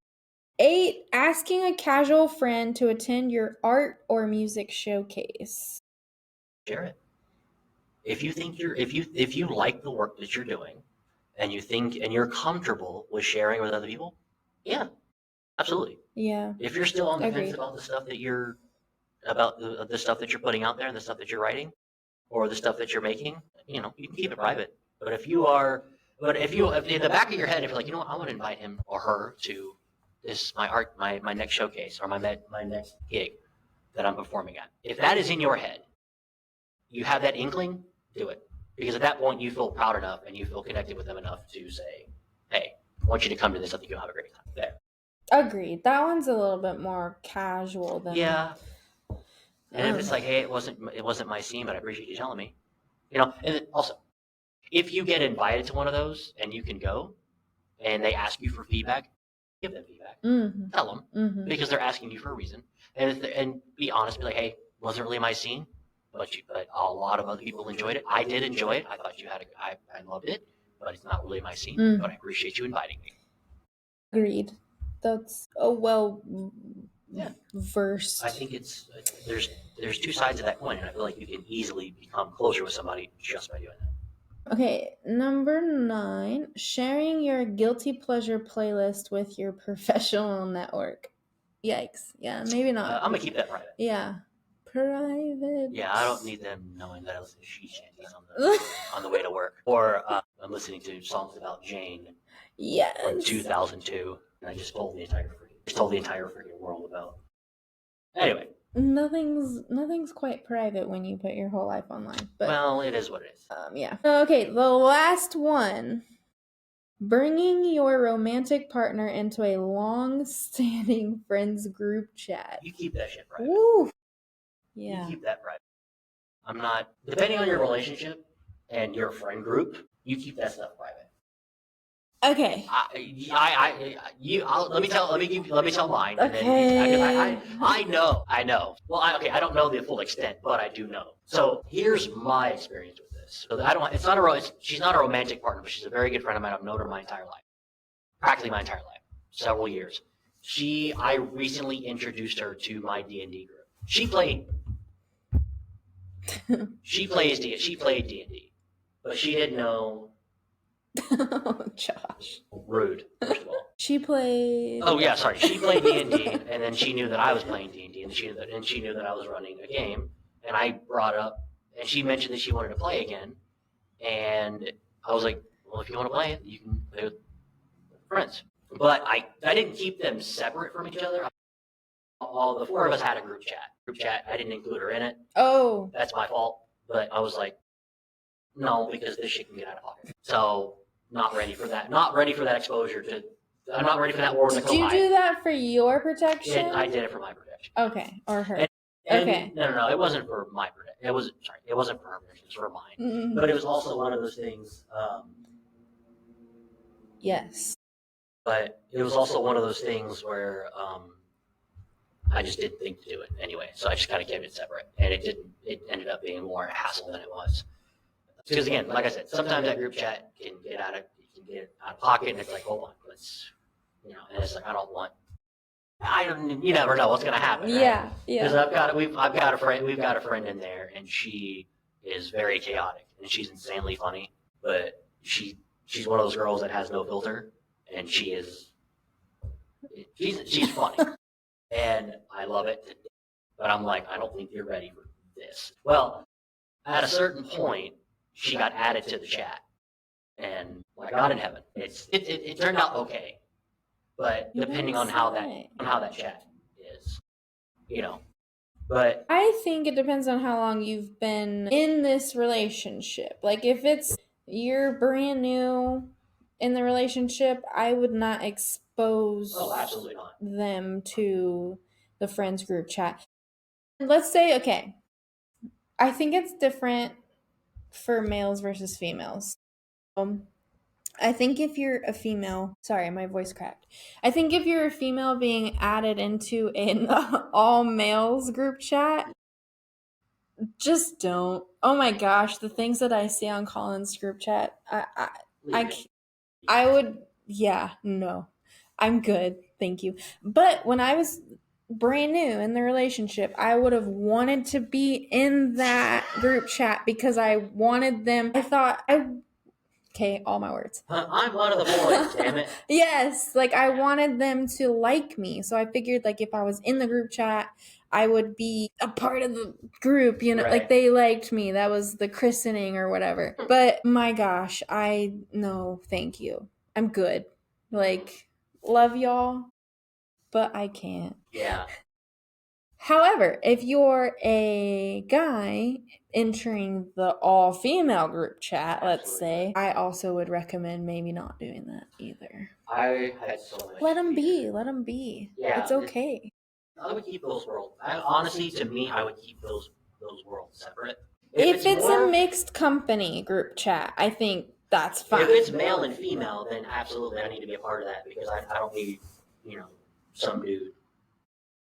Speaker 1: 8, asking a casual friend to attend your art or music showcase.
Speaker 2: Share it. If you like the work that you're doing, and you're comfortable with sharing with other people, yeah, absolutely.
Speaker 1: Yeah.
Speaker 2: If you're still on the fence about the stuff that the stuff that you're putting out there and the stuff that you're writing, or the stuff that you're making, you can keep it private. But if in the back of your head, if you're like, I want to invite him or her to my next showcase or my next gig that I'm performing at. If that is in your head, you have that inkling, do it. Because at that point, you feel proud enough and you feel connected with them enough to say, hey, I want you to come to this. I think you'll have a great time there.
Speaker 1: Agreed. That one's a little bit more casual than...
Speaker 2: Yeah. And if it's like, hey, it wasn't my scene, but I appreciate you telling me. And also, if you get invited to one of those and you can go and they ask you for feedback, give them feedback. Mm-hmm. Tell them, mm-hmm. because they're asking you for a reason, and be honest. Be like, hey, wasn't really my scene, but a lot of other people enjoyed it. I did enjoy it. I thought I loved it, but it's not really my scene. Mm. But I appreciate you inviting me.
Speaker 1: Agreed. That's versed.
Speaker 2: I think there's two sides of that coin, and I feel like you can easily become closer with somebody just by doing that.
Speaker 1: Okay, number 9, sharing your guilty pleasure playlist with your professional network. Yikes. Yeah, maybe not.
Speaker 2: I'm going to keep that private.
Speaker 1: Yeah. Private.
Speaker 2: Yeah, I don't need them knowing that I listen to she shanties on the way to work. Or I'm listening to songs about Jane from 2002, and I just told the entire freaking world about. Anyway.
Speaker 1: Nothing's quite private when you put your whole life online. But,
Speaker 2: well, it is what it is.
Speaker 1: Yeah. Okay, the last one. Bringing your romantic partner into a long-standing friends group chat.
Speaker 2: You keep that shit private.
Speaker 1: Woo! Yeah.
Speaker 2: You keep that private. I'm not... Depending on your relationship and your friend group, you keep that stuff private.
Speaker 1: Okay.
Speaker 2: Let me tell mine.
Speaker 1: Okay.
Speaker 2: And then I know. Well, I don't know the full extent, but I do know. So here's my experience with this. So she's not a romantic partner, but she's a very good friend of mine. I've known her my entire life, practically my entire life. several years. I recently introduced her to my D&D group. She played D&D, but she didn't know.
Speaker 1: Oh, Josh.
Speaker 2: Rude, first of all.
Speaker 1: She played.
Speaker 2: Oh yeah, sorry. She played D&D, and then she knew that I was playing D&D, and she knew that I was running a game. And I brought up, and she mentioned that she wanted to play again, and I was like, well, if you want to play it, you can play with friends. But I didn't keep them separate from each other. All the four of us had a group chat. I didn't include her in it.
Speaker 1: Oh,
Speaker 2: That's my fault. But I was like, no, because this shit can get out of pocket. So not ready for that. Not ready for that exposure to. I'm not ready for that warden to
Speaker 1: did
Speaker 2: come
Speaker 1: you do that for your protection?
Speaker 2: I did it for my protection.
Speaker 1: Okay, or her.
Speaker 2: And
Speaker 1: okay.
Speaker 2: No, it wasn't for my protection. It wasn't for her protection. It was for mine.
Speaker 1: Mm-hmm.
Speaker 2: But it was also one of those things.
Speaker 1: Yes.
Speaker 2: But it was also one of those things where I just didn't think to do it anyway. So I just kind of kept it separate, and it didn't. It ended up being more a hassle than it was. Because again, like I said, sometimes that group chat can get out of pocket, and it's like, hold on, let's, and it's like I don't want. You never know what's gonna happen. Right?
Speaker 1: Yeah.
Speaker 2: Because we've got a friend in there, and she is very chaotic, and she's insanely funny, but she's one of those girls that has no filter, and she's funny, and I love it. But I'm like, I don't think you're ready for this. Well, at a certain point, she got added to the chat, and my God in heaven, it turned out okay. But depending on how that chat is, but
Speaker 1: I think it depends on how long you've been in this relationship. Like if you're brand new in the relationship, I would not expose
Speaker 2: absolutely not.
Speaker 1: them to the friends group chat. Let's say, okay, I think it's different for males versus females. I think if you're a female, sorry, my voice cracked. I think if you're a female being added into an all males group chat, just don't. Oh my gosh, the things that I see on Colin's group chat, I would, yeah, no, I'm good, thank you. But when I was brand new in the relationship, I would have wanted to be in that group chat because I wanted them. Okay, all my words.
Speaker 2: I'm one of the boys, damn it.
Speaker 1: Yes, like I wanted them to like me. So I figured like if I was in the group chat, I would be a part of the group,
Speaker 2: Right.
Speaker 1: like they liked me. That was the christening or whatever. But my gosh, no, thank you. I'm good. Like, love y'all, but I can't.
Speaker 2: Yeah.
Speaker 1: However, if you're a guy entering the all-female group chat, let's say, I also would recommend maybe not doing that either.
Speaker 2: I had so much.
Speaker 1: Let them be.
Speaker 2: Yeah,
Speaker 1: it's okay.
Speaker 2: I would keep those worlds. Honestly, to me, I would keep those worlds separate.
Speaker 1: If it's a mixed company group chat, I think that's fine.
Speaker 2: If it's male and female, then absolutely I need to be a part of that because I don't need, some dude.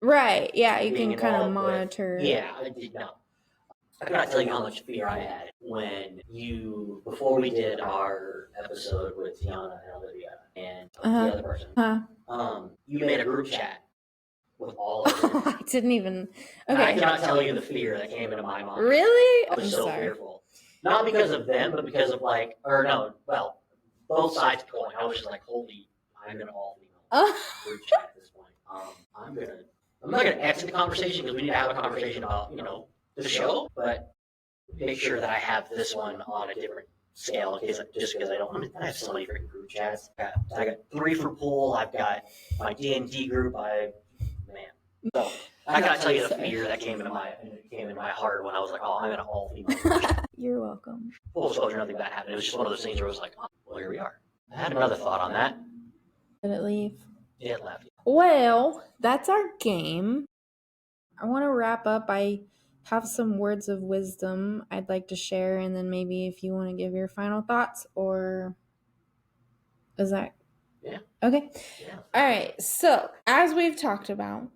Speaker 1: Right, yeah, you can kind of monitor.
Speaker 2: I cannot tell you how much fear I had when before we did our episode with Tiana and Olivia and the other person, you made a group chat with all of them.
Speaker 1: I didn't even. Okay.
Speaker 2: I cannot tell you the fear that came into my mind.
Speaker 1: Really?
Speaker 2: I was so fearful. Not because of them, but because of both sides of the coin. I was just like, holy, I'm in all female group chat at this point. I'm not gonna exit the conversation because we need to have a conversation about, the show, but make sure that I have this one on a different scale in case just because I have so many freaking group chats. I got 3 for pool. I've got my D&D group. So I gotta tell you the fear that came into my heart when I was like, oh, I'm in an all female group chat.
Speaker 1: You're welcome.
Speaker 2: Full disclosure, nothing bad happened. It was just one of those things where it was like, oh, well, here we are. I had another thought on that.
Speaker 1: Did it leave?
Speaker 2: It left.
Speaker 1: Well, that's our game. I want to wrap up. I have some words of wisdom I'd like to share, and then maybe if you want to give your final thoughts, or is that?
Speaker 2: Yeah.
Speaker 1: Okay.
Speaker 2: Yeah.
Speaker 1: All right. So, as we've talked about,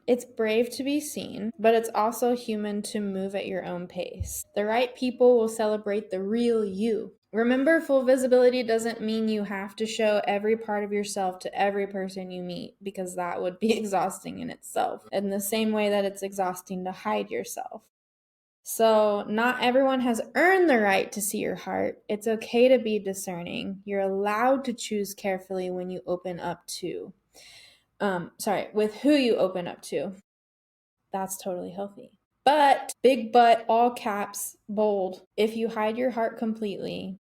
Speaker 1: It's brave to be seen, but it's also human to move at your own pace. The right people will celebrate the real you. Remember, full visibility doesn't mean you have to show every part of yourself to every person you meet, because that would be exhausting in itself, in the same way that it's exhausting to hide yourself. So, not everyone has earned the right to see your heart. It's okay to be discerning. You're allowed to choose carefully when you open up to. With who you open up to. That's totally healthy. But, big but, all caps, bold, if you hide your heart completely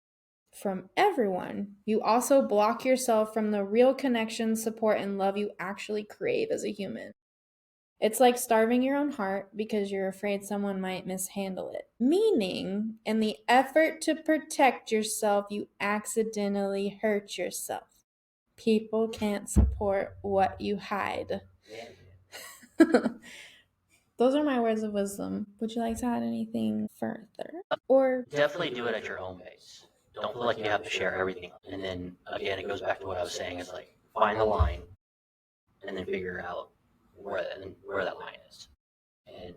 Speaker 1: from everyone, you also block yourself from the real connection, support, and love you actually crave as a human. It's like starving your own heart because you're afraid someone might mishandle it. Meaning, in the effort to protect yourself, you accidentally hurt yourself. People can't support what you hide. Those are my words of wisdom. Would you like to add anything further? Or
Speaker 2: Definitely do it at your own pace. Don't feel like you have to share everything. And then again, it goes back to what I was saying. It's like find the line, and then figure out where that line is, and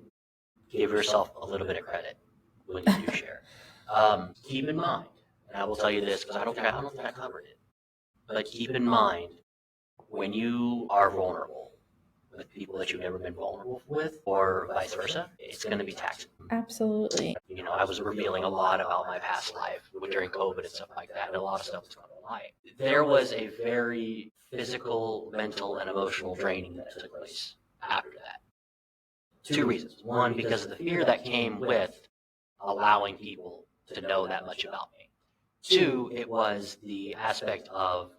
Speaker 2: give yourself a little bit of credit when you do share. Keep in mind, and I will tell you this because I don't think I covered it, but keep in mind when you are vulnerable with people that you've never been vulnerable with, or vice versa, it's going to be taxing.
Speaker 1: Absolutely.
Speaker 2: You know, I was revealing a lot about my past life during COVID and stuff like that, and a lot of stuff was going to lie. There was a very physical, mental, and emotional training that took place after that. 2 reasons. One, because of the fear that came with allowing people to know that much about me. 2, it was the aspect of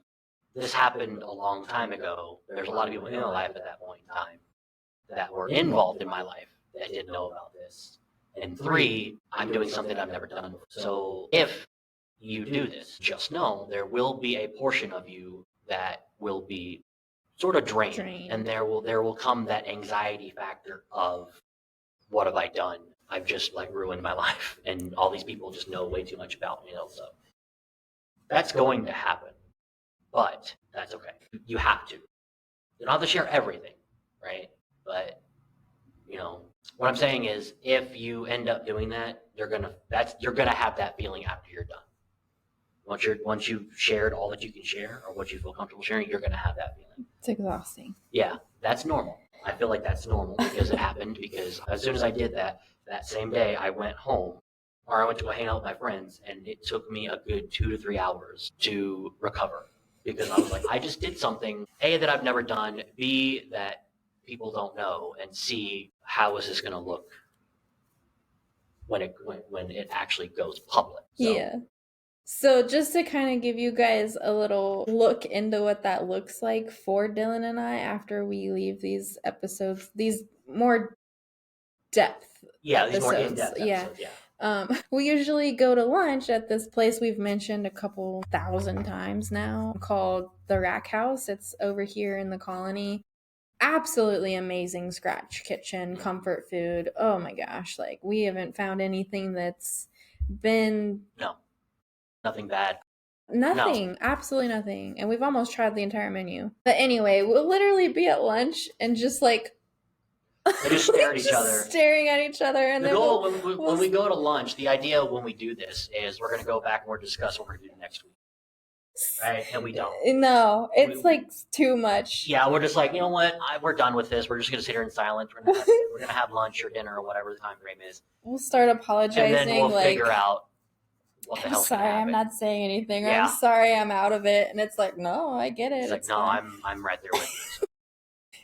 Speaker 2: this happened a long time ago. There's a lot of people in my life at that point in time that were involved in my life that didn't know about this. And 3, I'm doing something I've never done before. So if you do this, just know there will be a portion of you that will be sort of drained. And there will come that anxiety factor of, what have I done? I've just like ruined my life, and all these people just know way too much about me. So that's going to happen, but that's okay. You have to. You don't have to share everything, right? But what I'm saying is, if you end up doing that, you're gonna have that feeling after you're done. Once you've shared all that you can share, or what you feel comfortable sharing, you're gonna have that feeling.
Speaker 1: It's exhausting.
Speaker 2: Yeah, that's normal. I feel like that's normal because it happened. Because as soon as I did that same day, I went home, or I went to hang out with my friends, and it took me a good 2 to 3 hours to recover, because I was like, I just did something, A, that I've never done, B, that people don't know, and C, how is this going to look when it actually goes public? So,
Speaker 1: yeah. So just to kind of give you guys a little look into what that looks like for Dylan and I after we leave these episodes, these more depth
Speaker 2: these more in-depth episodes,
Speaker 1: we usually go to lunch at this place we've mentioned a couple thousand times now, called the Rack House. It's over here in the Colony. Absolutely amazing scratch kitchen, comfort food. Oh my gosh, like we haven't found anything that's been
Speaker 2: nothing bad.
Speaker 1: Nothing. No. Absolutely nothing. And we've almost tried the entire menu. But anyway, we'll literally be at lunch and just like
Speaker 2: they just stare at each other.
Speaker 1: Staring at each other. And
Speaker 2: the goal when we go to lunch, the idea when we do this is we're going to go back and we're discuss what we're going to do next week. Right? And we don't.
Speaker 1: No, it's like too much.
Speaker 2: Yeah, we're just like, you know what? We're done with this. We're just going to sit here in silence. We're going to have lunch or dinner or whatever the time frame is.
Speaker 1: We'll start apologizing.
Speaker 2: And then we'll figure out what the
Speaker 1: I'm
Speaker 2: hell's
Speaker 1: sorry,
Speaker 2: gonna happen.
Speaker 1: I'm not saying anything. Yeah. I'm sorry, I'm out of it. And it's like, no, I get it.
Speaker 2: It's like, no, I'm right there with you.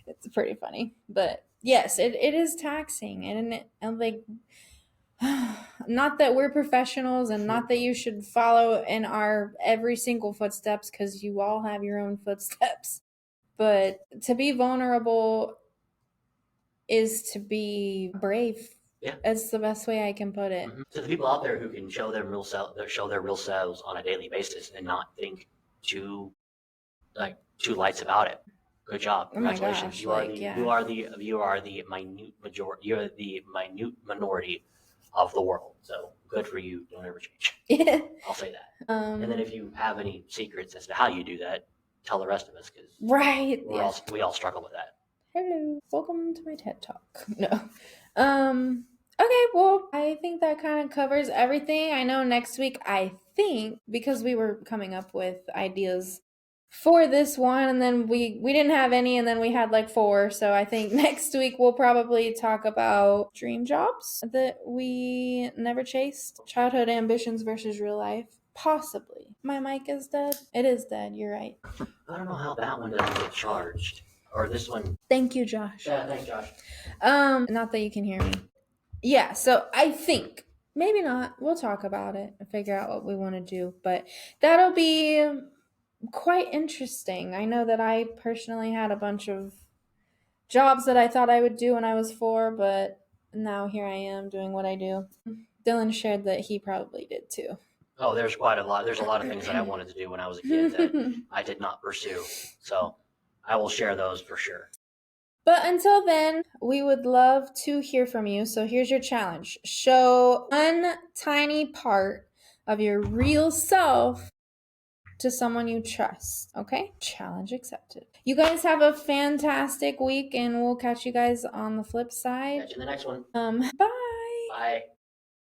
Speaker 1: It's pretty funny. But yes, it is taxing. And like, not that we're professionals and not that you should follow in our every single footsteps, because you all have your own footsteps. But to be vulnerable is to be brave.
Speaker 2: Yeah,
Speaker 1: that's the best way I can put it.
Speaker 2: Mm-hmm. To the people out there who can show their real selves on a daily basis and not think too lights about it. Good job. Congratulations.
Speaker 1: Oh my gosh,
Speaker 2: you are the minute majority. You're the minute minority of the world. So good for you. Don't ever change.
Speaker 1: Yeah.
Speaker 2: I'll say that. And then if you have any secrets as to how you do that, tell the rest of us, because
Speaker 1: right.
Speaker 2: we all struggle with that.
Speaker 1: Hello. Welcome to my TED Talk. No. Okay, well, I think that kind of covers everything. I know next week, I think, because we were coming up with ideas for this one, and then we didn't have any, and then we had like 4. So I think next week we'll probably talk about dream jobs that we never chased, childhood ambitions versus real life. Possibly. My mic is dead. It is dead. You're right.
Speaker 2: I don't know how that one doesn't get charged. Or this one.
Speaker 1: Thank you, Josh.
Speaker 2: Yeah, thanks, Josh.
Speaker 1: Not that you can hear me. Yeah, so I think maybe not. We'll talk about it and figure out what we want to do, but that'll be quite interesting. I know that I personally had a bunch of jobs that I thought I would do when I was 4, but now here I am doing what I do. Dylan shared that he probably did too.
Speaker 2: Oh, there's quite a lot. There's a lot of things that I wanted to do when I was a kid that I did not pursue. So I will share those for sure.
Speaker 1: But until then, we would love to hear from you. So here's your challenge. Show one tiny part of your real self to someone you trust. Okay? Challenge accepted. You guys have a fantastic week, and we'll catch you guys on the flip side.
Speaker 2: Catch you in the next one.
Speaker 1: Bye.
Speaker 2: Bye.